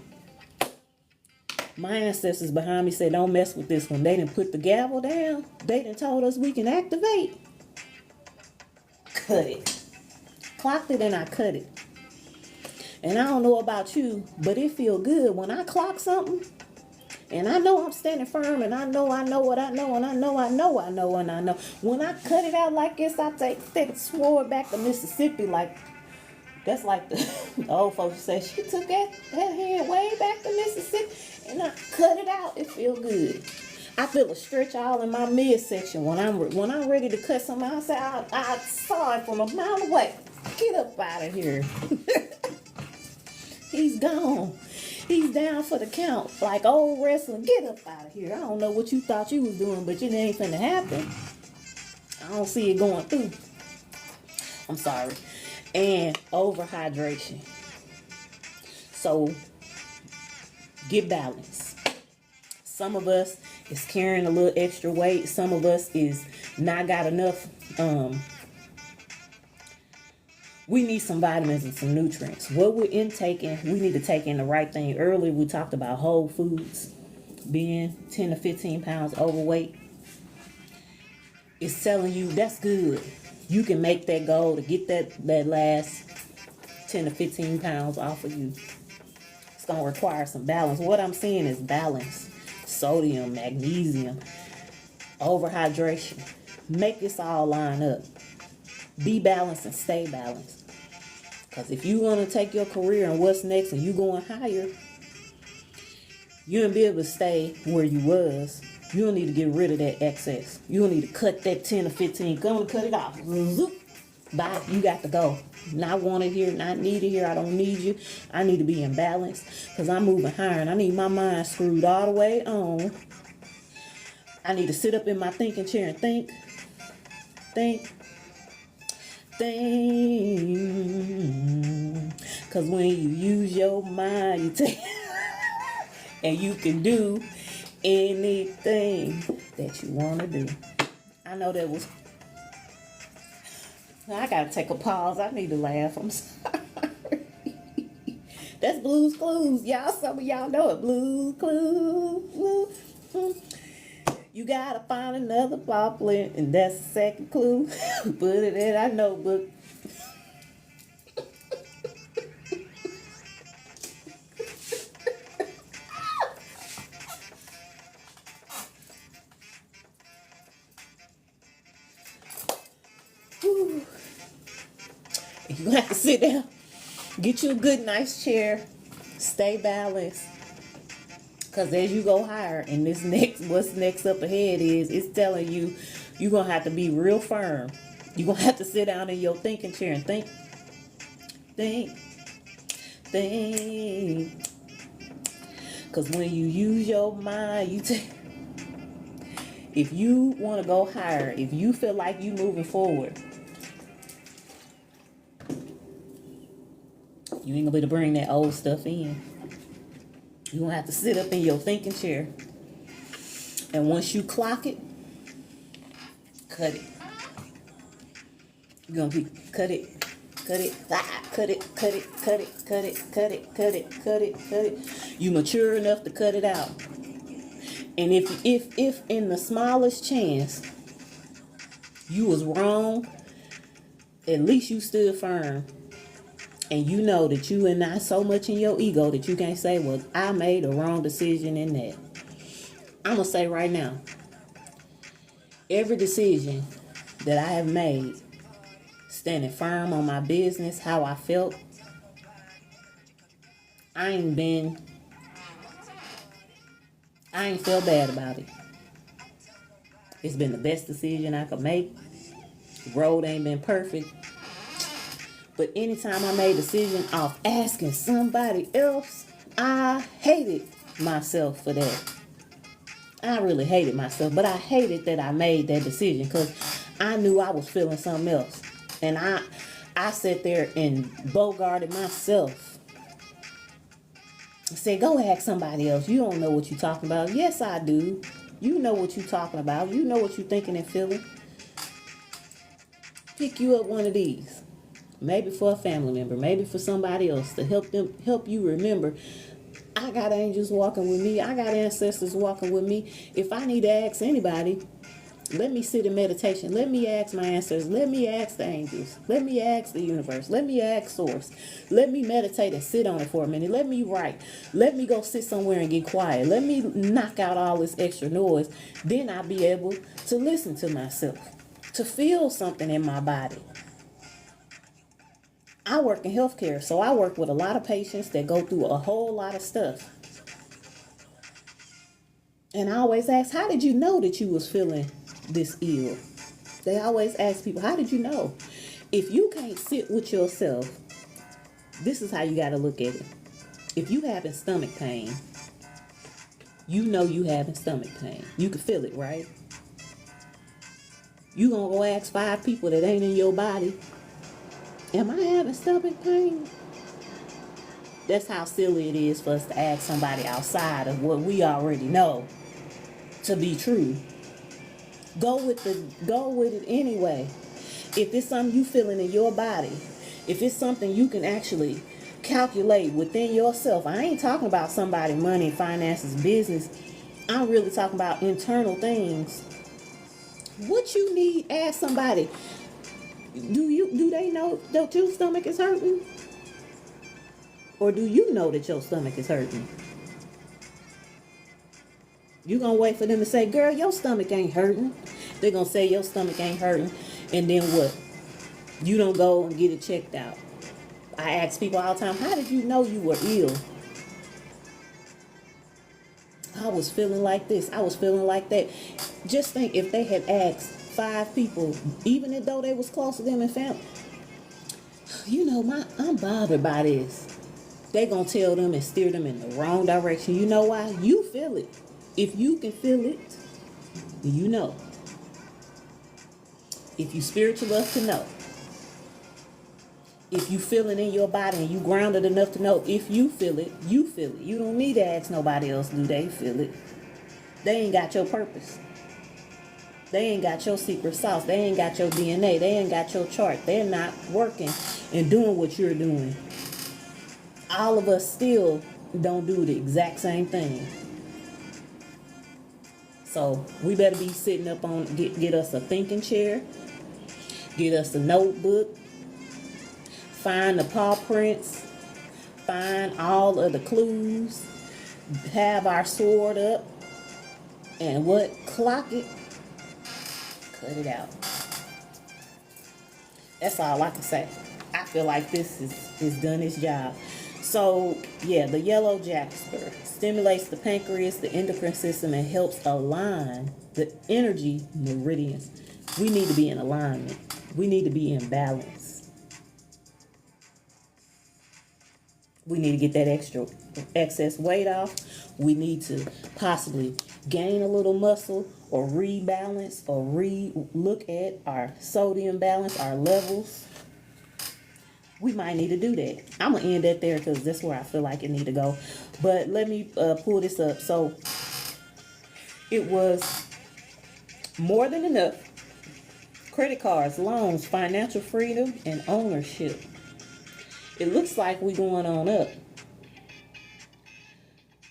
my ancestors behind me said, don't mess with this one. They didn't put the gavel down. They didn't told us we can activate. Cut it. Clocked it and I cut it. And I don't know about you, but it feel good when I clock something. And I know I'm standing firm, and I know what I know, and I know. When I cut it out like this, I take that sword back to Mississippi. Like, that's like the old folks say, she took that hand way back to Mississippi, and I cut it out. It feel good. I feel a stretch all in my midsection when I'm ready to cut something. I say, I saw it from a mile away. Get up out of here. He's gone. He's down for the count. Like old wrestling. Get up out of here. I don't know what you thought you was doing, but it ain't finna happen. I don't see it going through. I'm sorry. And overhydration. So, get balance. Some of us is carrying a little extra weight. Some of us is not got enough. We need some vitamins and some nutrients. What we're intaking, we need to take in the right thing. Earlier, we talked about whole foods being 10 to 15 pounds overweight. It's telling you that's good. You can make that goal to get that last 10 to 15 pounds off of you. It's going to require some balance. What I'm seeing is balance. Sodium, magnesium, overhydration. Make this all line up. Be balanced and stay balanced. Because if you want to take your career and what's next and you going higher, you won't be able to stay where you was. You don't need to get rid of that excess. You don't need to cut that 10 or 15. Go and cut it off. Zoop. Bye. You got to go. Not wanted here, not needed here. I don't need you. I need to be in balance because I'm moving higher and I need my mind screwed all the way on. I need to sit up in my thinking chair and think. Because when you use your mind, you take and you can do anything that you want to do. I know that was, I gotta take a pause. I need to laugh. I'm sorry. That's Blue's Clues. Y'all, some of y'all know it. Blue's Clues. You gotta find another poplar, and that's the second clue. Put it in our notebook. You're gonna have to sit down. Get you a good, nice chair. Stay balanced. Because as you go higher, and what's next up ahead it's telling you, you're going to have to be real firm. You're going to have to sit down in your thinking chair and think. Because when you use your mind, if you want to go higher, if you feel like you moving forward, you ain't going to be able to bring that old stuff in. You're going to have to sit up in your thinking chair. And once you clock it, cut it. You're going to be cut it. You mature enough to cut it out. And if in the smallest chance you was wrong, at least you stood firm. And you know that you are not so much in your ego that you can't say, well, I made a wrong decision in that. I'm going to say right now, every decision that I have made, standing firm on my business, how I felt, I ain't felt bad about it. It's been the best decision I could make. Road ain't been perfect. But anytime I made a decision off asking somebody else, I hated myself for that. I really hated myself, but I hated that I made that decision because I knew I was feeling something else. And I sat there and bogarted myself. I said, go ask somebody else. You don't know what you're talking about. Yes, I do. You know what you're talking about. You know what you're thinking and feeling. Pick you up one of these. Maybe for a family member, maybe for somebody else to help you remember. I got angels walking with me. I got ancestors walking with me. If I need to ask anybody, let me sit in meditation. Let me ask my ancestors. Let me ask the angels. Let me ask the universe. Let me ask source. Let me meditate and sit on it for a minute. Let me write. Let me go sit somewhere and get quiet. Let me knock out all this extra noise. Then I'll be able to listen to myself, to feel something in my body. I work in healthcare, so I work with a lot of patients that go through a whole lot of stuff. And I always ask, how did you know that you was feeling this ill? They always ask people, how did you know? If you can't sit with yourself, this is how you got to look at it. If you having stomach pain, you know you having stomach pain. You can feel it, right? You gonna go ask 5 people that ain't in your body, am I having stomach pain? That's how silly it is for us to ask somebody outside of what we already know to be true. Go with it anyway. If it's something you feeling in your body, if it's something you can actually calculate within yourself. I ain't talking about somebody money, finances, business. I'm really talking about internal things. What you need, ask somebody. Do they know that your stomach is hurting? Or do you know that your stomach is hurting? You gonna wait for them to say, girl, your stomach ain't hurting. They're gonna say your stomach ain't hurting. And then what? You don't go and get it checked out. I ask people all the time, how did you know you were ill? I was feeling like this. I was feeling like that. Just think if they had asked 5 people, even though they was close to them and family, you know, I'm bothered by this. They gonna tell them and steer them in the wrong direction. You know why? You feel it. If you can feel it, you know. If you spiritual enough to know. If you feel it in your body and you grounded enough to know, if you feel it, you feel it. You don't need to ask nobody else, do they feel it? They ain't got your purpose. They ain't got your secret sauce. They ain't got your DNA. They ain't got your chart. They're not working and doing what you're doing. All of us still don't do the exact same thing. So we better be sitting up on, get us a thinking chair, get us a notebook, find the paw prints, find all of the clues, have our sword up, and what? Clock it, cut it out. That's all I can say. I feel like this is done its job. So, yeah, the yellow jasper stimulates the pancreas, the endocrine system, and helps align the energy meridians. We need to be in alignment. We need to be in balance. We need to get that excess weight off. We need to possibly gain a little muscle or rebalance or look at our sodium balance, our levels. We might need to do that. I'm going to end that there because that's where I feel like it need to go. But let me pull this up. So it was more than enough. Credit cards, loans, financial freedom, and ownership. It looks like we're going on up.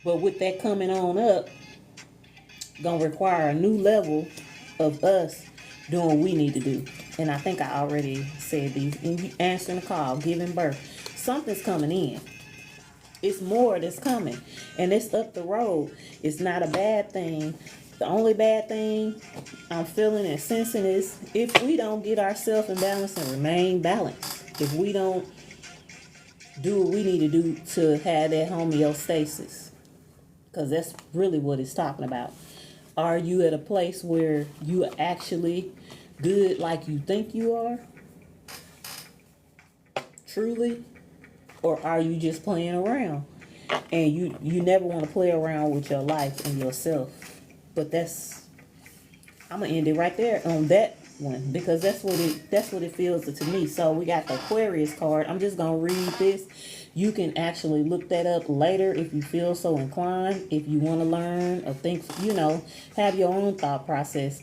But with that coming on up, going to require a new level of us doing what we need to do. And I think I already said these. Answering the call, giving birth. Something's coming in. It's more that's coming. And it's up the road. It's not a bad thing. The only bad thing I'm feeling and sensing is if we don't get ourselves in balance and remain balanced. If we don't do what we need to do to have that homeostasis. Because that's really what it's talking about. Are you at a place where you actually good like you think you are? Truly? Or are you just playing around? And you never want to play around with your life and yourself. But I'm gonna end it right there on that one, because that's what it feels to me. So we got the Aquarius card. I'm just gonna read this. You can actually look that up later if you feel so inclined. If you want to learn or think, have your own thought process.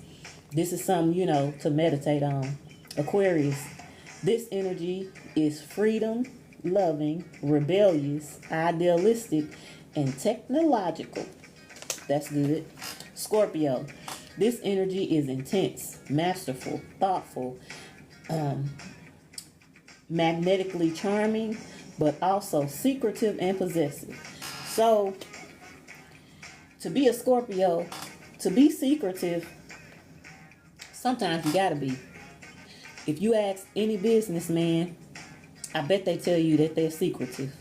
This is something, to meditate on. Aquarius. This energy is freedom, loving, rebellious, idealistic, and technological. That's good. Scorpio. This energy is intense, masterful, thoughtful, magnetically charming, but also secretive and possessive. So, to be a Scorpio, to be secretive, sometimes you gotta be. If you ask any businessman, I bet they tell you that they're secretive.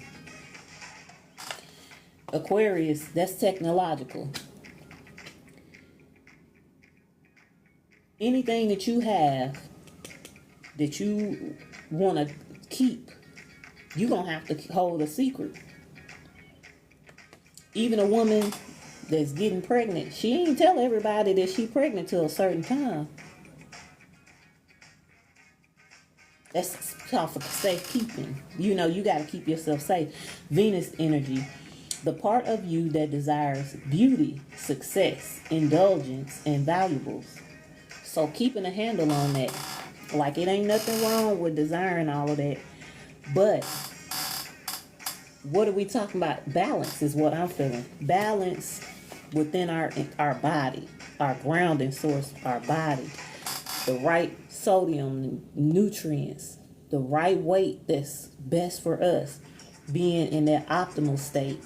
Aquarius, that's technological. Anything that you have that you want to keep, you're going to have to hold a secret. Even a woman that's getting pregnant, she ain't tell everybody that she pregnant till a certain time. That's called for safekeeping. You got to keep yourself safe. Venus energy. The part of you that desires beauty, success, indulgence, and valuables. So keeping a handle on that. Like, it ain't nothing wrong with desiring all of that. But what are we talking about? Balance is what I'm feeling. Balance within our body, our grounding source, our body. The right sodium, nutrients, the right weight that's best for us. Being in that optimal state.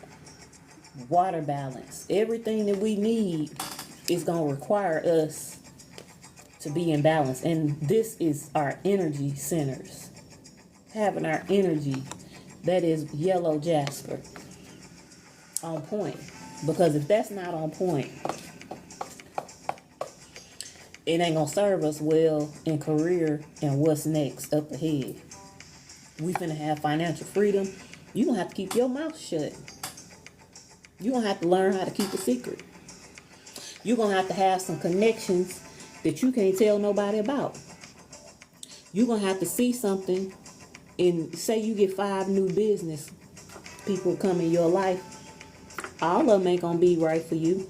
Water balance. Everything that we need is going to require us to be in balance. And this is our energy centers. Having our energy, that is yellow jasper, on point. Because if that's not on point, it ain't gonna serve us well in career and what's next up ahead. We finna have financial freedom. You gonna have to keep your mouth shut. You gonna have to learn how to keep a secret. You gonna have some connections that you can't tell nobody about. You're going to have to see something, and say you get 5 new business people come in your life. All of them ain't going to be right for you.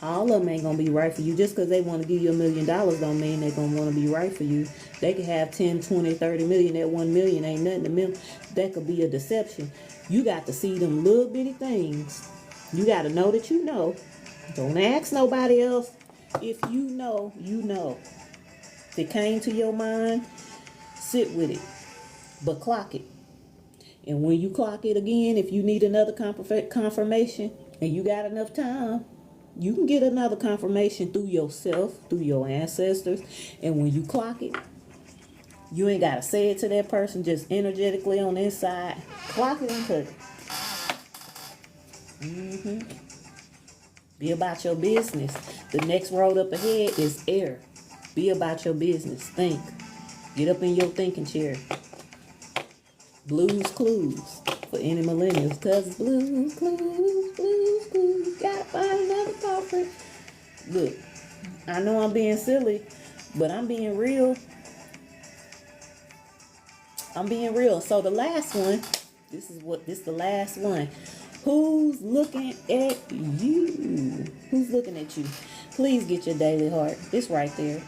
All of them ain't going to be right for you. Just because they want to give you $1 million don't mean they're going to want to be right for you. They could have 10, 20, 30 million. That 1 million ain't nothing to them. That could be a deception. You got to see them little bitty things. You got to know that you know. Don't ask nobody else. If you know, you know. If it came to your mind, sit with it. But clock it. And when you clock it again, if you need another confirmation and you got enough time, you can get another confirmation through yourself, through your ancestors. And when you clock it, you ain't got to say it to that person, just energetically on the inside. Clock it and put it. Be about your business. The next road up ahead is air. Be about your business. Think. Get up in your thinking chair. Blues Clues for any millennials. Cause blues clues. Gotta find another culprit. Look, I know I'm being silly, but I'm being real. So the last one, this is the last one. Who's looking at you? Who's looking at you? Please get your daily heart. It's right there.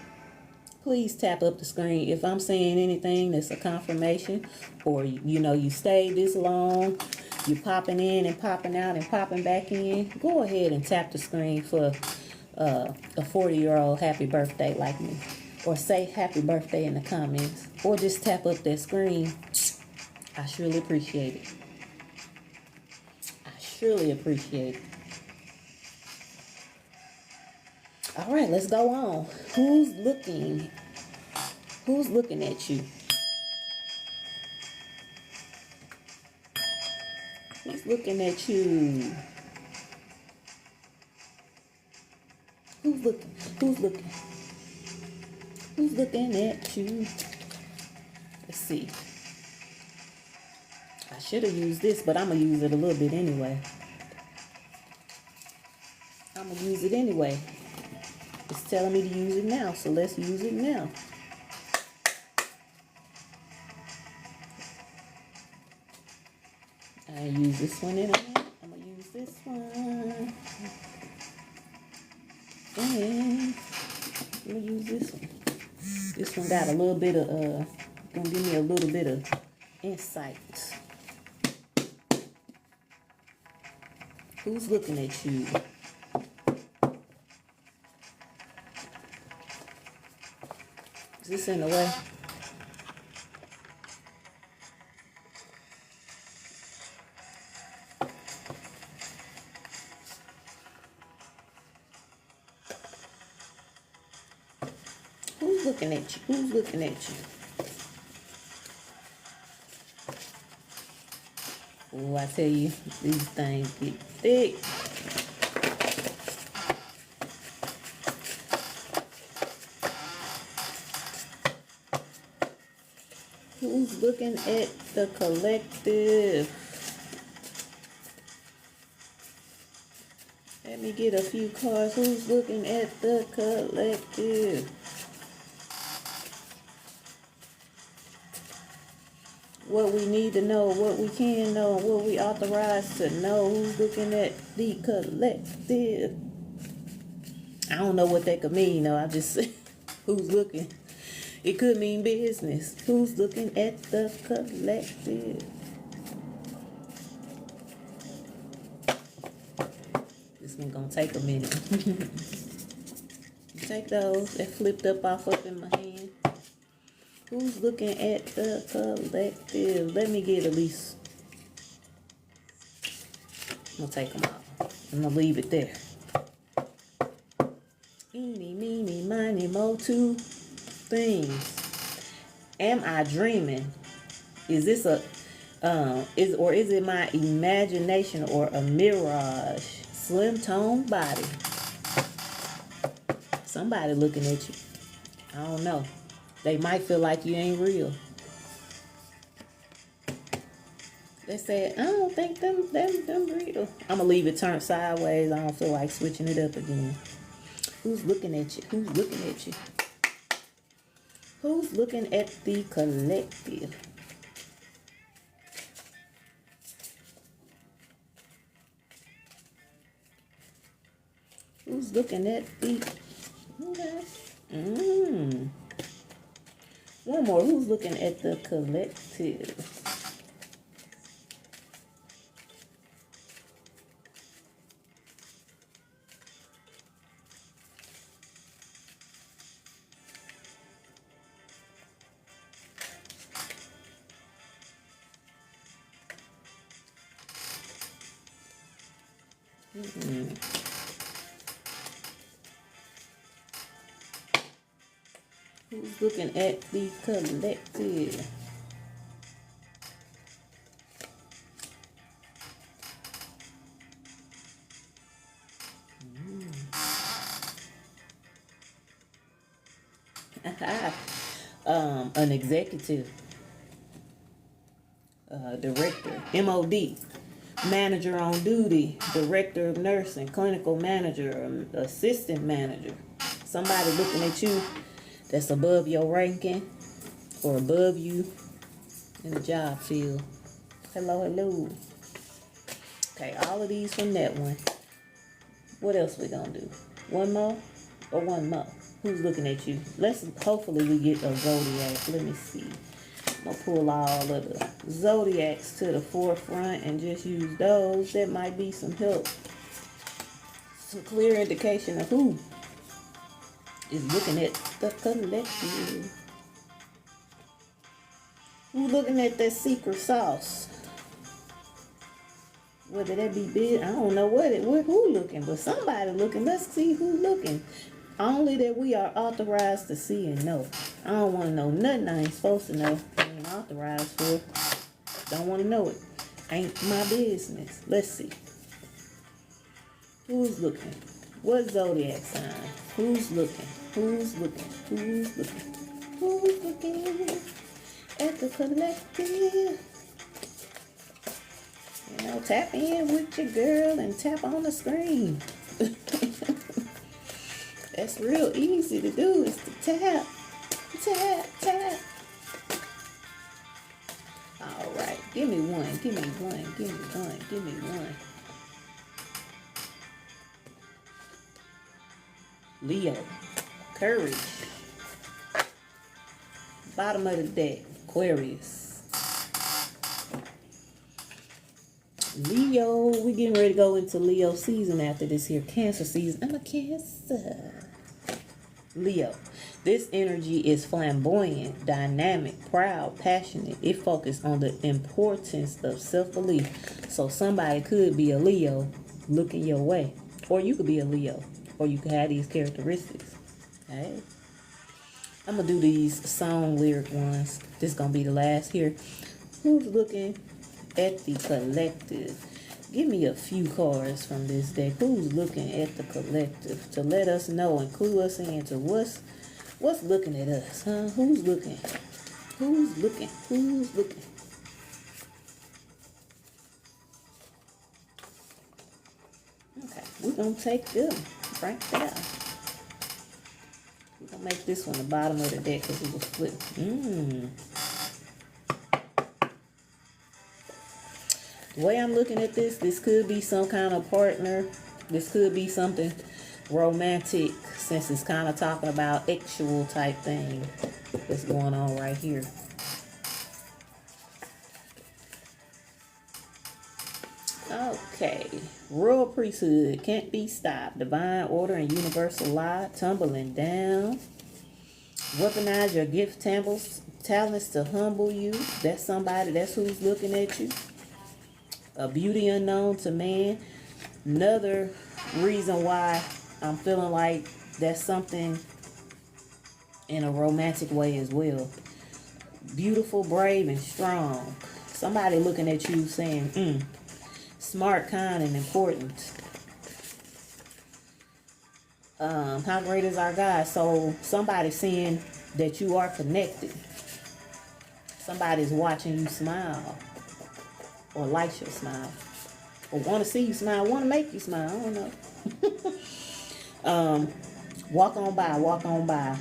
Please tap up the screen. If I'm saying anything that's a confirmation, or you stayed this long, you're popping in and popping out and popping back in, go ahead and tap the screen for a 40-year-old happy birthday like me. Or say happy birthday in the comments. Or just tap up that screen. I surely appreciate it. Truly appreciate it. All right, let's go on. Who's looking at you? Who's looking at you? Who's looking? Who's looking? Who's looking at you? Let's see. I should have used this, but I'm going to use it a little bit anyway. I'm going to use it anyway. It's telling me to use it now, so let's use it now. I use this one in a minute. I'm going to use this one. And I'm going to use this one. This one got a little bit of, going to give me a little bit of insight. Who's looking at you? Is this in the way? Who's looking at you? Who's looking at you? Oh, I tell you, these things get thick. Who's looking at the collective? Let me get a few cards. Who's looking at the collective? What we need to know, what we can know, what we authorized to know. Who's looking at the collective? I don't know what that could mean, though. I just who's looking. It could mean business. Who's looking at the collective? This one gonna take a minute. Take those that flipped up in my hand. Who's looking at the collective? Let me get at least. I'm gonna take them out. I'm gonna leave it there. Eeny, meeny, miny, mo, two things. Am I dreaming? Is this a is it my imagination or a mirage? Slim toned body. Somebody looking at you. I don't know. They might feel like you ain't real. They said, I don't think them real. I'm gonna leave it turned sideways. I don't feel like switching it up again. Who's looking at you? Who's looking at you? Who's looking at the collective? Who's looking at the... Okay. One more. Who's looking at the collective? Who's looking at the collective? An executive, director, MOD, manager on duty, director of nursing, clinical manager, assistant manager. Somebody looking at you that's above your ranking or above you in the job field. Hello, hello. Okay, all of these from that one. What else we gonna do? One more or one more? Who's looking at you? Hopefully we get a zodiac. Let me see. I'm gonna pull all of the zodiacs to the forefront and just use those. That might be some help. Some clear indication of who is looking at the collective. Who's looking at that secret sauce? Whether that be big, I don't know who looking, but somebody looking. Let's see who's looking. Only that we are authorized to see and know. I don't want to know nothing I ain't supposed to know. I ain't authorized for. Don't want to know it. Ain't my business. Let's see. Who's looking? What zodiac sign? Who's looking? Who's looking? Who's looking? Who's looking at the collective? You know, tap in with your girl and tap on the screen. That's real easy to do, is to tap, tap, tap. All right, give me one, give me one, give me one, give me one. Leo, courage. Bottom of the deck, Aquarius. Leo, we getting ready to go into Leo season after this here Cancer season. I'm a Cancer. Leo, this energy is flamboyant, dynamic, proud, passionate. It focuses on the importance of self-belief. So somebody could be a Leo looking your way. Or you could be a Leo. Or you could have these characteristics. Okay? I'm going to do these song lyric ones. This is going to be the last here. Who's looking at the collective? Give me a few cards from this deck. Who's looking at the collective to let us know and clue us into what's looking at us, huh? Who's looking? Who's looking? Who's looking? Okay, we're gonna take them right there. We're gonna make this one the bottom of the deck because it was flipped. The way I'm looking at this could be some kind of partner. This could be something romantic, since it's kind of talking about actual type thing that's going on right here. Okay. Royal priesthood, can't be stopped. Divine order and universal law, tumbling down. Weaponize your gift talents to humble you. That's somebody, that's who's looking at you. A beauty unknown to man. Another reason why I'm feeling like that's something in a romantic way as well. Beautiful, brave, and strong. Somebody looking at you saying, smart, kind, and important. How great is our God? So somebody seeing that you are connected. Somebody's watching you smile. Or likes your smile. Or want to see you smile. Want to make you smile. I don't know. Walk on by. Walk on by.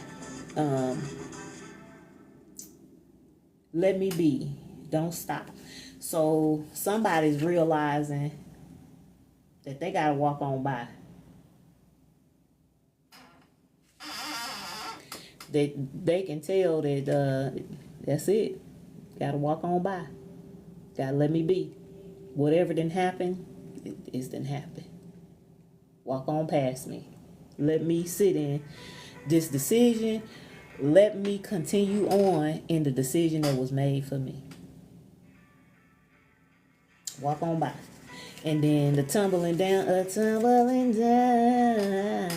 Let me be. Don't stop. So somebody's realizing that they got to walk on by. They can tell that that's it. Got to walk on by. Gotta let me be. Whatever didn't happen, it didn't happen. Walk on past me. Let me sit in this decision. Let me continue on in the decision that was made for me. Walk on by. And then the tumbling down, tumbling down.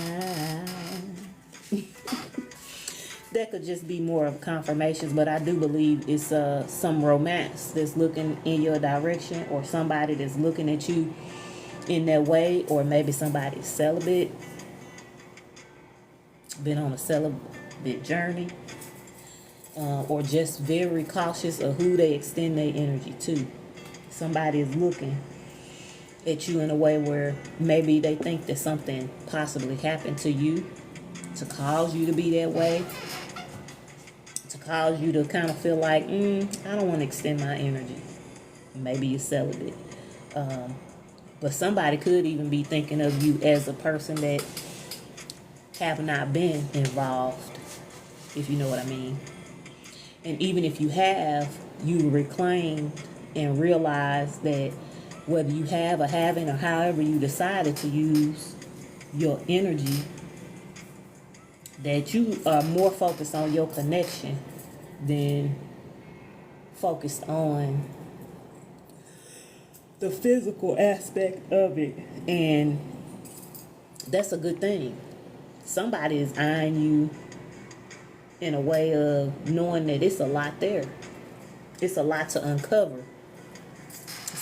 That could just be more of confirmations, but I do believe it's some romance that's looking in your direction, or somebody that's looking at you in that way, or maybe somebody's celibate, been on a celibate journey, or just very cautious of who they extend their energy to. Somebody is looking at you in a way where maybe they think that something possibly happened to you to cause you to be that way. Cause you to kind of feel like, I don't want to extend my energy. Maybe you're celibate. But somebody could even be thinking of you as a person that have not been involved, if you know what I mean. And even if you have, you reclaim and realize that whether you have or haven't, or however you decided to use your energy, that you are more focused on your connection than focused on the physical aspect of it. And that's a good thing. Somebody is eyeing you in a way of knowing that it's a lot there. It's a lot to uncover.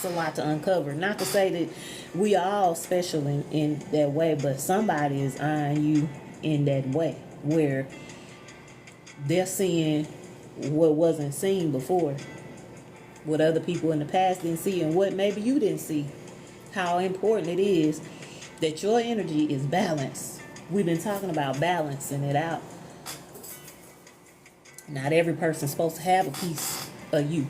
It's a lot to uncover. Not to say that we are all special in that way, but somebody is eyeing you in that way where they're seeing what wasn't seen before, what other people in the past didn't see, and what maybe you didn't see. How important it is that your energy is balanced. We've been talking about balancing it out. Not every person's supposed to have a piece of you.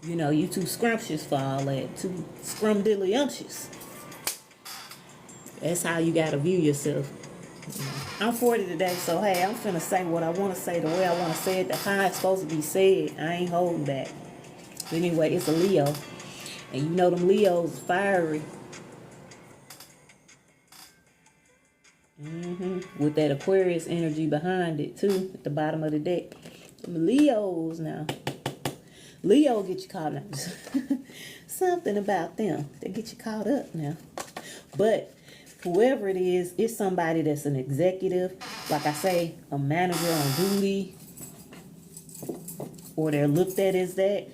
You know, you too scrumptious for all that. Too scrumdiddlyumptious. That's how you gotta view yourself. I'm 40 today, so hey, I'm finna say what I want to say the way I want to say it, the how it's supposed to be said. I ain't holding back. But anyway, it's a Leo. And you know them Leos fiery. With that Aquarius energy behind it too, at the bottom of the deck. Them Leos now. Leo get you caught up. Something about them. They get you caught up now. But whoever it is, it's somebody that's an executive. Like I say, a manager on duty. Or they're looked at as that.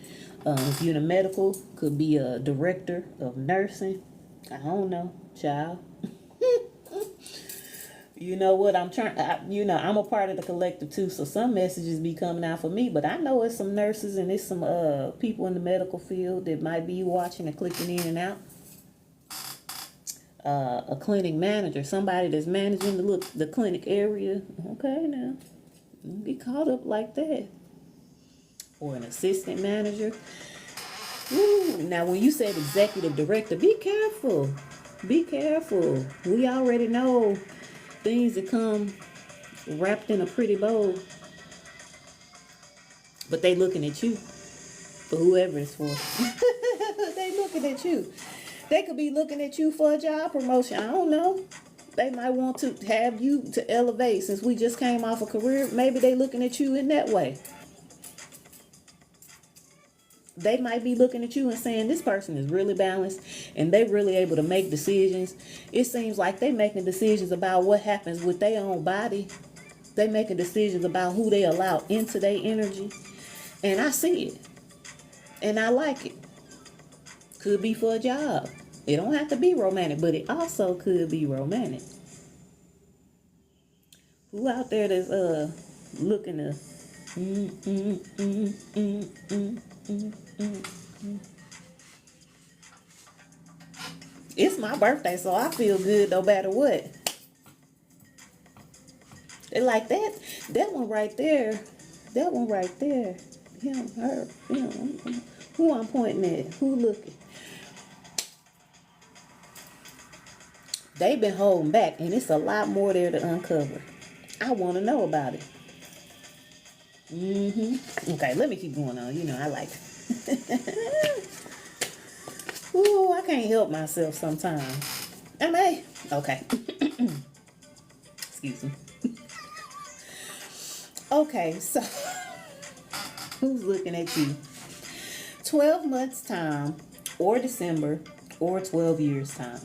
If you're in a medical, could be a director of nursing. I don't know, child. You know what? I'm a part of the collective too, so some messages be coming out for me, but I know it's some nurses and it's some people in the medical field that might be watching and clicking in and out. A clinic manager, somebody that's managing the clinic area. Okay, now, don't get caught up like that. Or an assistant manager. Ooh, now, when you said executive director, be careful. Be careful. We already know things that come wrapped in a pretty bow, but they looking at you for whoever it's for. They looking at you. They could be looking at you for a job promotion. I don't know. They might want to have you to elevate. Since we just came off a career, maybe they looking at you in that way. They might be looking at you and saying, this person is really balanced and they really able to make decisions. It seems like they making decisions about what happens with their own body. They making decisions about who they allow into their energy. And I see it. And I like it. Could be for a job. It don't have to be romantic, but it also could be romantic. Who out there that's looking to It's my birthday, so I feel good no matter what. They like that. That one right there. That one right there. Him, her, who I'm pointing at? Who looking? They've been holding back, and it's a lot more there to uncover. I want to know about it. Okay, let me keep going on. You know, I like it. Ooh, I can't help myself sometimes. Am I? Okay. Excuse me. Okay, so who's looking at you? 12 months time, or December, or 12 years time.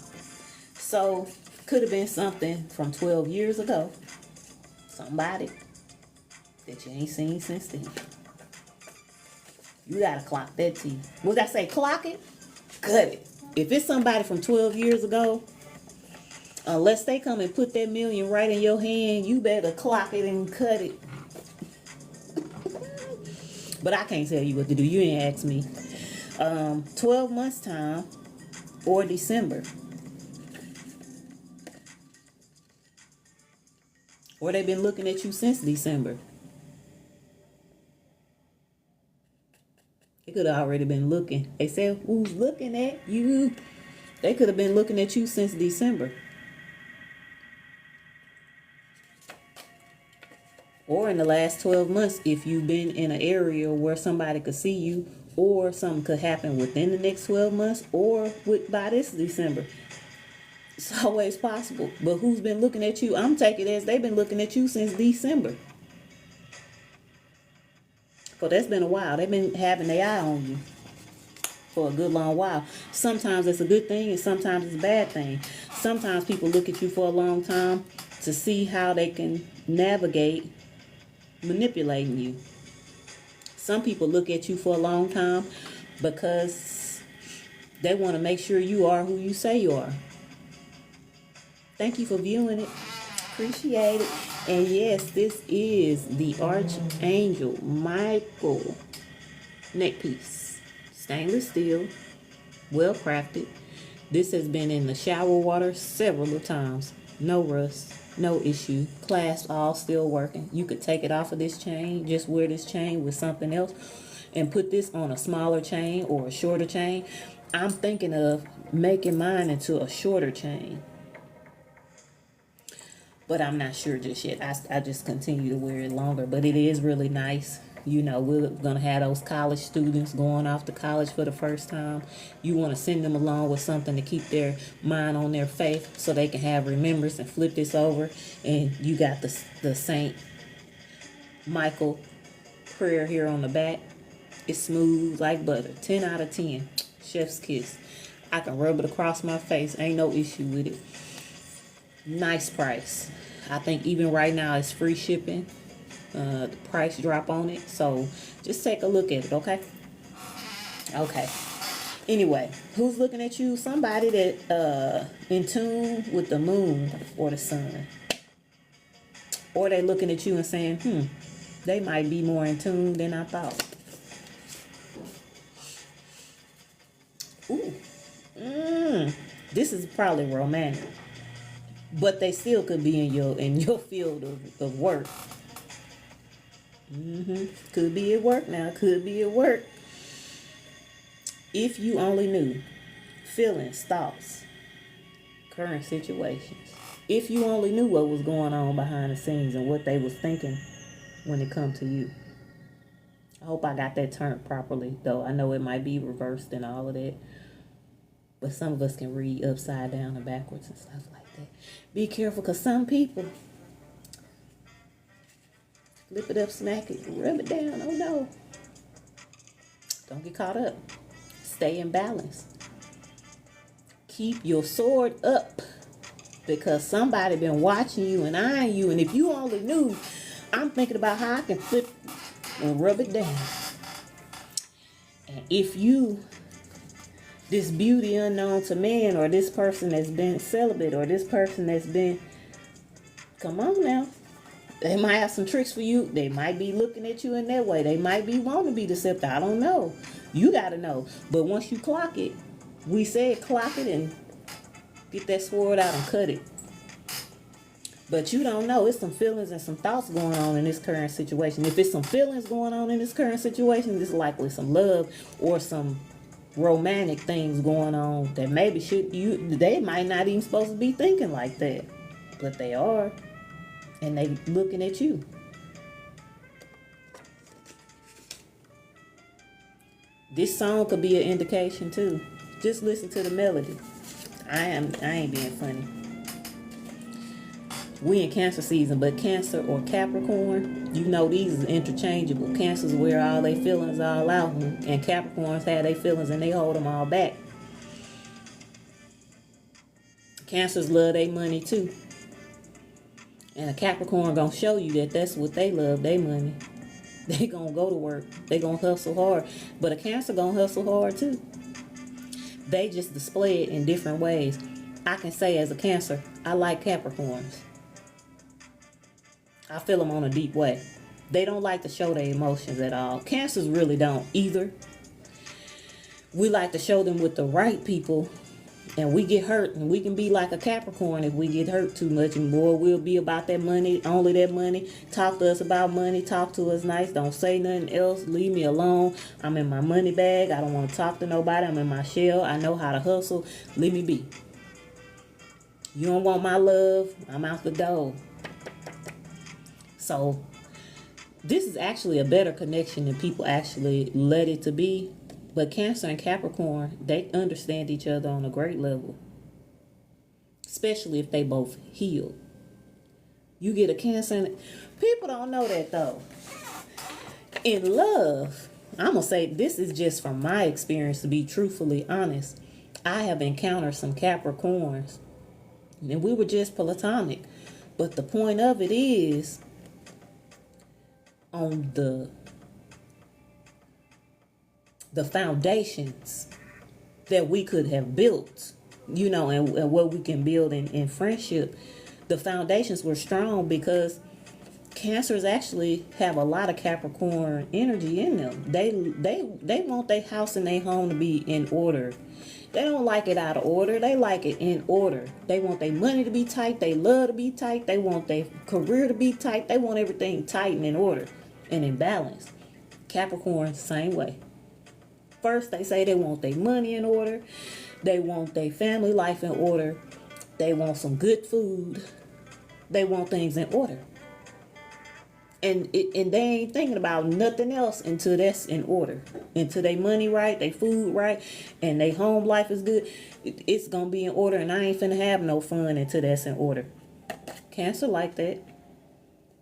So, could have been something from 12 years ago. Somebody that you ain't seen since then. You gotta clock that T. What did I say? Clock it? Cut it. If it's somebody from 12 years ago, unless they come and put that million right in your hand, you better clock it and cut it. But I can't tell you what to do. You ain't ask me. 12 months time or December. Or they've been looking at you since December. They could have already been looking. They said, who's looking at you? They could have been looking at you since December. Or in the last 12 months, if you've been in an area where somebody could see you, or something could happen within the next 12 months, or by this December. It's always possible. But who's been looking at you? I'm taking it as they've been looking at you since December. So that's been a while. They've been having their eye on you for a good long while. Sometimes it's a good thing and sometimes it's a bad thing. Sometimes people look at you for a long time to see how they can navigate manipulating you. Some people look at you for a long time because they want to make sure you are who you say you are. Thank you for viewing it. Appreciate it. And yes, this is the Archangel Michael neck piece. Stainless steel, well crafted. This has been in the shower water several times. No rust, no issue. Clasp all still working. You could take it off of this chain, just wear this chain with something else, and put this on a smaller chain or a shorter chain. I'm thinking of making mine into a shorter chain, but I'm not sure just yet. I just continue to wear it longer, but it is really nice. You know, we're going to have those college students going off to college for the first time. You want to send them along with something to keep their mind on their faith so they can have remembrance and flip this over. And you got the Saint Michael prayer here on the back. It's smooth like butter. 10 out of 10. Chef's kiss. I can rub it across my face. Ain't no issue with it. Nice price. I think even right now it's free shipping. The price drop on it, so just take a look at it. Okay. Anyway, who's looking at you? Somebody that in tune with the moon or the sun, or they looking at you and saying, they might be more in tune than I thought. Ooh. This is probably romantic, but they still could be in your field of work. Could be at work now. Could be at work. If you only knew feelings, thoughts, current situations. If you only knew what was going on behind the scenes and what they was thinking when it come to you. I hope I got that turned properly, though. I know it might be reversed and all of that. But some of us can read upside down and backwards and stuff like that. Be careful, because some people flip it up, smack it, rub it down. Oh no. Don't get caught up. Stay in balance. Keep your sword up, because somebody been watching you and eyeing you. And if you only knew, I'm thinking about how I can flip and rub it down. And if you, this beauty unknown to man, or this person that's been celibate, or this person that's been, come on now. They might have some tricks for you. They might be looking at you in that way. They might be wanting to be deceptive. I don't know. You got to know. But once you clock it, we said clock it and get that sword out and cut it. But you don't know. It's some feelings and some thoughts going on in this current situation. If it's some feelings going on in this current situation, it's likely some love or some romantic things going on that maybe they might not even supposed to be thinking like that. But they are. And they looking at you. This song could be an indication too. Just listen to the melody. I ain't being funny. We in Cancer season, but Cancer or Capricorn, you know these is interchangeable. Cancers wear all their feelings all out, and Capricorns have their feelings and they hold them all back. Cancers love their money too. And a Capricorn gonna show you that that's what they love, their money. They gonna go to work. They gonna hustle hard. But a Cancer gonna hustle hard too. They just display it in different ways. I can say as a Cancer, I like Capricorns. I feel them on a deep way. They don't like to show their emotions at all. Cancers really don't either. We like to show them with the right people. And we get hurt, and we can be like a Capricorn if we get hurt too much, and boy, we'll be about that money, only that money. Talk to us about money, talk to us nice, don't say nothing else, leave me alone. I'm in my money bag, I don't want to talk to nobody, I'm in my shell, I know how to hustle, leave me be. You don't want my love, I'm out the door. So, this is actually a better connection than people actually let it to be. But Cancer and Capricorn, they understand each other on a great level. Especially if they both heal. You get a Cancer and people don't know that though. In love, I'm going to say this is just from my experience, to be truthfully honest. I have encountered some Capricorns. And we were just platonic. But the point of it is, on the the foundations that we could have built, you know, and what we can build in friendship. The foundations were strong because Cancers actually have a lot of Capricorn energy in them. They want their house and their home to be in order. They don't like it out of order. They like it in order. They want their money to be tight. They love to be tight. They want their career to be tight. They want everything tight and in order and in balance. Capricorn, same way. First, they say they want their money in order. They want their family life in order. They want some good food. They want things in order. And they ain't thinking about nothing else until that's in order. Until they money right, they food right, and they home life is good. It's going to be in order, and I ain't finna have no fun until that's in order. Cancer like that.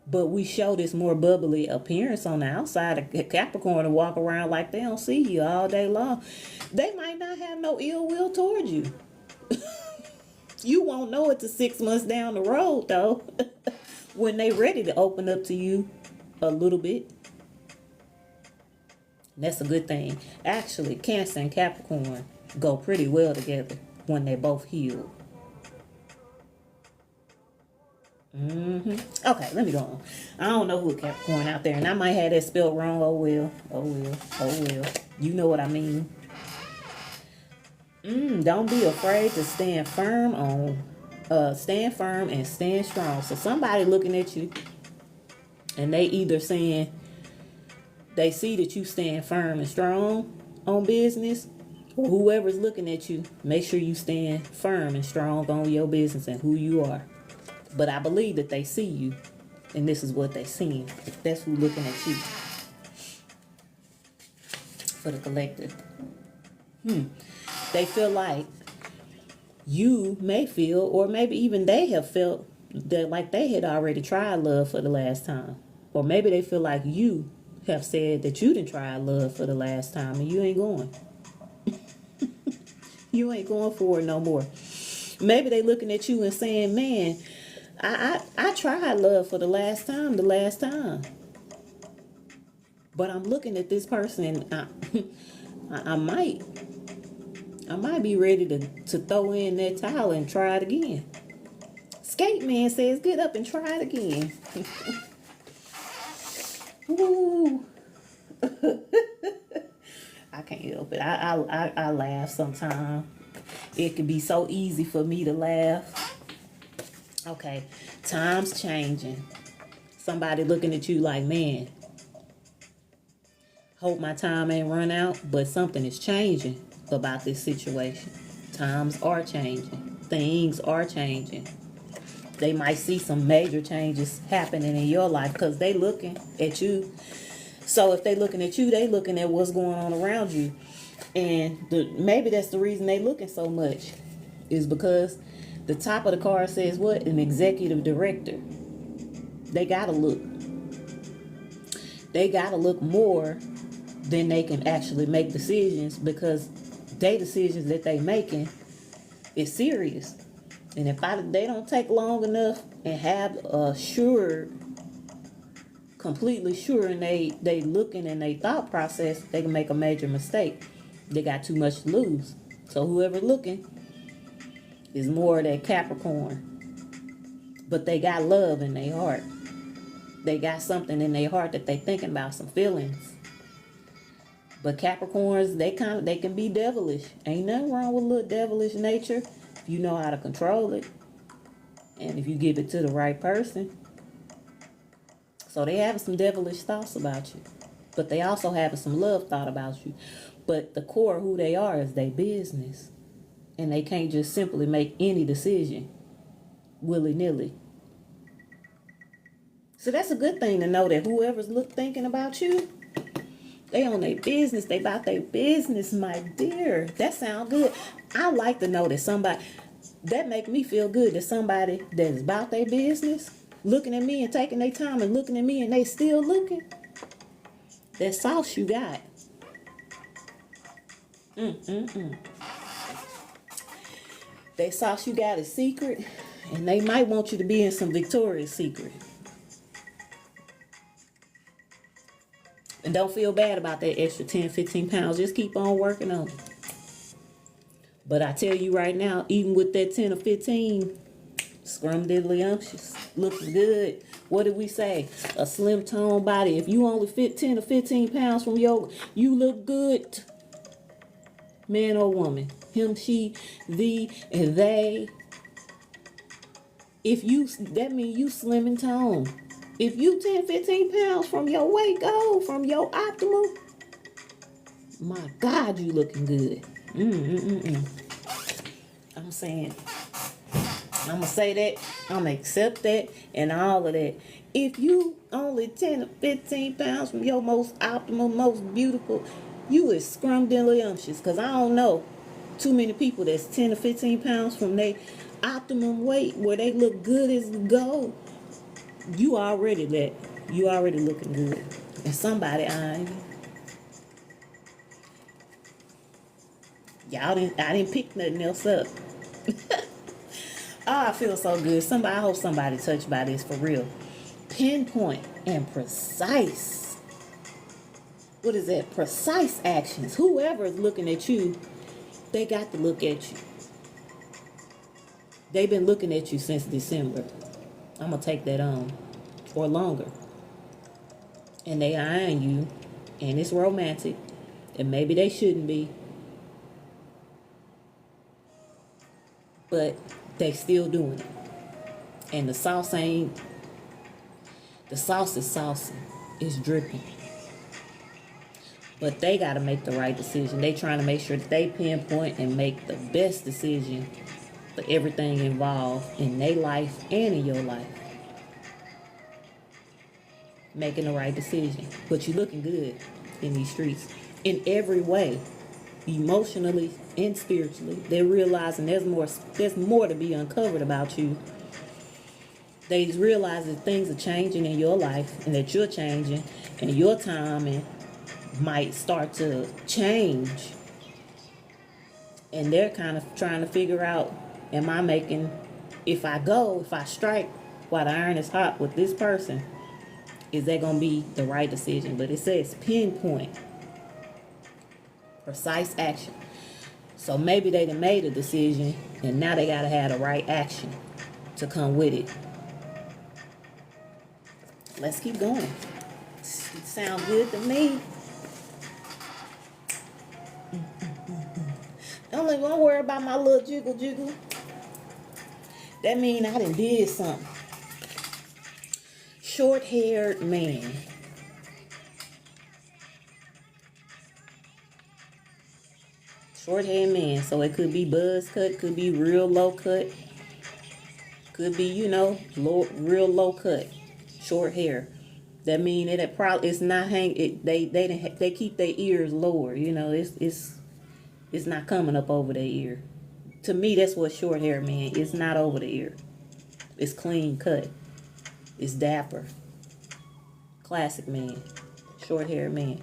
But we show this more bubbly appearance on the outside of Capricorn and walk around like they don't see you all day long. They might not have no ill will towards you. You won't know it till 6 months down the road, though. When they ready to open up to you a little bit. That's a good thing. Actually, Cancer and Capricorn go pretty well together when they both heal. Okay, let me go on. I don't know who Capricorn out there, and I might have that spelled wrong. Oh well. Oh well. Oh well. You know what I mean. Don't be afraid to stand firm and stand strong. So somebody looking at you and they either saying they see that you stand firm and strong on business, or whoever's looking at you, make sure you stand firm and strong on your business and who you are. But I believe that they see you, and this is what they seeing. That's who looking at you. For the collective. They feel like you may feel, or maybe even they have felt that like they had already tried love for the last time. Or maybe they feel like you have said that you didn't try love for the last time and you ain't going. You ain't going for it no more. Maybe they looking at you and saying, man, I tried love for the last time. But I'm looking at this person and I might be ready to throw in that towel and try it again. Skate Man says, get up and try it again. Woo. I can't help it. I laugh sometimes. It can be so easy for me to laugh. Okay, time's changing. Somebody looking at you like, man, hope my time ain't run out, but something is changing about this situation. Times are changing. Things are changing. They might see some major changes happening in your life because they looking at you. So if they looking at you, they looking at what's going on around you. And maybe that's the reason they looking so much, is because the top of the card says what? An executive director. They gotta look. They gotta look more than they can actually make decisions, because they decisions that they making is serious. And if they don't take long enough and have a completely sure in they looking and they thought process, they can make a major mistake. They got too much to lose. So whoever looking is more of that Capricorn. But they got love in their heart. They got something in their heart that they thinking about, some feelings. But Capricorns, they can be devilish. Ain't nothing wrong with a little devilish nature if you know how to control it. And if you give it to the right person. So they having some devilish thoughts about you. But they also having some love thought about you. But the core of who they are is their business. And they can't just simply make any decision willy-nilly. So that's a good thing to know, that whoever's thinking about you, they on their business. They about their business, my dear. That sound good. I like to know that somebody, that make me feel good, that somebody that is about their business, looking at me and taking their time and looking at me and they still looking. That sauce you got. That sauce you got is secret, and they might want you to be in some Victoria's Secret. Don't feel bad about that extra 10, 15 pounds. Just keep on working on it. But I tell you right now, even with that 10 or 15, scrumdiddlyumptious, looks good. What did we say? A slim tone body. If you only fit 10 or 15 pounds from you look good. Man or woman. Him, she, thee, and they. That means you slim and tone. If you 10, 15 pounds from your weight goal, from your optimal, my God, you looking good. I'm saying, I'm going to say that, I'm going to accept that, and all of that. If you only 10 or 15 pounds from your most optimal, most beautiful, you is scrumdiddlyumptious, because I don't know too many people that's 10 or 15 pounds from their optimum weight where they look good as gold. You already looking good. And somebody eyeing you. I didn't pick nothing else up. Oh, I feel so good. I hope somebody touched by this for real. Pinpoint and precise. What is that? Precise actions. Whoever is looking at you, they got to look at you. They've been looking at you since December. I'm going to take that on. Or longer. And they eyeing you. And it's romantic. And maybe they shouldn't be. But they still doing it. And the sauce is saucy. It's dripping. But they got to make the right decision. They trying to make sure that they pinpoint and make the best decision for everything involved in their life and in your life. Making the right decision. But you looking good in these streets. In every way. Emotionally and spiritually. They're realizing there's more to be uncovered about you. They realize that things are changing in your life and that you're changing and your timing might start to change. And they're kind of trying to figure out, if I strike while the iron is hot with this person, is that going to be the right decision? But it says pinpoint. Precise action. So maybe they done made a decision and now they got to have the right action to come with it. Let's keep going. It sounds good to me. Don't worry about my little jiggle. That mean I done did something. Short-haired man. Short-haired man. So it could be buzz cut, could be real low cut. Could be, real low cut. Short hair. That mean it's not they keep their ears lower. It's not coming up over their ear. To me, that's what short hair man. It's not over the ear. It's clean cut. It's dapper. Classic man. Short hair man.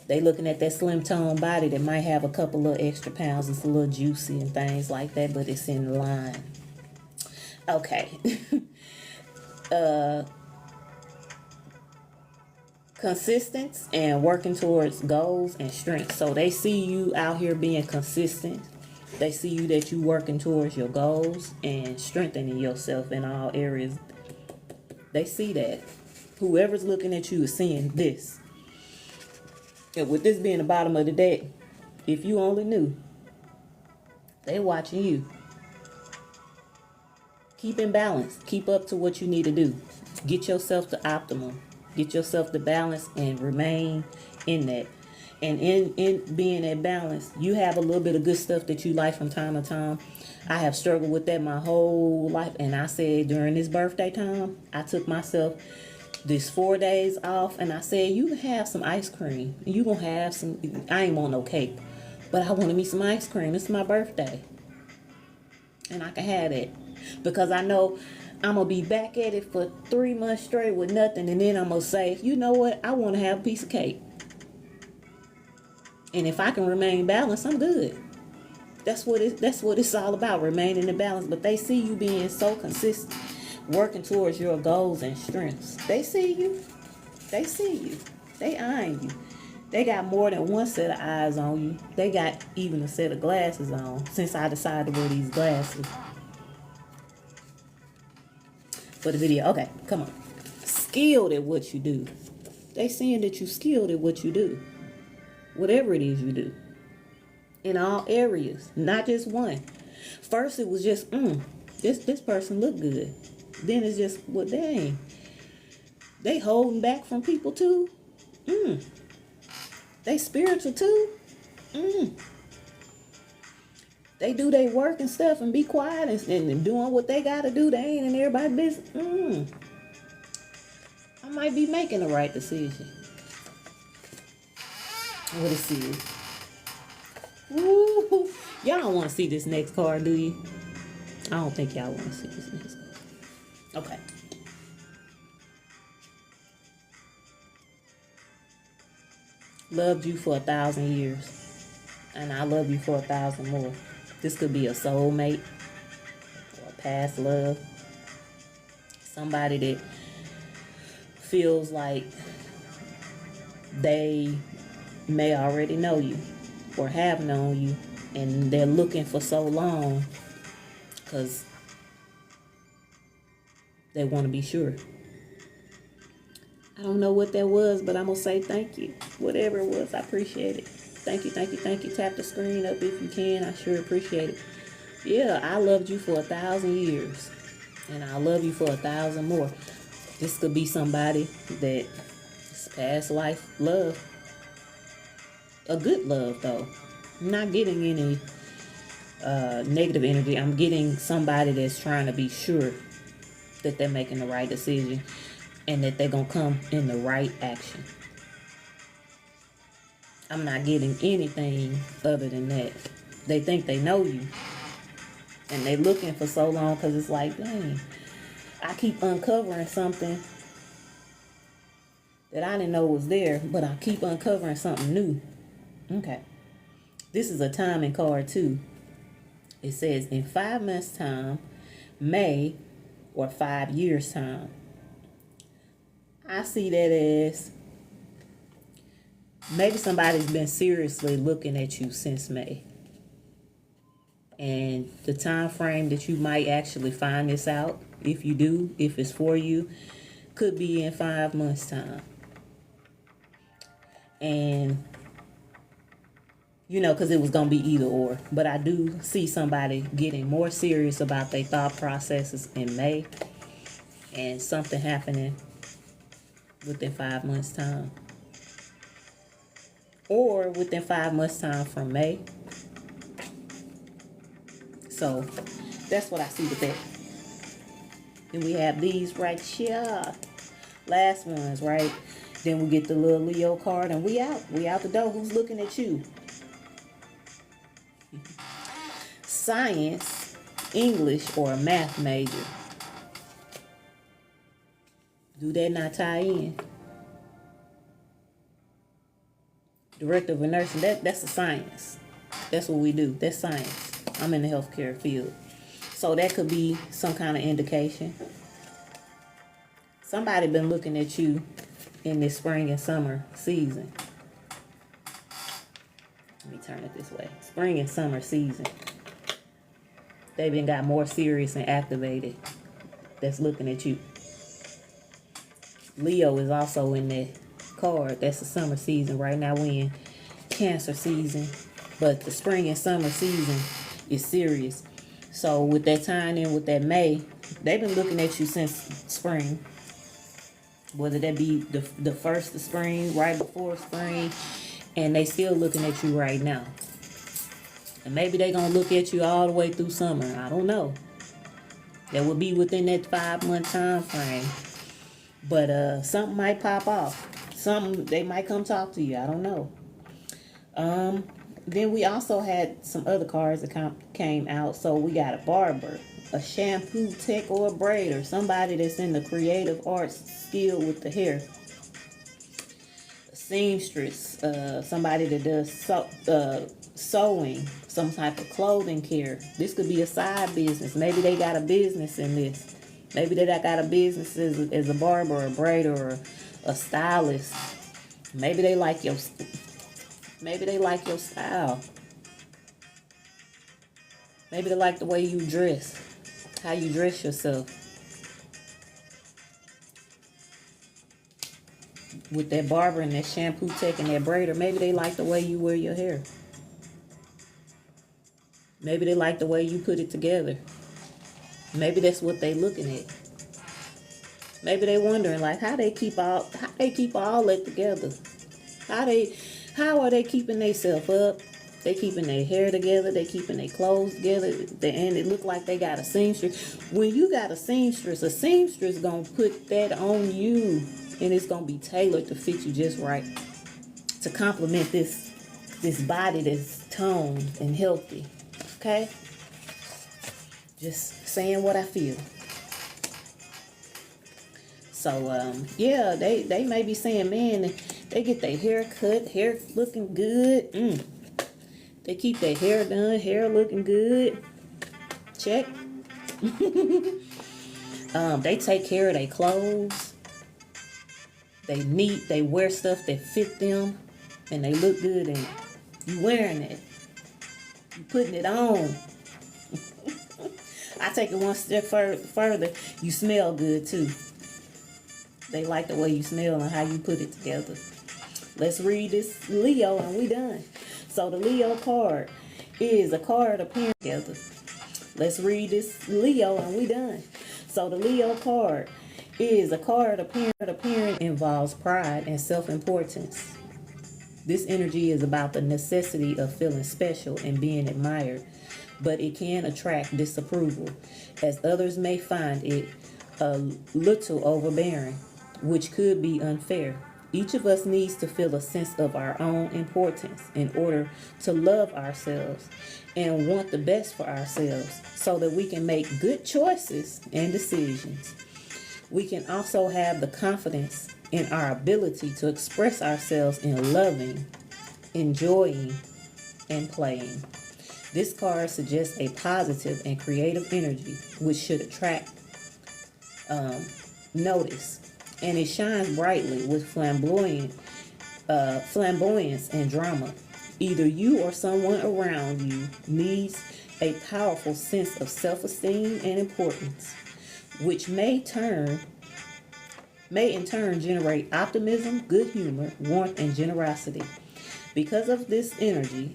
They looking at that slim tone body that might have a couple of extra pounds. It's a little juicy and things like that, but it's in line. Okay. Consistent and working towards goals and strengths. So they see you out here being consistent. They see you that you working towards your goals and strengthening yourself in all areas. They see that. Whoever's looking at you is seeing this. And with this being the bottom of the deck, if you only knew, they watching you. Keep in balance. Keep up to what you need to do. Get yourself to optimum. Get yourself to balance and remain in that. And in being at balance, you have a little bit of good stuff that you like from time to time. I have struggled with that my whole life. And I said during this birthday time, I took myself this 4 days off. And I said, you can have some ice cream. You going to have some, I ain't want no cake. But I wanted me some ice cream. It's my birthday. And I can have it. Because I know I'm going to be back at it for 3 months straight with nothing. And then I'm going to say, you know what? I want to have a piece of cake. And if I can remain balanced, I'm good. That's what it's all about, remaining in balance. But they see you being so consistent, working towards your goals and strengths. They see you. They see you. They eyeing you. They got more than one set of eyes on you. They got even a set of glasses on since I decided to wear these glasses for the video. Okay, come on. Skilled at what you do. They seeing that you skilled at what you do. Whatever it is you do. In all areas. Not just one. First it was just, this person look good. Then it's just, well, dang. They holding back from people too. They spiritual too. They do their work and stuff and be quiet and doing what they gotta do. They ain't in everybody's business. I might be making the right decision. What it says. Woo! Y'all don't want to see this next card, do you? I don't think y'all want to see this next card. Okay. Loved you for 1,000 years. And I love you for 1,000 more. This could be a soulmate. Or a past love. Somebody that feels like they may already know you. Or have known you. And they're looking for so long. Because they want to be sure. I don't know what that was, but I'm going to say thank you. Whatever it was, I appreciate it. Thank you, thank you, thank you. Tap the screen up if you can. I sure appreciate it. Yeah, I loved you for 1,000 years. And I love you for 1,000 more. This could be somebody that is past life love. A good love, though. I'm not getting any negative energy. I'm getting somebody that's trying to be sure that they're making the right decision. And that they're going to come in the right action. I'm not getting anything other than that. They think they know you. And they looking for so long because it's like, dang, I keep uncovering something that I didn't know was there, but I keep uncovering something new. Okay. This is a timing card too. It says in 5 months' time, May, or 5 years' time. I see that as maybe somebody's been seriously looking at you since May. And the time frame that you might actually find this out, if you do, if it's for you, could be in 5 months' time. And, you know, because it was going to be either or. But I do see somebody getting more serious about their thought processes in May. And something happening within 5 months' time. Or within 5 months' time from May. So, that's what I see with that. Then we have these right here. Last ones, right? Then we get the little Leo card and we out. We out the door. Who's looking at you? Science, English, or a math major. Do that not tie in? Director of nursing, that's a science. That's what we do. That's science. I'm in the healthcare field. So that could be some kind of indication. Somebody been looking at you in this spring and summer season. Let me turn it this way. Spring and summer season. They've been got more serious and activated. That's looking at you. Leo is also in that card. That's the summer season. Right now we're in Cancer season. But the spring and summer season is serious. So with that tying in with that May, they've been looking at you since spring. Whether that be the first of spring, right before spring. And they still looking at you right now. And maybe they're going to look at you all the way through summer. I don't know. That would be within that 5 month time frame. But something might pop off. They might come talk to you. I don't know. Then we also had some other cards that came out. So we got a barber, a shampoo tech, or a braider. Somebody that's in the creative arts skill with the hair. A seamstress. Somebody that does sewing. Some type of clothing care. This could be a side business. Maybe they got a business in this. Maybe they got a business as a barber or a braider or a stylist. Maybe they like your style. Maybe they like the way you dress, how you dress yourself. With that barber and that shampoo tech and that braider, maybe they like the way you wear your hair. Maybe they like the way you put it together. Maybe that's what they looking at. Maybe they wondering like how they keep all that together. How are they keeping themselves up? They keeping their hair together. They keeping their clothes together. And it look like they got a seamstress. When you got a seamstress gonna put that on you, and it's gonna be tailored to fit you just right, to complement this body that's toned and healthy. Okay? Just saying what I feel. So yeah, they may be saying, man, they get their hair cut, hair looking good. They keep their hair done, hair looking good. Check. They take care of their clothes. They neat, they wear stuff that fit them, and they look good in it. You wearing it. You putting it on. I take it one step further. You smell good too. They like the way you smell and how you put it together. Let's read this Leo and we done. So the Leo card is a card appearing together. Let's read this Leo and we done. So the Leo card is a card appearing involves pride and self-importance. This energy is about the necessity of feeling special and being admired, but it can attract disapproval, as others may find it a little overbearing, which could be unfair. Each of us needs to feel a sense of our own importance in order to love ourselves and want the best for ourselves so that we can make good choices and decisions. We can also have the confidence in our ability to express ourselves in loving, enjoying, and playing. This card suggests a positive and creative energy which should attract notice, and it shines brightly with flamboyance and drama. Either you or someone around you needs a powerful sense of self-esteem and importance, which may in turn generate optimism, good humor, warmth, and generosity. Because this energy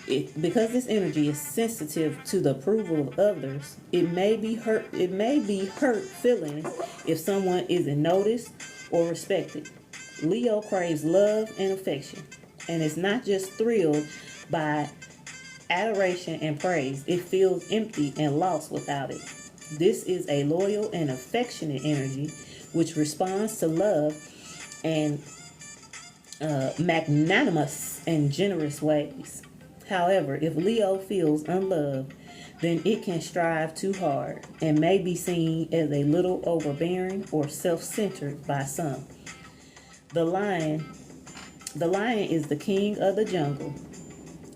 is sensitive to the approval of others, it may be hurt feeling if someone isn't noticed or respected. Leo craves love and affection, and is not just thrilled by adoration and praise. It feels empty and lost without it. This is a loyal and affectionate energy which responds to love and magnanimous and generous ways. However, if Leo feels unloved, then it can strive too hard and may be seen as a little overbearing or self-centered by some. The lion is the king of the jungle,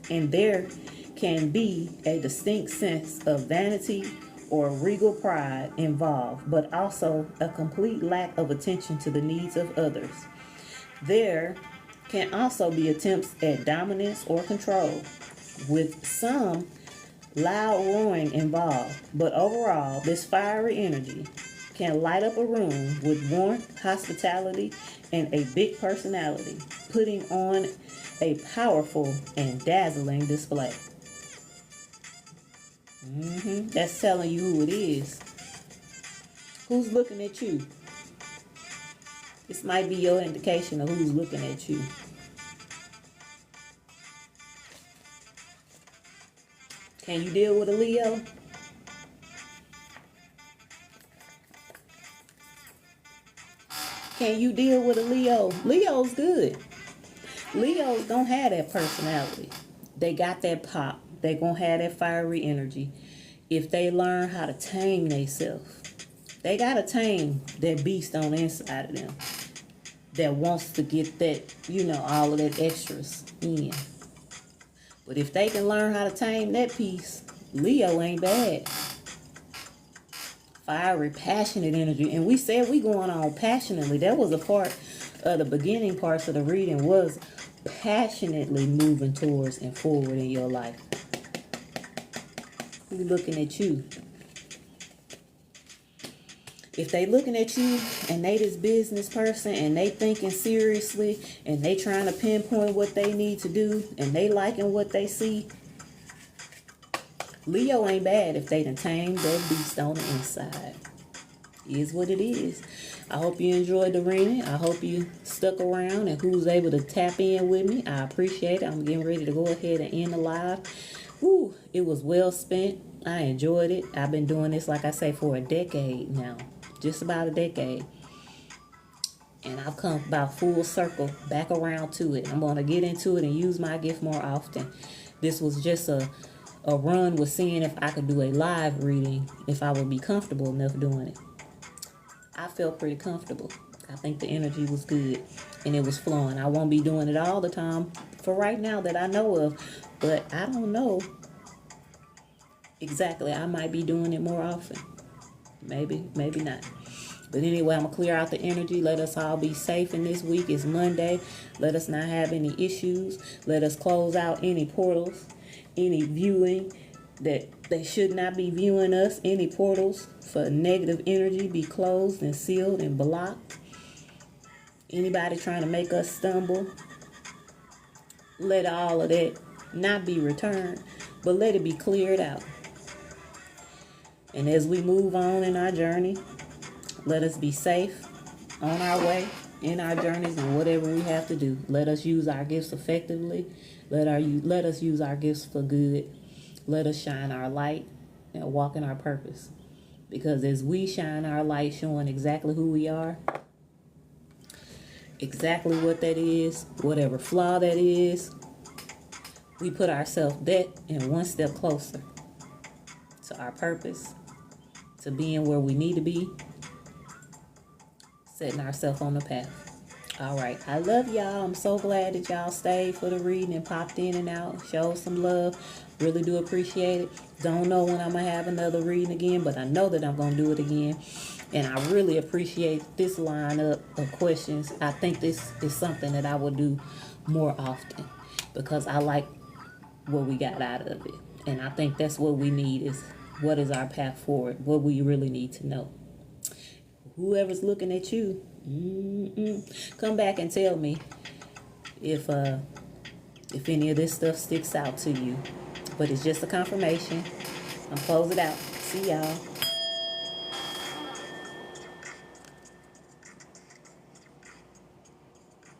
and there can be a distinct sense of vanity or regal pride involved, but also a complete lack of attention to the needs of others. There can also be attempts at dominance or control, with some loud roaring involved. But overall, this fiery energy can light up a room with warmth, hospitality, and a big personality, putting on a powerful and dazzling display. That's telling you who it is. Who's looking at you? This might be your indication of who's looking at you. Can you deal with a Leo? Can you deal with a Leo? Leo's good. Leos don't have that personality. They got that pop. They gonna have that fiery energy if they learn how to tame themselves. They gotta tame that beast on the inside of them that wants to get that, all of that extras in. But if they can learn how to tame that piece, Leo ain't bad. Fiery, passionate energy. And we said we going on passionately. That was a part the beginning parts of the reading was passionately moving towards and forward in your life. Who's looking at you? If they looking at you and they this business person and they thinking seriously and they trying to pinpoint what they need to do and they liking what they see, Leo ain't bad if they done tamed that beast on the inside. Is what it is. I hope you enjoyed the reading. I hope you stuck around and who's able to tap in with me. I appreciate it. I'm getting ready to go ahead and end the live. Whew, it was well spent. I enjoyed it. I've been doing this, like I say, for a decade now. Just about a decade. And I've come about full circle back around to it. I'm going to get into it and use my gift more often. This was just a run with seeing if I could do a live reading, if I would be comfortable enough doing it. I felt pretty comfortable. I think the energy was good and it was flowing. I won't be doing it all the time for right now that I know of, but I don't know exactly. I might be doing it more often. Maybe, maybe not. But anyway, I'm going to clear out the energy. Let us all be safe in this week. It's Monday. Let us not have any issues. Let us close out any portals, any viewing that they should not be viewing us. Any portals for negative energy be closed and sealed and blocked. Anybody trying to make us stumble, let all of that not be returned, but let it be cleared out. And as we move on in our journey, let us be safe on our way in our journeys and whatever we have to do. Let us use our gifts effectively. Let us use our gifts for good. Let us shine our light and walk in our purpose. Because as we shine our light, showing exactly who we are, exactly what that is, whatever flaw that is, we put ourselves that and one step closer to our purpose, to being where we need to be, setting ourselves on the path. All right. I love y'all. I'm so glad that y'all stayed for the reading and popped in and out. Showed some love. Really do appreciate it. Don't know when I'm going to have another reading again, but I know that I'm going to do it again. And I really appreciate this lineup of questions. I think this is something that I will do more often because I like what we got out of it. And I think that's what we need is what is our path forward, what we really need to know. Whoever's looking at you, come back and tell me if any of this stuff sticks out to you. But it's just a confirmation. I'm closing it out. See y'all.